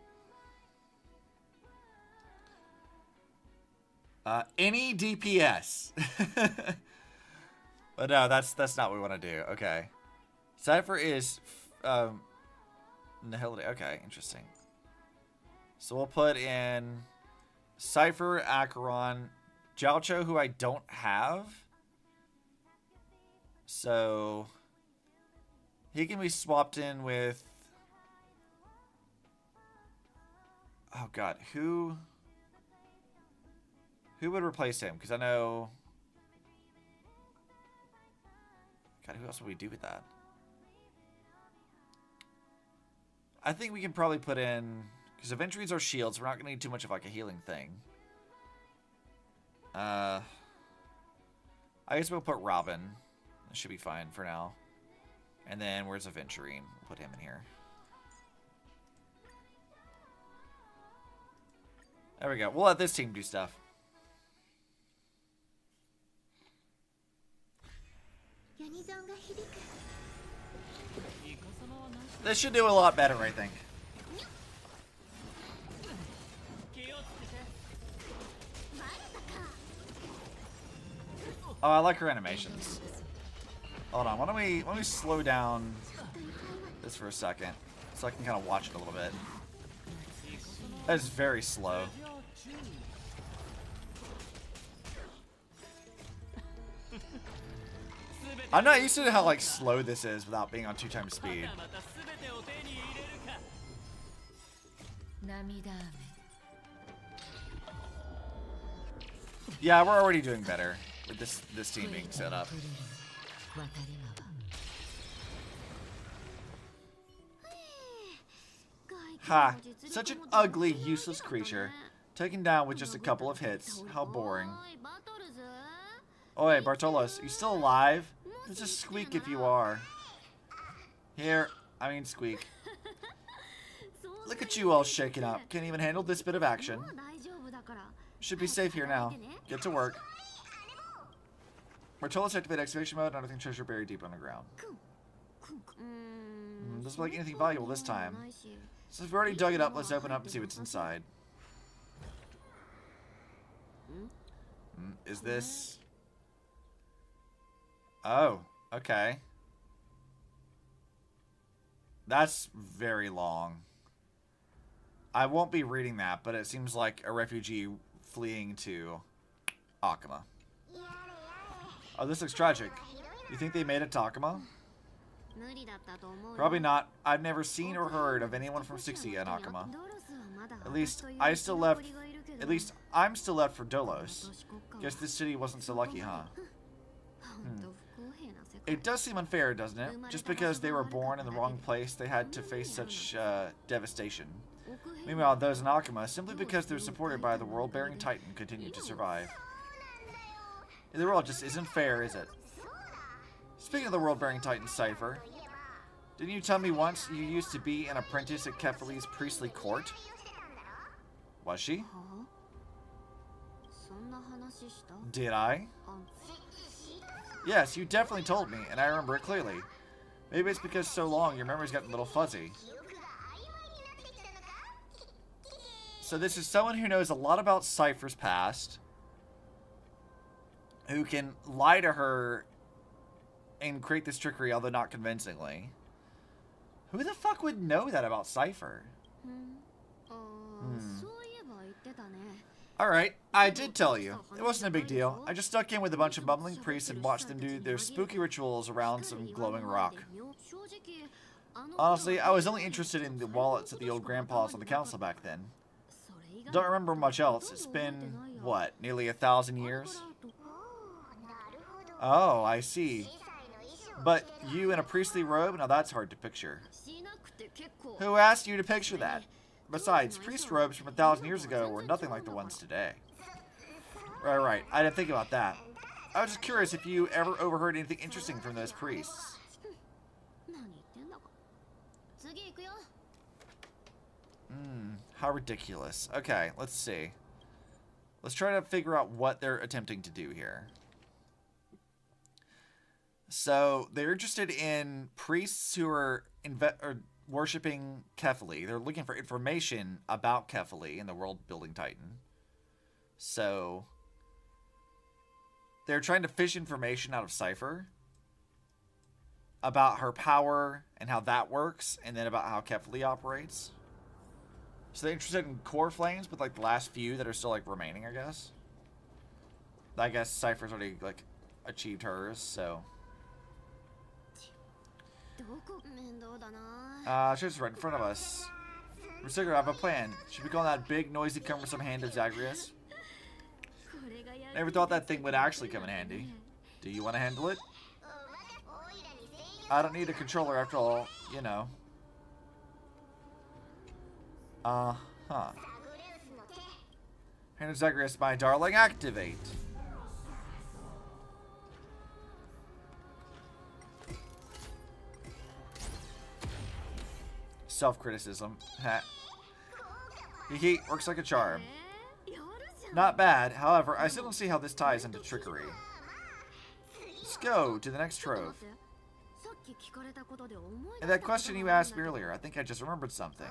Any DPS. But no, that's not what we want to do. Okay. Cypher is Nihility. Okay, interesting. So we'll put in Cypher, Acheron, Jiaocho, who I don't have. So he can be swapped in with... Oh god, who would replace him? Because I know... God, who else would we do with that? I think we can probably put in... Because Aventries are shields, we're not going to need too much of like a healing thing. I guess we'll put Robin. That should be fine for now. And then where's Aventurine? We'll put him in here. There we go. We'll let this team do stuff. This should do a lot better, I think. Oh, I like her animations. Hold on, why don't we slow down this for a second so I can kind of watch it a little bit. That is very slow. I'm not used to how like slow this is without being on 2x speed. Yeah, we're already doing better with this team being set up. Ha! Such an ugly, useless creature. Taken down with just a couple of hits. How boring. Oi, Bartolos, you still alive? Just squeak if you are. Here, I mean squeak. Look at you all shaken up. Can't even handle this bit of action. Should be safe here now. Get to work. We're told to activate excavation mode, unearthing treasure buried deep underground. Doesn't look like anything valuable this time. Since we've already dug it up, let's open up and see what's inside. Is this... Oh, okay. That's very long. I won't be reading that, but it seems like a refugee fleeing to Akama. Oh, this looks tragic. You think they made it to Akama? Probably not. I've never seen or heard of anyone from 60 in Akama. At least I'm still left for Dolos. Guess this city wasn't so lucky, huh? It does seem unfair, doesn't it? Just because they were born in the wrong place, they had to face such devastation. Meanwhile, those in Akama, simply because they're supported by the world-bearing Titan, continue to survive. The world just isn't fair, is it? Speaking of the world-bearing Titan, Cypher, didn't you tell me once you used to be an apprentice at Kefali's priestly court? Was she? Did I? Yes, you definitely told me, and I remember it clearly. Maybe it's because so long your memory's gotten a little fuzzy. So this is someone who knows a lot about Cypher's past, who can lie to her and create this trickery, although not convincingly. Who the fuck would know that about Cypher? Alright, I did tell you. It wasn't a big deal. I just stuck in with a bunch of bumbling priests and watched them do their spooky rituals around some glowing rock. Honestly, I was only interested in the wallets of the old grandpas on the council back then. Don't remember much else. It's been, what, nearly 1,000 years? Oh, I see. But you in a priestly robe? Now that's hard to picture. Who asked you to picture that? Besides, priest robes from 1,000 years ago were nothing like the ones today. Right. I didn't think about that. I was just curious if you ever overheard anything interesting from those priests. How ridiculous. Okay, let's see. Let's try to figure out what they're attempting to do here. So, they're interested in priests who are worshipping Kefali. They're looking for information about Kefali and the world-building Titan. So, they're trying to fish information out of Cypher about her power and how that works, and then about how Kefali operates. So they're interested in core flames, but like the last few that are still like remaining, I guess. I guess Cypher's already like achieved hers, so. She's right in front of us. We're still gonna have a plan. Should we go on that big, noisy, cumbersome hand of Zagreus? Never thought that thing would actually come in handy. Do you want to handle it? I don't need a controller after all, you know. Hand of Zagreus, my darling, activate. Self-criticism. He works like a charm. Not bad. However, I still don't see how this ties into trickery. Let's go to the next trove. And that question you asked me earlier, I think I just remembered something.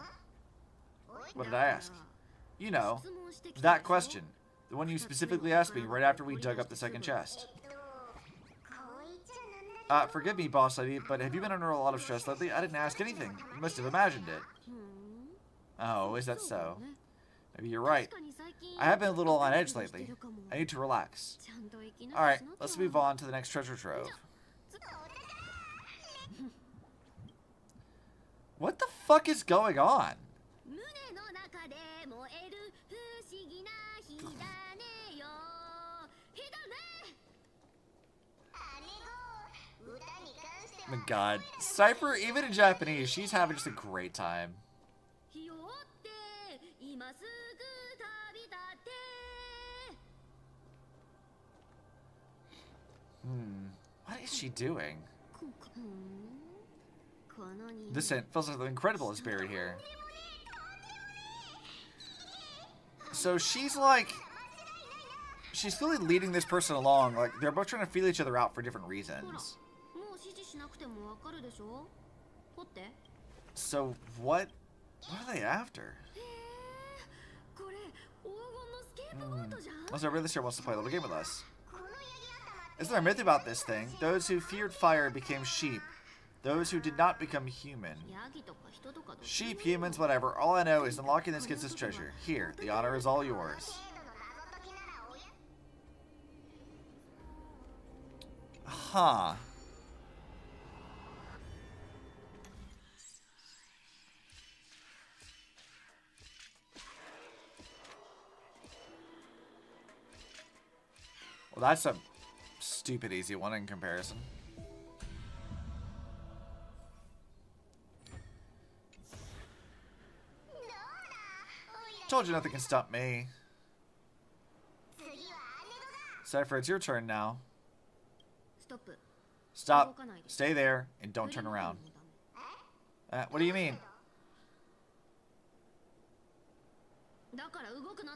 What did I ask? You know, that question. The one you specifically asked me right after we dug up the second chest. Forgive me, boss lady, but have you been under a lot of stress lately? I didn't ask anything. You must have imagined it. Oh, is that so? Maybe you're right. I have been a little on edge lately. I need to relax. Alright, let's move on to the next treasure trove. What the fuck is going on? Oh my god. Cypher, even in Japanese, she's having just a great time. What is she doing? This feels like something incredible is buried here. So she's like she's clearly leading this person along. Like, they're both trying to feel each other out for different reasons. So, what are they after? Also, really sure wants to play a little game with us. Isn't there a myth about this thing? Those who feared fire became sheep. Those who did not become human. Sheep, humans, whatever. All I know is unlocking this gets us treasure. Here, the honor is all yours. Huh. Well, that's a stupid easy one in comparison. Told you nothing can stop me. Cypher, it's your turn now. Stop. Stay there and don't turn around. What do you mean?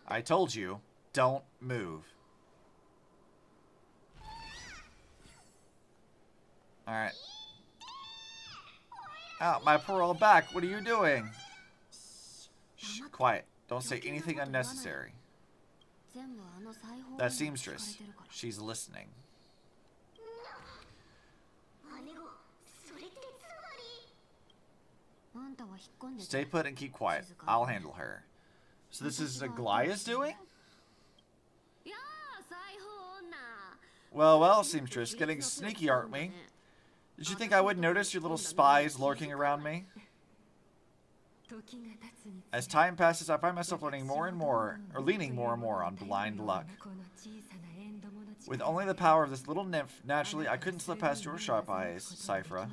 I told you, don't move. Alright. Ow, my poor old back. What are you doing? Shh, quiet. Don't say anything unnecessary. That seamstress. She's listening. Stay put and keep quiet. I'll handle her. So this is Aglaya's doing? Well, well, seamstress. Getting sneaky, aren't we? Did you think I wouldn't notice your little spies lurking around me? As time passes, I find myself learning more and more, or leaning more and more on blind luck. With only the power of this little nymph, naturally, I couldn't slip past your sharp eyes, Cyphra.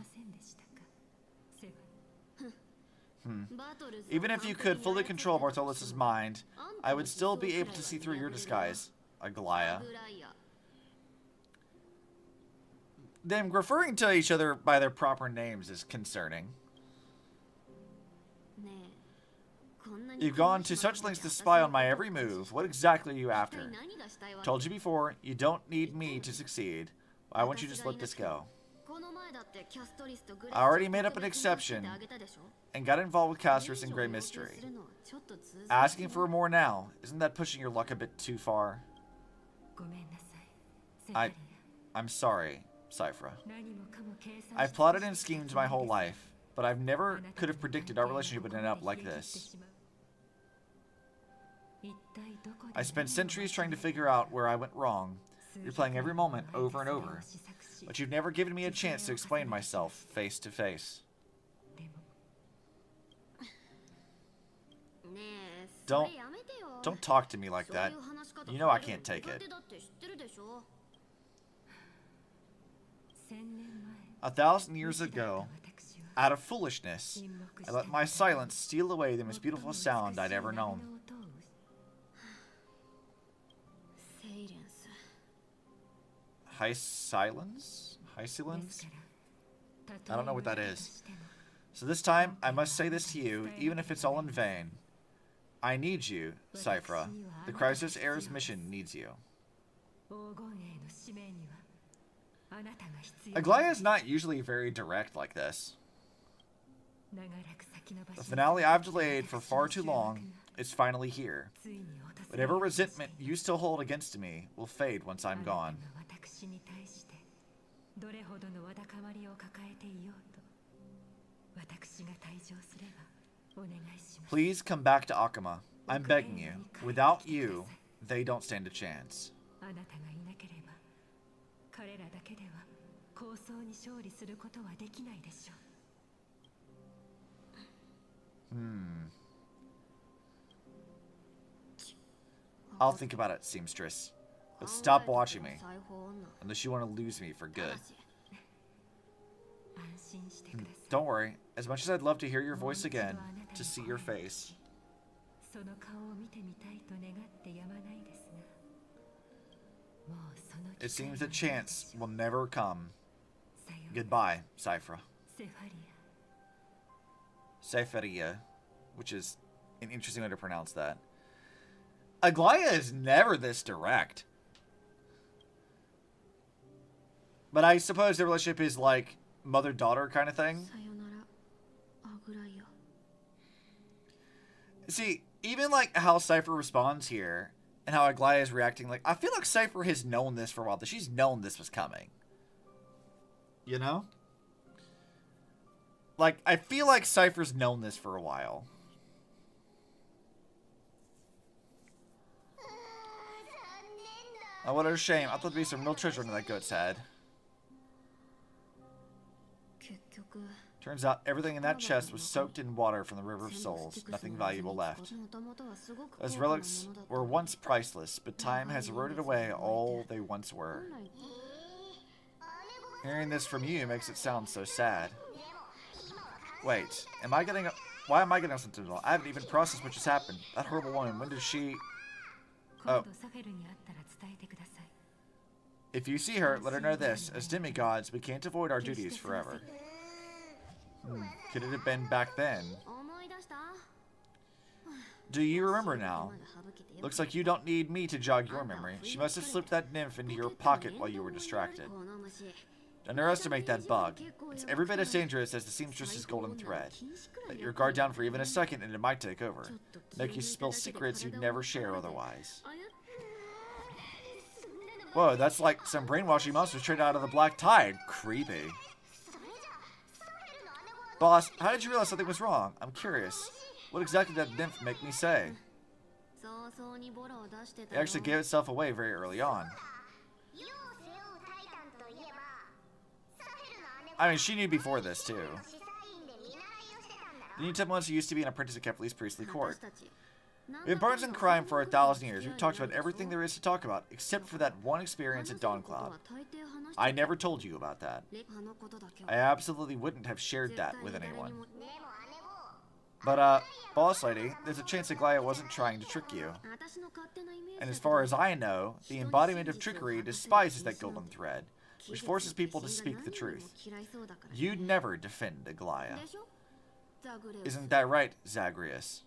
Even if you could fully control Bartolos' mind, I would still be able to see through your disguise, Aglaya. Them referring to each other by their proper names is concerning. You've gone to such lengths to spy on my every move. What exactly are you after? Told you before, you don't need me to succeed. Why won't you just let this go? I already made up an exception and got involved with Casters and Grey Mystery. Asking for more now, isn't that pushing your luck a bit too far? I'm sorry, Cyphra. I've plotted and schemed my whole life, but I've never could have predicted our relationship would end up like this. I spent centuries trying to figure out where I went wrong, replaying every moment over and over, but you've never given me a chance to explain myself face to face. Don't talk to me like that. You know I can't take it. 1,000 years ago, out of foolishness, I let my silence steal away the most beautiful sound I'd ever known. High silence? High silence? I don't know what that is. So this time, I must say this to you, even if it's all in vain. I need you, Cyphra. The Crisis Heir's mission needs you. Aglaya is not usually very direct like this. The finale I've delayed for far too long is finally here. Whatever resentment you still hold against me will fade once I'm gone. Please come back to Akama. I'm begging you. Without you, they don't stand a chance. I'll think about it, seamstress. But stop watching me. Unless you want to lose me for good. Don't worry. As much as I'd love to hear your voice again, to see your face. It seems the chance will never come. Goodbye, Cyphra. Cypheria, which is an interesting way to pronounce that. Aglaya is never this direct. But I suppose the relationship is like mother-daughter kind of thing. See, even like how Cypher responds here and how Aglaya is reacting, like I feel like Cypher has known this for a while. That she's known this was coming. You know? Like, I feel like Cypher's known this for a while. Oh, what a shame. I thought there'd be some real treasure under that goat's head. Turns out everything in that chest was soaked in water from the River of Souls. Nothing valuable left. Those relics were once priceless, but time has eroded away all they once were. Hearing this from you makes it sound so sad. Wait, why am I getting sentimental? I haven't even processed what just happened. That horrible woman, when did she... Oh. If you see her, let her know this. As demigods, we can't avoid our duties forever. Could it have been back then? Do you remember now? Looks like you don't need me to jog your memory. She must have slipped that nymph into your pocket while you were distracted. Underestimate that bug. It's every bit as dangerous as the seamstress's golden thread. Let your guard down for even a second and it might take over. Make you spill secrets you'd never share otherwise. Whoa, that's like some brainwashing monster straight out of the Black Tide. Creepy. Boss, how did you realize something was wrong? I'm curious. What exactly did that nymph make me say? It actually gave itself away very early on. I mean, she knew before this, too. The new Templars used to be an apprentice at Kefli's priestly court. We've been partners in crime for 1,000 years. We've talked about everything there is to talk about, except for that one experience at Dawncloud. I never told you about that. I absolutely wouldn't have shared that with anyone. But, boss lady, there's a chance Aglaya wasn't trying to trick you. And as far as I know, the embodiment of trickery despises that golden thread, which forces people to speak the truth. You'd never defend Aglaya. Isn't that right, Zagreus?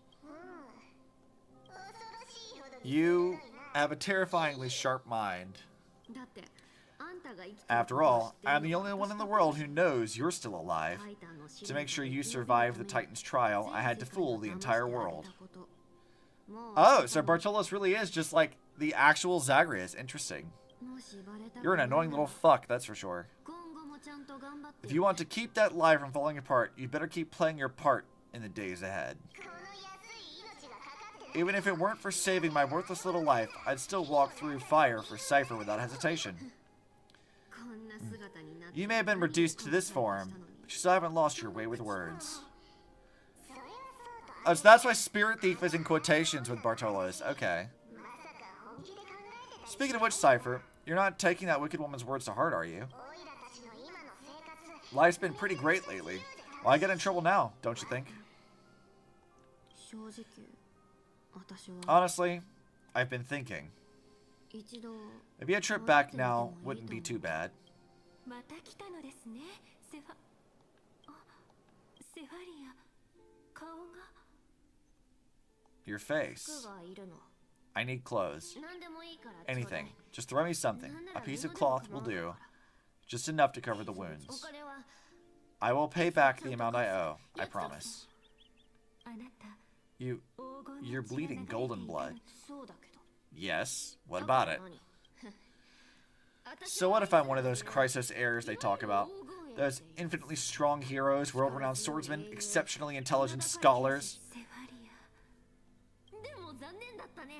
You have a terrifyingly sharp mind. After all, I'm the only one in the world who knows you're still alive. To make sure you survive the Titan's trial, I had to fool the entire world. Oh, so Bartolos really is just like the actual Zagreus. Interesting. You're an annoying little fuck, that's for sure. If you want to keep that lie from falling apart, you better keep playing your part in the days ahead. Even if it weren't for saving my worthless little life, I'd still walk through fire for Cypher without hesitation. You may have been reduced to this form, but you still haven't lost your way with words. Oh, so that's why Spirit Thief is in quotations with Bartolos. Okay. Speaking of which, Cypher, you're not taking that wicked woman's words to heart, are you? Life's been pretty great lately. Why get in trouble now, don't you think? Honestly, I've been thinking. Maybe a trip back now wouldn't be too bad. Your face. I need clothes. Anything. Just throw me something. A piece of cloth will do. Just enough to cover the wounds. I will pay back the amount I owe. I promise. You're bleeding golden blood. Yes. What about it? So what if I'm one of those Chrysos heirs they talk about? Those infinitely strong heroes, world-renowned swordsmen, exceptionally intelligent scholars?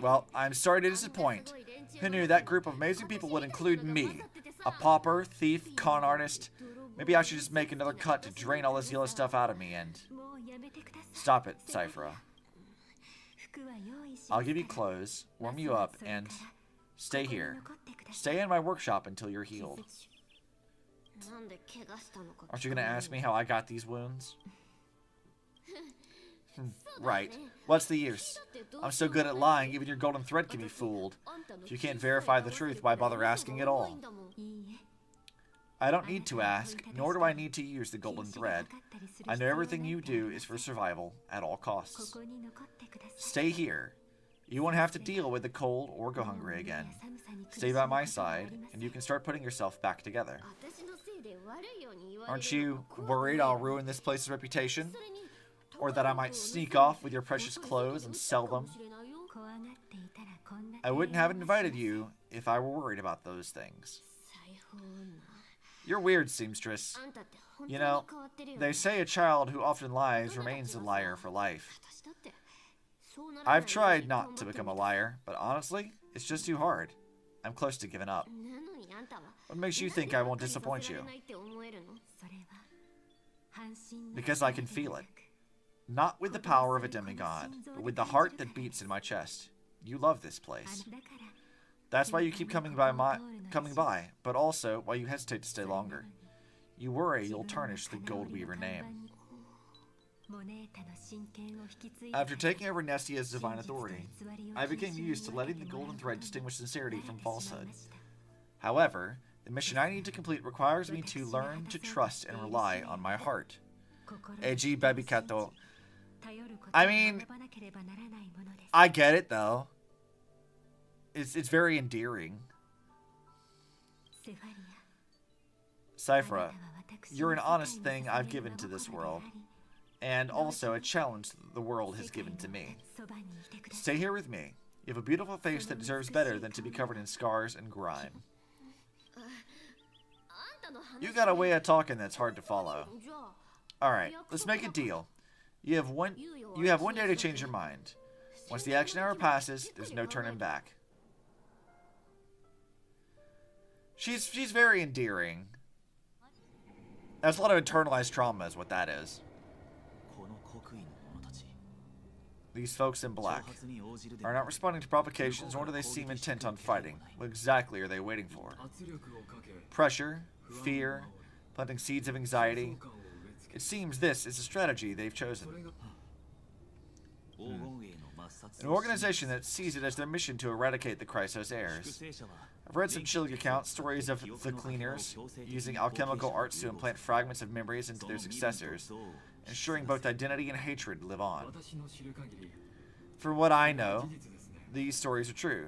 Well, I'm sorry to disappoint. Who knew that group of amazing people would include me? A pauper, thief, con artist. Maybe I should just make another cut to drain all this yellow stuff out of me and... Stop it, Cyphra. I'll give you clothes, warm you up, and stay here. Stay in my workshop until you're healed. Aren't you going to ask me how I got these wounds? Right. What's the use? I'm so good at lying, even your golden thread can be fooled. If you can't verify the truth, why bother asking at all? I don't need to ask, nor do I need to use the golden thread. I know everything you do is for survival at all costs. Stay here. You won't have to deal with the cold or go hungry again. Stay by my side, and you can start putting yourself back together. Aren't you worried I'll ruin this place's reputation? Or that I might sneak off with your precious clothes and sell them? I wouldn't have invited you if I were worried about those things. You're weird, seamstress. You know, they say a child who often lies remains a liar for life. I've tried not to become a liar, but honestly, it's just too hard. I'm close to giving up. What makes you think I won't disappoint you? Because I can feel it. Not with the power of a demigod, but with the heart that beats in my chest. You love this place. That's why you keep coming by, but also why you hesitate to stay longer. You worry you'll tarnish the Goldweaver name. After taking over Nestia's divine authority, I became used to letting the golden thread distinguish sincerity from falsehood. However, the mission I need to complete requires me to learn to trust and rely on my heart. Eiji Babikato. I mean, I get it though. It's very endearing. Cyphra, you're an honest thing I've given to this world, and also a challenge the world has given to me. Stay here with me. You have a beautiful face that deserves better than to be covered in scars and grime. You got a way of talking that's hard to follow. Alright, let's make a deal. You have one day to change your mind. Once the action hour passes, there's no turning back. She's very endearing. That's a lot of internalized trauma is what that is. These folks in black are not responding to provocations, nor do they seem intent on fighting. What exactly are they waiting for? Pressure, fear, planting seeds of anxiety. It seems this is a strategy they've chosen. An organization that sees it as their mission to eradicate the Chrysos heirs. I've read some chilling accounts, stories of the cleaners using alchemical arts to implant fragments of memories into their successors, ensuring both identity and hatred live on. From what I know, these stories are true.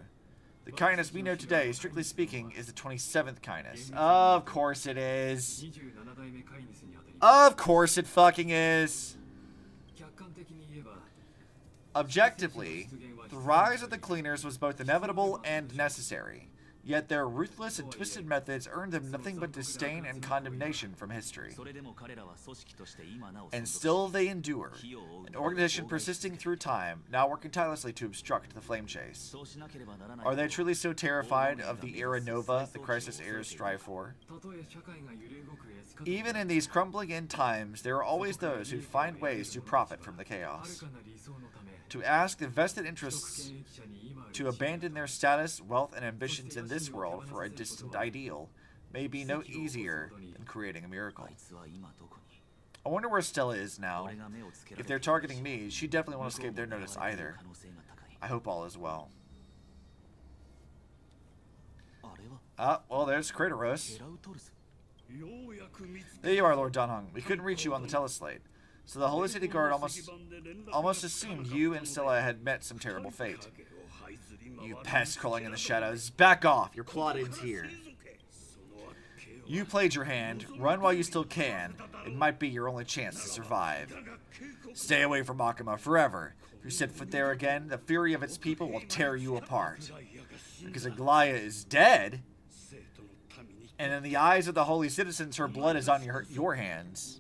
The kindness we know today, strictly speaking, is the 27th kindness. Of course it is. Of course it fucking is. Objectively, the rise of the cleaners was both inevitable and necessary. Yet their ruthless and twisted methods earned them nothing but disdain and condemnation from history. And still they endure, an organization persisting through time, now working tirelessly to obstruct the flame chase. Are they truly so terrified of the era nova the Chrysos heirs strive for? Even in these crumbling end times, there are always those who find ways to profit from the chaos. To ask the vested interests to abandon their status, wealth, and ambitions in this world for a distant ideal may be no easier than creating a miracle. I wonder where Stella is now. If they're targeting me, she definitely won't escape their notice either. I hope all is well. Well, there's Kratos. There you are, Lord Danhong. We couldn't reach you on the teleslate. So the Holy City Guard almost assumed you and Stella had met some terrible fate. You pest crawling in the shadows. Back off. Your plot ends here. You played your hand. Run while you still can. It might be your only chance to survive. Stay away from Akuma forever. If you set foot there again, the fury of its people will tear you apart. Because Aglaya is dead, and in the eyes of the holy citizens, her blood is on your hands.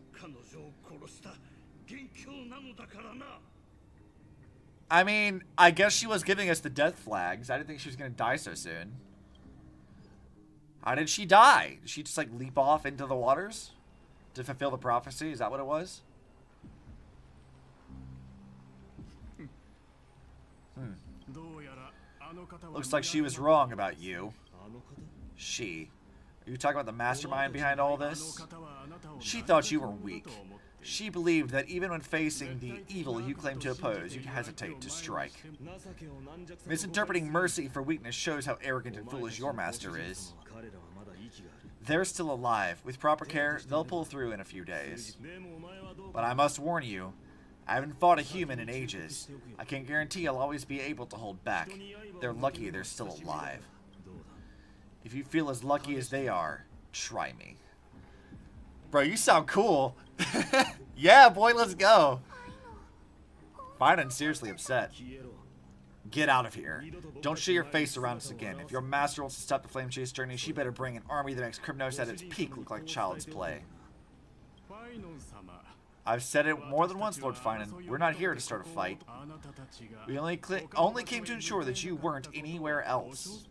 I mean, I guess she was giving us the death flags. I didn't think she was going to die so soon. How did she die? Did she just, like, leap off into the waters to fulfill the prophecy? Is that what it was? Looks like she was wrong about you. She. Are you talking about the mastermind behind all this? She thought you were weak. She believed that even when facing the evil you claim to oppose, you'd hesitate to strike. Misinterpreting mercy for weakness shows how arrogant and foolish your master is. They're still alive. With proper care, they'll pull through in a few days. But I must warn you, I haven't fought a human in ages. I can't guarantee I'll always be able to hold back. They're lucky they're still alive. If you feel as lucky as they are, try me. Bro, you sound cool. Yeah, boy, let's go. Finen's seriously upset. Get out of here. Don't show your face around us again. If your master wants to stop the flame chase journey, she better bring an army that makes Crimnos at its peak look like child's play. I've said it more than once, Lord Finan. We're not here to start a fight. We only came to ensure that you weren't anywhere else.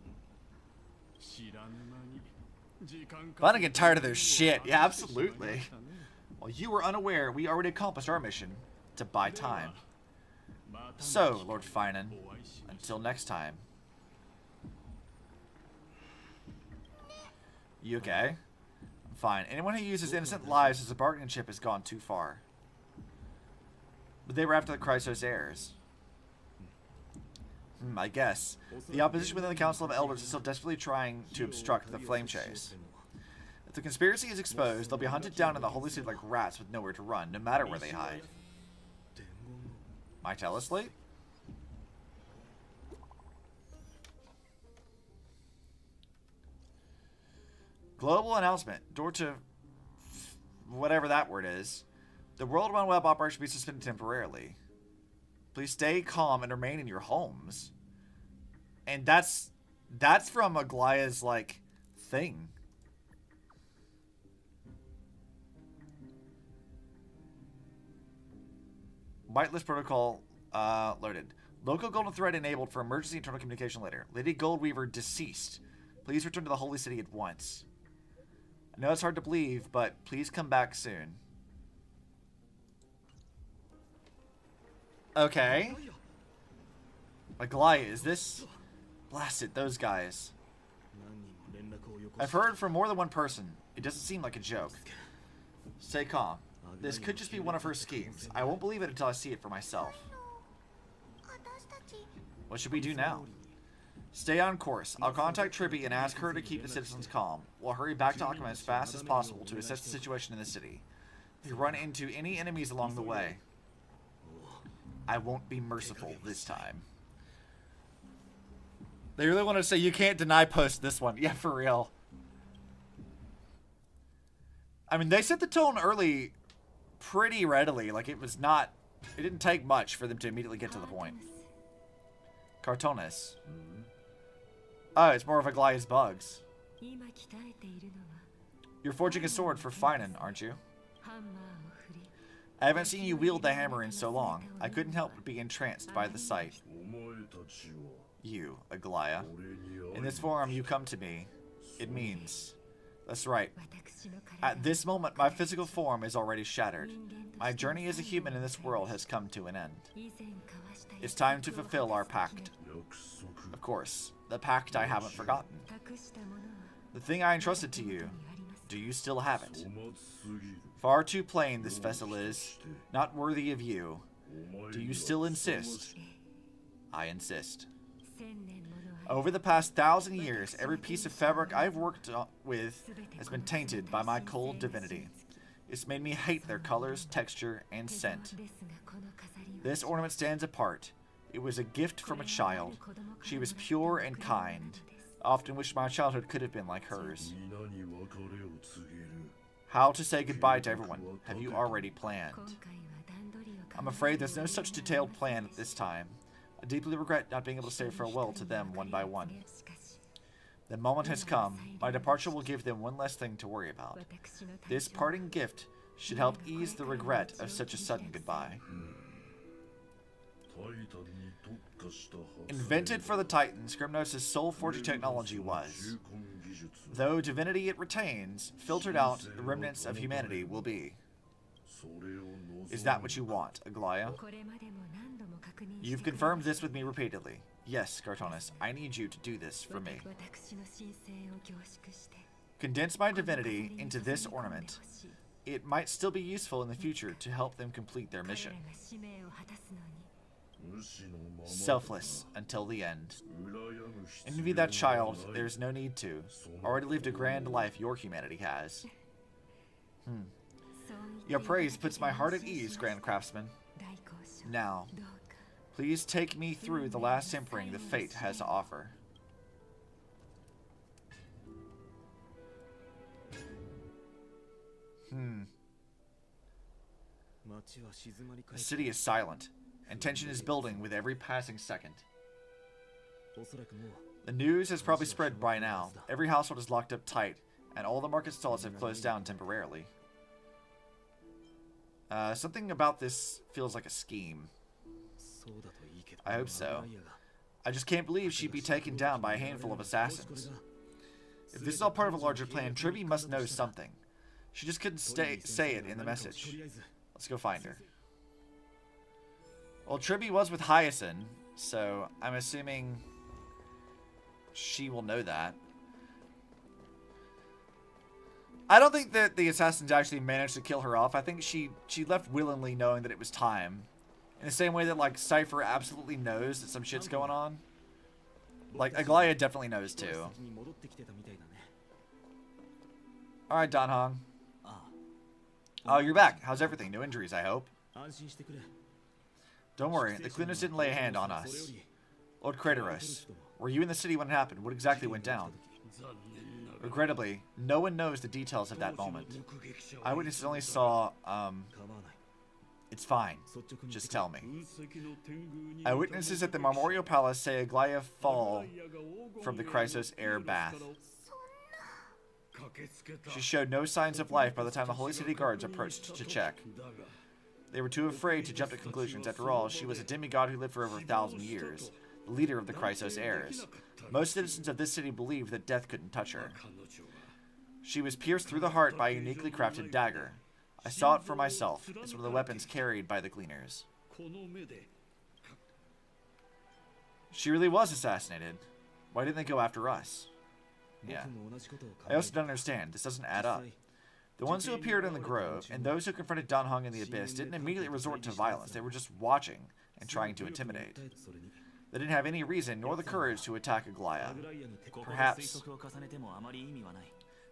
Finan get tired of their shit. Yeah, absolutely. While you were unaware, we already accomplished our mission to buy time. So, Lord Finan, until next time. You okay? I'm fine. Anyone who uses innocent lives as a bargaining chip has gone too far. But they were after the Chrysos heirs. I guess. The opposition within the Council of Elders is still desperately trying to obstruct the flame chase. If the conspiracy is exposed, they'll be hunted down in the Holy City like rats with nowhere to run, no matter where they hide. My teleslate? Global announcement. Door to whatever that word is. The World Wide Web operation will be suspended temporarily. Please stay calm and remain in your homes. And that's from Aglaya's, like, thing. Whitelist protocol loaded. Local golden thread enabled for emergency internal communication later. Lady Goldweaver deceased. Please return to the Holy City at once. I know it's hard to believe, but please come back soon. Okay. Aglaya, is this... Blasted, those guys. I've heard from more than one person. It doesn't seem like a joke. Stay calm. This could just be one of her schemes. I won't believe it until I see it for myself. What should we do now? Stay on course. I'll contact Tribby and ask her to keep the citizens calm. We'll hurry back to Akama as fast as possible to assess the situation in the city. If we run into any enemies along the way, I won't be merciful this time. They really want to say you can't deny post this one. Yeah, for real. I mean, they set the tone early pretty readily. Like, it was not... It didn't take much for them to immediately get to the point. Cartonis. Oh, it's more of Aglaya's bugs. You're forging a sword for Finan, aren't you? I haven't seen you wield the hammer in so long. I couldn't help but be entranced by the sight. You, Aglaya. In this form you come to me. It means... That's right. At this moment, my physical form is already shattered. My journey as a human in this world has come to an end. It's time to fulfill our pact. Of course, the pact I haven't forgotten. The thing I entrusted to you, do you still have it? Far too plain this vessel is, not worthy of you. Do you still insist? I insist. Over the past 1,000 years, every piece of fabric I've worked with has been tainted by my cold divinity. It's made me hate their colors, texture, and scent. This ornament stands apart. It was a gift from a child. She was pure and kind. I often wish my childhood could have been like hers. How to say goodbye to everyone? Have you already planned? I'm afraid there's no such detailed plan at this time. I deeply regret not being able to say farewell to them one by one. The moment has come. My departure will give them one less thing to worry about. This parting gift should help ease the regret of such a sudden goodbye. Invented for the Titans, Grimnos' soul forging technology was. Though divinity it retains, filtered out the remnants of humanity will be. Is that what you want, Aglaya? You've confirmed this with me repeatedly. Yes, Cartonis, I need you to do this for me. Condense my divinity into this ornament. It might still be useful in the future to help them complete their mission. Selfless until the end. Envy that child, there's no need to. Already lived a grand life your humanity has. Your praise puts my heart at ease, Grand Craftsman. Now, please take me through the last tempering the fate has to offer. The city is silent, and tension is building with every passing second. The news has probably spread by now. Every household is locked up tight, and all the market stalls have closed down temporarily. Something about this feels like a scheme. I hope so. I just can't believe she'd be taken down by a handful of assassins. If this is all part of a larger plan, Tribby must know something. She just couldn't say it in the message. Let's go find her. Well, Tribby was with Hyacinth, so I'm assuming she will know that. I don't think that the assassins actually managed to kill her off. I think she left willingly, knowing that it was time. In the same way that, like, Cypher absolutely knows that some shit's going on. Like, Aglaya definitely knows, too. Alright, Don Hong. Oh, you're back. How's everything? No injuries, I hope. Don't worry, the cleaners didn't lay a hand on us. Lord Kratos, were you in the city when it happened? What exactly went down? Regrettably, no one knows the details of that moment. Eyewitnesses only saw, it's fine. Just tell me. Eyewitnesses at the Memorial Palace say Aglaya fall from the Chrysos air bath. She showed no signs of life by the time the Holy City guards approached to check. They were too afraid to jump to conclusions. After all, she was a demigod who lived for over 1,000 years, the leader of the Chrysos heirs. Most citizens of this city believed that death couldn't touch her. She was pierced through the heart by a uniquely crafted dagger. I saw it for myself. It's one of the weapons carried by the cleaners. She really was assassinated. Why didn't they go after us? Yeah. I also don't understand. This doesn't add up. The ones who appeared in the grove, and those who confronted Dan Hong in the abyss, didn't immediately resort to violence. They were just watching and trying to intimidate. They didn't have any reason nor the courage to attack Aglaya. Perhaps.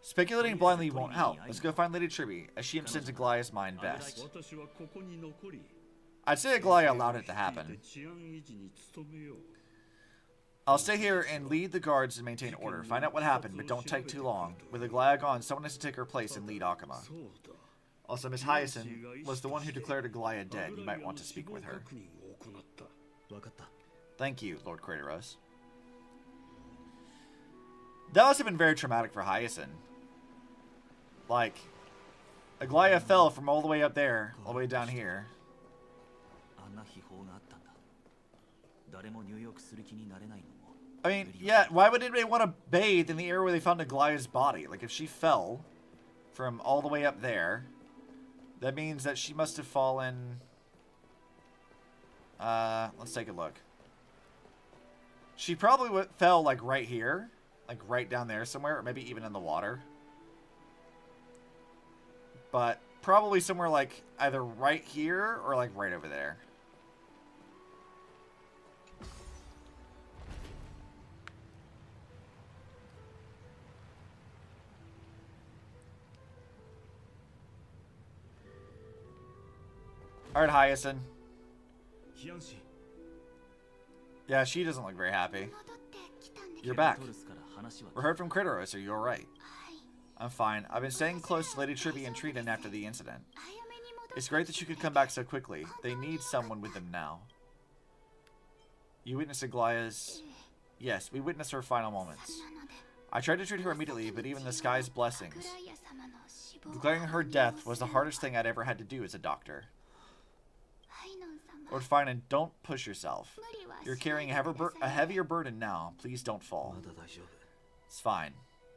Speculating blindly won't help. Let's go find Lady Tribby, as she understands Aglaya's mind best. I'd say Aglaya allowed it to happen. I'll stay here and lead the guards and maintain order. Find out what happened, but don't take too long. With Aglaya gone, someone has to take her place and lead Akuma. Also, Miss Hyacinth was the one who declared Aglaya dead. You might want to speak with her. Thank you, Lord Kratos. That must have been very traumatic for Hyacinth. Like, Aglaya fell from all the way up there, all the way down here. I mean, yeah, why would anybody want to bathe in the area where they found Aglaya's body? Like, if she fell from all the way up there, that means that she must have fallen... let's take a look. She probably fell, like, right here. Like, right down there somewhere, or maybe even in the water. But probably somewhere, like, either right here or, like, right over there. Alright, Hyacinth. Yeah, she doesn't look very happy. You're back. We heard from Kratos. Are you alright? I'm fine. I've been staying close to Lady Tribby and Triton after the incident. It's great that you could come back so quickly. They need someone with them now. You witnessed Aglaya's... Yes, we witnessed her final moments. I tried to treat her immediately, but even the sky's blessings. Declaring her death was the hardest thing I'd ever had to do as a doctor. Lord Finan, don't push yourself. You're carrying a heavier burden now. Please don't fall. It's fine.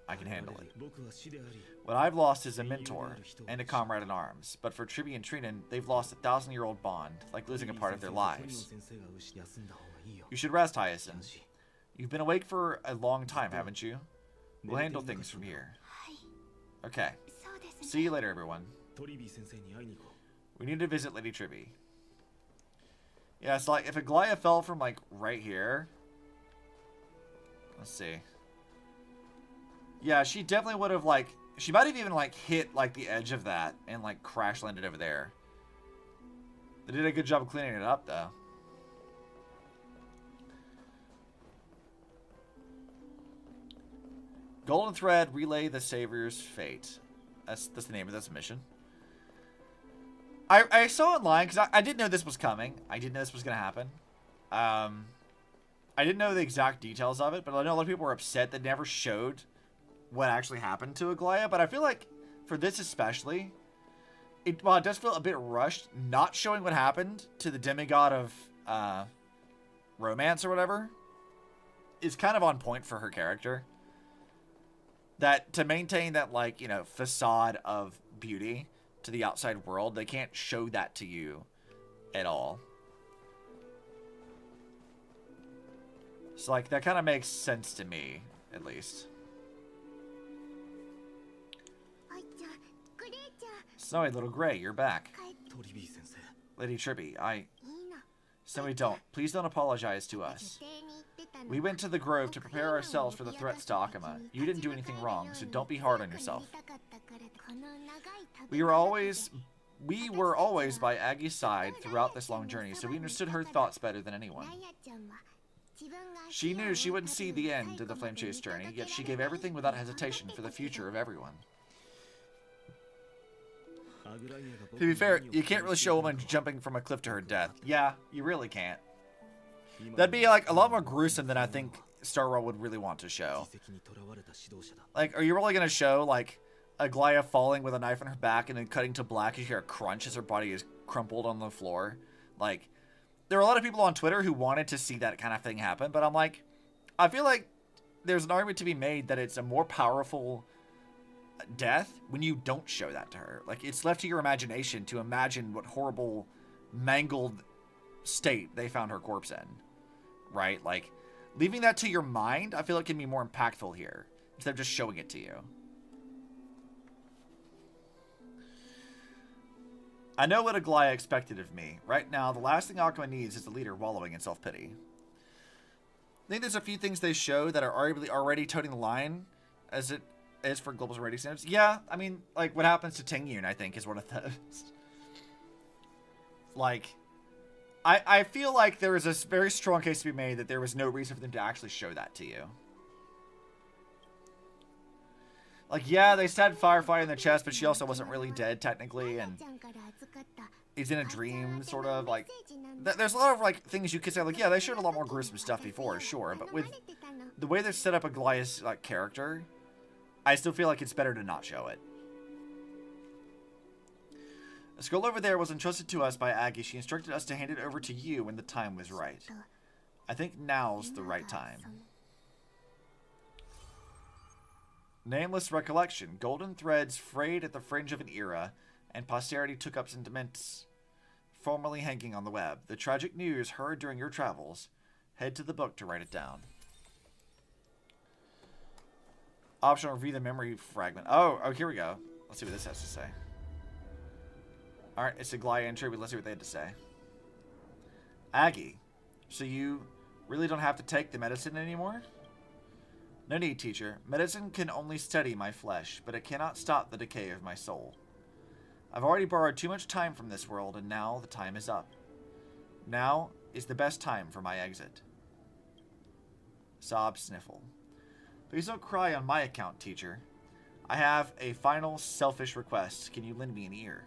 I can handle it. What I've lost is a mentor and a comrade in arms. But for Tribby and Triton, they've lost a 1,000-year-old bond, like losing a part of their lives. You should rest, Hyacinth. You've been awake for a long time, haven't you? We'll handle things from here. Okay. See you later, everyone. We need to visit Lady Tribby. Yeah, it's like, if Aglaya fell from, like, right here... Let's see. Yeah, she definitely would have, like... She might have even, like, hit, like, the edge of that and, like, crash landed over there. They did a good job of cleaning it up, though. Golden Thread, relay the Savior's fate. That's the name of this mission. I saw it online because I didn't know this was coming. I didn't know this was going to happen. I didn't know the exact details of it, but I know a lot of people were upset that never showed what actually happened to Aglaia. But I feel like for this especially, while it does feel a bit rushed, not showing what happened to the demigod of romance or whatever is kind of on point for her character. That to maintain that, like, you know, facade of beauty to the outside world, they can't show that to you at all. So, like, that kind of makes sense to me, at least. Snowy Little Gray, you're back. Lady Trippy, Snowy, please don't apologize to us. We went to the grove to prepare ourselves for the threats to Akama. You didn't do anything wrong, so don't be hard on yourself. We were always by Aggie's side throughout this long journey, so we understood her thoughts better than anyone. She knew she wouldn't see the end of the Flame Chase journey, yet she gave everything without hesitation for the future of everyone. To be fair, you can't really show a woman jumping from a cliff to her death. Yeah, you really can't. That'd be, like, a lot more gruesome than I think Star Wars would really want to show. Like, are you really going to show, like, Aglaia falling with a knife in her back and then cutting to black? You hear a crunch as her body is crumpled on the floor. Like, there are a lot of people on Twitter who wanted to see that kind of thing happen, but I'm like, I feel like there's an argument to be made that it's a more powerful death when you don't show that to her. Like, it's left to your imagination to imagine what horrible, mangled state they found her corpse in. Right? Like, leaving that to your mind, I feel like can be more impactful here, instead of just showing it to you. I know what Aglaia expected of me. Right now, the last thing Akama needs is a leader wallowing in self-pity. I think there's a few things they show that are arguably already toting the line as it is for global rating standards. Yeah, I mean, like, what happens to Tengyun, I think, is one of those. Like, I feel like there is a very strong case to be made that there was no reason for them to actually show that to you. Like, yeah, they stabbed Firefly in the chest, but she also wasn't really dead, technically, and he's in a dream, sort of. Like, there's a lot of, like, things you could say, like, yeah, they showed a lot more gruesome stuff before, sure, but with the way they've set up Aglaia's, like, character, I still feel like it's better to not show it. The scroll over there was entrusted to us by Aggie. She instructed us to hand it over to you when the time was right. I think now's the right time. Nameless recollection. Golden threads frayed at the fringe of an era, and posterity took up sentiments formerly hanging on the web. The tragic news heard during your travels. Head to the book to write it down. Optional review the memory fragment. Oh, here we go. Let's see what this has to say. Alright, it's Aglaia and Trippy. Let's see what they had to say. Aggie, so you really don't have to take the medicine anymore? No need, teacher. Medicine can only steady my flesh, but it cannot stop the decay of my soul. I've already borrowed too much time from this world, and now the time is up. Now is the best time for my exit. Sob, sniffle. Please don't cry on my account, teacher. I have a final selfish request. Can you lend me an ear?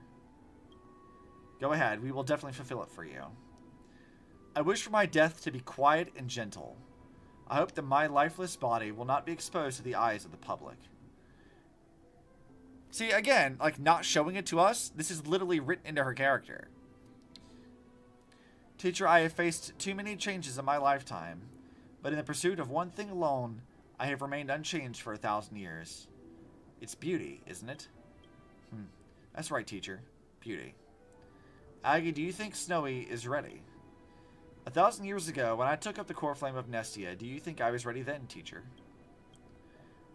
Go ahead, we will definitely fulfill it for you. I wish for my death to be quiet and gentle. I hope that my lifeless body will not be exposed to the eyes of the public. See, again, like, not showing it to us, this is literally written into her character. Teacher, I have faced too many changes in my lifetime, but in the pursuit of one thing alone, I have remained unchanged for 1,000 years. It's beauty, isn't it? That's right, teacher. Beauty. Aggie, do you think Snowy is ready? 1,000 years ago, when I took up the core flame of Nestia, do you think I was ready then, teacher?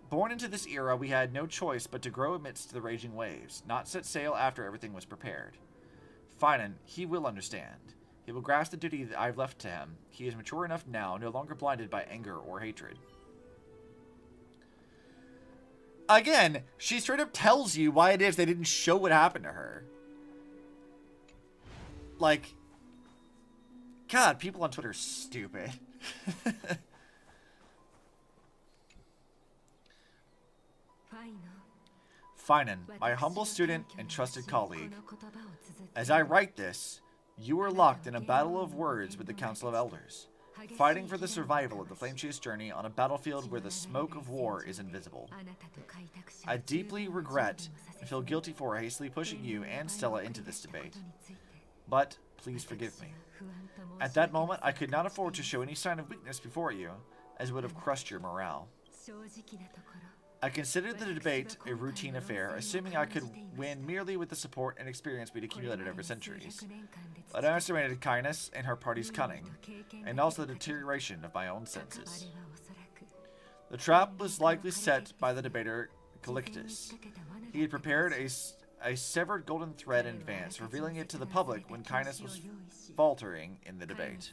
Born into this era, we had no choice but to grow amidst the raging waves, not set sail after everything was prepared. Finan, he will understand. He will grasp the duty that I've left to him. He is mature enough now, no longer blinded by anger or hatred. Again, she straight up tells you why it is they didn't show what happened to her. Like, God, people on Twitter are stupid. Finan, my humble student and trusted colleague. As I write this, you are locked in a battle of words with the Council of Elders, fighting for the survival of the Flame-Chase journey on a battlefield where the smoke of war is invisible. I deeply regret and feel guilty for hastily pushing you and Stella into this debate. But please forgive me. At that moment, I could not afford to show any sign of weakness before you, as it would have crushed your morale. I considered the debate a routine affair, assuming I could win merely with the support and experience we'd accumulated over centuries. But I underestimated kindness and her party's cunning, and also the deterioration of my own senses. The trap was likely set by the debater Calictus. He had prepared a severed golden thread in advance, revealing it to the public when kindness was faltering in the debate.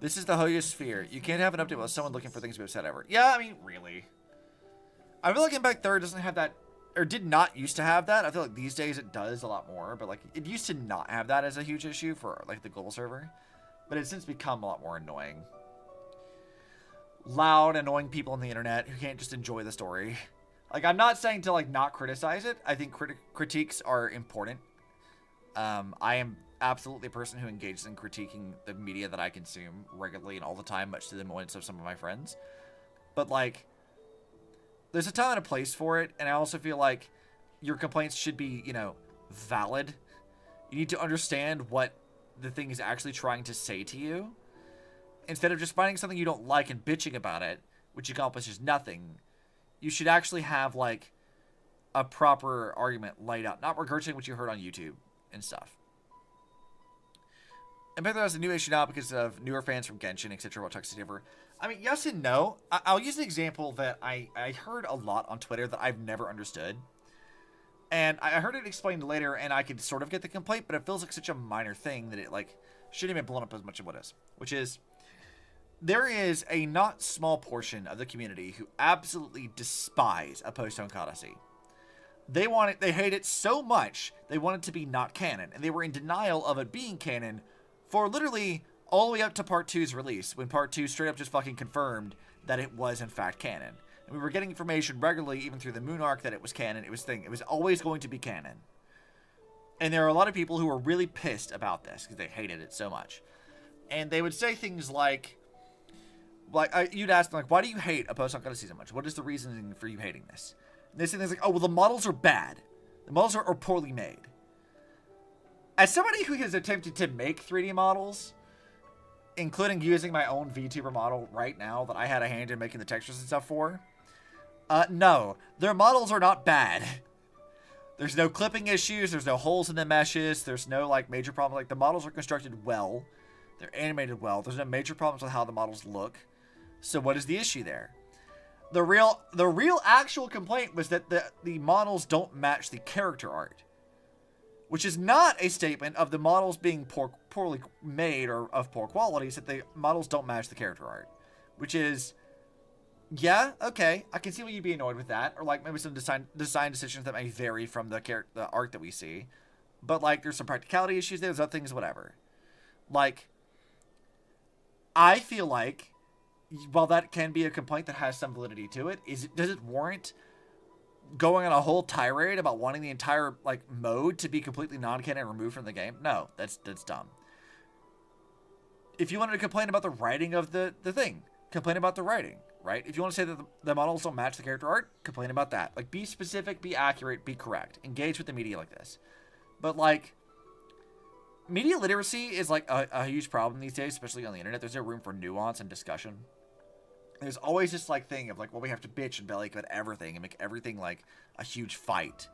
This is the Hoya sphere. You can't have an update without someone looking for things to be upset over. Yeah, I mean, really. I feel like Impact 3rd doesn't have that, or did not used to have that. I feel like these days it does a lot more, but like it used to not have that as a huge issue for like the global server. But it's since become a lot more annoying. Loud, annoying people on the internet who can't just enjoy the story. Like, I'm not saying to like not criticize it. I think critiques are important. I am absolutely a person who engages in critiquing the media that I consume regularly and all the time, much to the annoyance of some of my friends. But like, there's a time and a place for it, and I also feel like your complaints should be, you know, valid. You need to understand what the thing is actually trying to say to you, instead of just finding something you don't like and bitching about it, which accomplishes nothing. You should actually have like a proper argument laid out, not regurgitating what you heard on YouTube and stuff. And maybe there's a new issue now because of newer fans from Genshin, etc. about toxicity over. I mean, yes and no. I'll use an example that I heard a lot on Twitter that I've never understood. And I heard it explained later, and I could sort of get the complaint, but it feels like such a minor thing that it like shouldn't have been blown up as much as what it is. Which is, there is a not small portion of the community who absolutely despise a Post-Honkai Odyssey. They want it, they hate it so much, they want it to be not canon, and they were in denial of it being canon for literally all the way up to Part 2's release, when Part 2 straight up just fucking confirmed that it was in fact canon. And we were getting information regularly, even through the Moon Arc, that it was canon. It was always going to be canon. And there are a lot of people who are really pissed about this, because they hated it so much. And they would say things like you'd ask them, like, why do you hate a Post-Honkai Odyssey so much? What is the reasoning for you hating this? And they say things like, oh, well, the models are bad. The models are poorly made. As somebody who has attempted to make 3D models, including using my own VTuber model right now that I had a hand in making the textures and stuff for, no, their models are not bad. There's no clipping issues, there's no holes in the meshes, there's no, like, major problems. Like, the models are constructed well, they're animated well, there's no major problems with how the models look. So what is the issue there? The real actual complaint was that the models don't match the character art. Which is not a statement of the models being poorly made or of poor quality. It's that the models don't match the character art. Which is, yeah, okay, I can see why you'd be annoyed with that. Or like maybe some design decisions that may vary from the art that we see. But like there's some practicality issues there, there's other things, whatever. Like, I feel like, while that can be a complaint that has some validity to it, does it warrant going on a whole tirade about wanting the entire like mode to be completely non-canon and removed from the game? No, that's dumb. If you wanted to complain about the writing of the thing, complain about the writing, right? If you want to say that the models don't match the character art, complain about that. Like, be specific, be accurate, be correct. Engage with the media like this. But like, media literacy is like a huge problem these days, especially on the internet. There's no room for nuance and discussion. There's always this like thing of like, well, we have to bitch and belly about everything and make everything like a huge fight,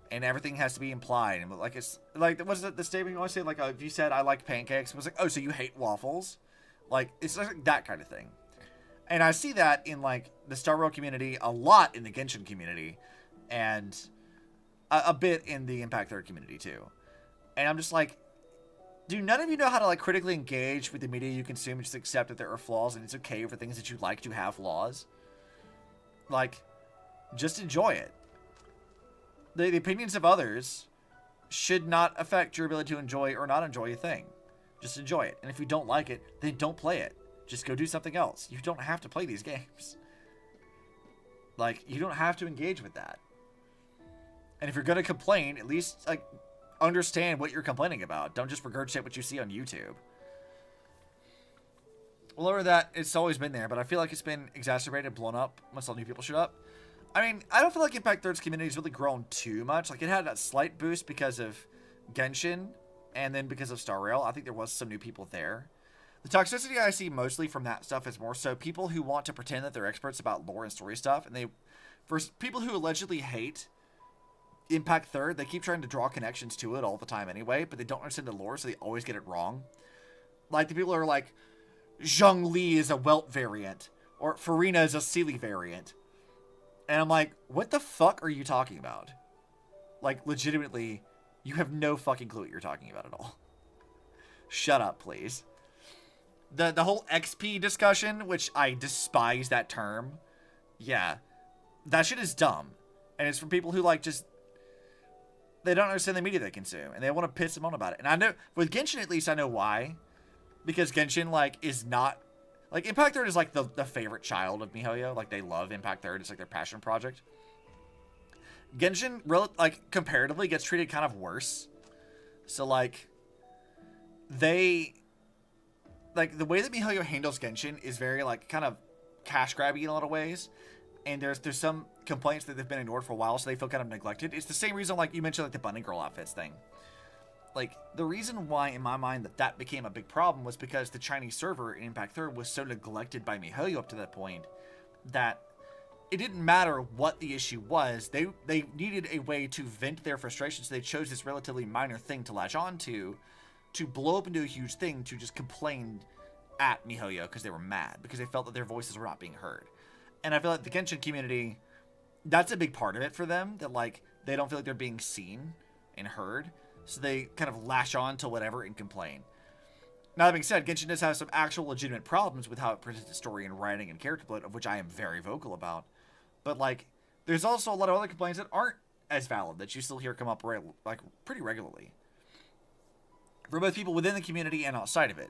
and everything has to be implied. And like, it's like, was it the statement you always say, like, if you said I like pancakes, it was like, oh, so you hate waffles? Like, it's like that kind of thing. And I see that in like the Star Rail community a lot, in the Genshin community, and a bit in the Impact 3rd community too. And I'm just like, do none of you know how to like critically engage with the media you consume and just accept that there are flaws and it's okay for things that you like to have flaws? Like, just enjoy it. The opinions of others should not affect your ability to enjoy or not enjoy a thing. Just enjoy it. And if you don't like it, then don't play it. Just go do something else. You don't have to play these games. Like, you don't have to engage with that. And if you're going to complain, at least, like, understand what you're complaining about. Don't just regurgitate what you see on YouTube. Well, over that, it's always been there, but I feel like it's been exacerbated, blown up once all new people showed up. I mean, I don't feel like Impact Third's community has really grown too much. Like, it had that slight boost because of Genshin, and then because of Star Rail. I think there was some new people there. The toxicity I see mostly from that stuff is more so people who want to pretend that they're experts about lore and story stuff, and for people who allegedly hate Impact Third, they keep trying to draw connections to it all the time anyway, but they don't understand the lore, so they always get it wrong. Like, the people who are like, Zhong Li is a Welt variant, or Farina is a Sealy variant. And I'm like, what the fuck are you talking about? Like, legitimately, you have no fucking clue what you're talking about at all. Shut up, please. The whole XP discussion, which I despise that term. Yeah. That shit is dumb. And it's for people who, like, just... They don't understand the media they consume. And they want to piss them on about it. And I know... With Genshin, at least, I know why. Because Genshin, like, is not... Like, Impact Third is, like, the favorite child of MiHoYo. Like, they love Impact Third. It's, like, their passion project. Genshin, like, comparatively gets treated kind of worse. So, like, they... Like, the way that MiHoYo handles Genshin is very, like, kind of cash grabby in a lot of ways. And there's some complaints that they've been ignored for a while, so they feel kind of neglected. It's the same reason, like, you mentioned, like, the bunny girl outfits thing. Like, the reason why, in my mind, that became a big problem was because the Chinese server in Impact Third was so neglected by MiHoYo up to that point that it didn't matter what the issue was. They needed a way to vent their frustration, so they chose this relatively minor thing to latch on to blow up into a huge thing, to just complain at MiHoYo because they were mad, because they felt that their voices were not being heard. And I feel like the Genshin community, that's a big part of it for them, that, like, they don't feel like they're being seen and heard. So they kind of lash on to whatever and complain. Now, that being said, Genshin does have some actual legitimate problems with how it presents the story and writing and character build, of which I am very vocal about. But, like, there's also a lot of other complaints that aren't as valid, that you still hear come up, like, pretty regularly. For both people within the community and outside of it.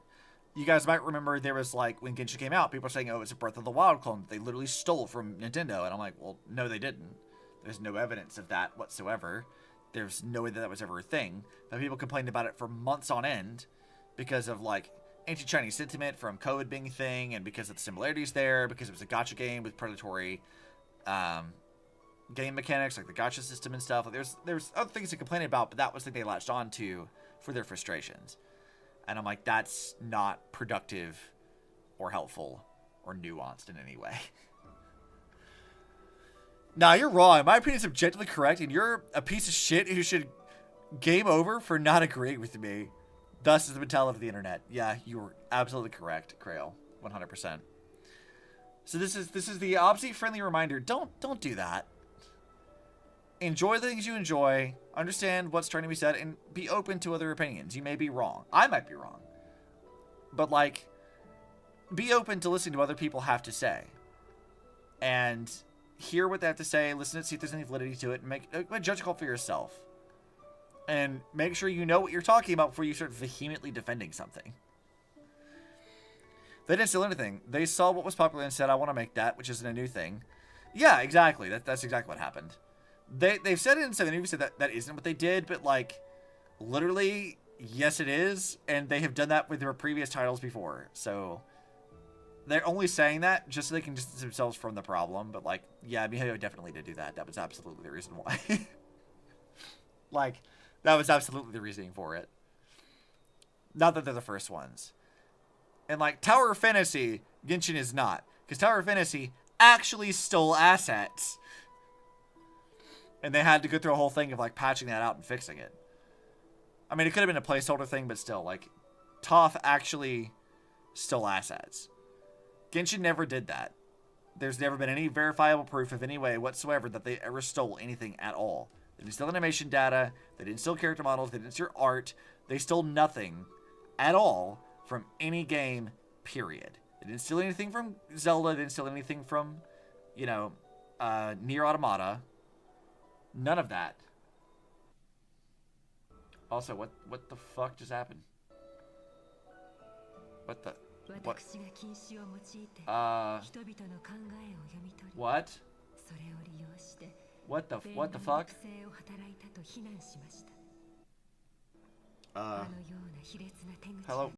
You guys might remember there was, like, when Genshin came out, people were saying, oh, it's a Breath of the Wild clone that they literally stole from Nintendo. And I'm like, well, no, they didn't. There's no evidence of that whatsoever. There's no way that that was ever a thing. But people complained about it for months on end because of, like, anti-Chinese sentiment from COVID being a thing, and because of the similarities there, because it was a gacha game with predatory game mechanics, like the gacha system and stuff. Like, there's other things to complain about, but that was the thing they latched on to for their frustrations. And I'm like, that's not productive or helpful or nuanced in any way. Nah, you're wrong. My opinion is objectively correct, and you're a piece of shit who should game over for not agreeing with me. Thus is the mentality of the internet. Yeah, you were absolutely correct, Krail. 100%. So this is the Obsi-friendly reminder. Don't do that. Enjoy the things you enjoy. Understand what's trying to be said, and be open to other opinions. You may be wrong. I might be wrong. But, like, be open to listening to what other people have to say. And hear what they have to say, listen to see if there's any validity to it, and make a judge call for yourself. And make sure you know what you're talking about before you start vehemently defending something. They didn't steal anything. They saw what was popular and said, I want to make that, which isn't a new thing. Yeah, exactly. That's exactly what happened. They've said it in some interviews that isn't what they did, but, like, literally, yes it is, and they have done that with their previous titles before, so they're only saying that just so they can distance themselves from the problem, but, like, yeah, MiHoYo definitely did do that. That was absolutely the reason why. Like, that was absolutely the reasoning for it. Not that they're the first ones. And, like, Tower of Fantasy, Genshin is not, because Tower of Fantasy actually stole assets. And they had to go through a whole thing of, like, patching that out and fixing it. I mean, it could have been a placeholder thing, but still, like, Toph actually stole assets. Genshin never did that. There's never been any verifiable proof of any way whatsoever that they ever stole anything at all. They didn't steal animation data. They didn't steal character models. They didn't steal art. They stole nothing at all from any game, period. They didn't steal anything from Zelda. They didn't steal anything from, you know, Nier Automata. None of that. Also, what the fuck just happened? What the? 私が禁止を用いて人々の考えを読み取り What? それを利用して What the 弁 fuck? の抑制を働いたと非難しました。あのような卑劣な手口 Hello?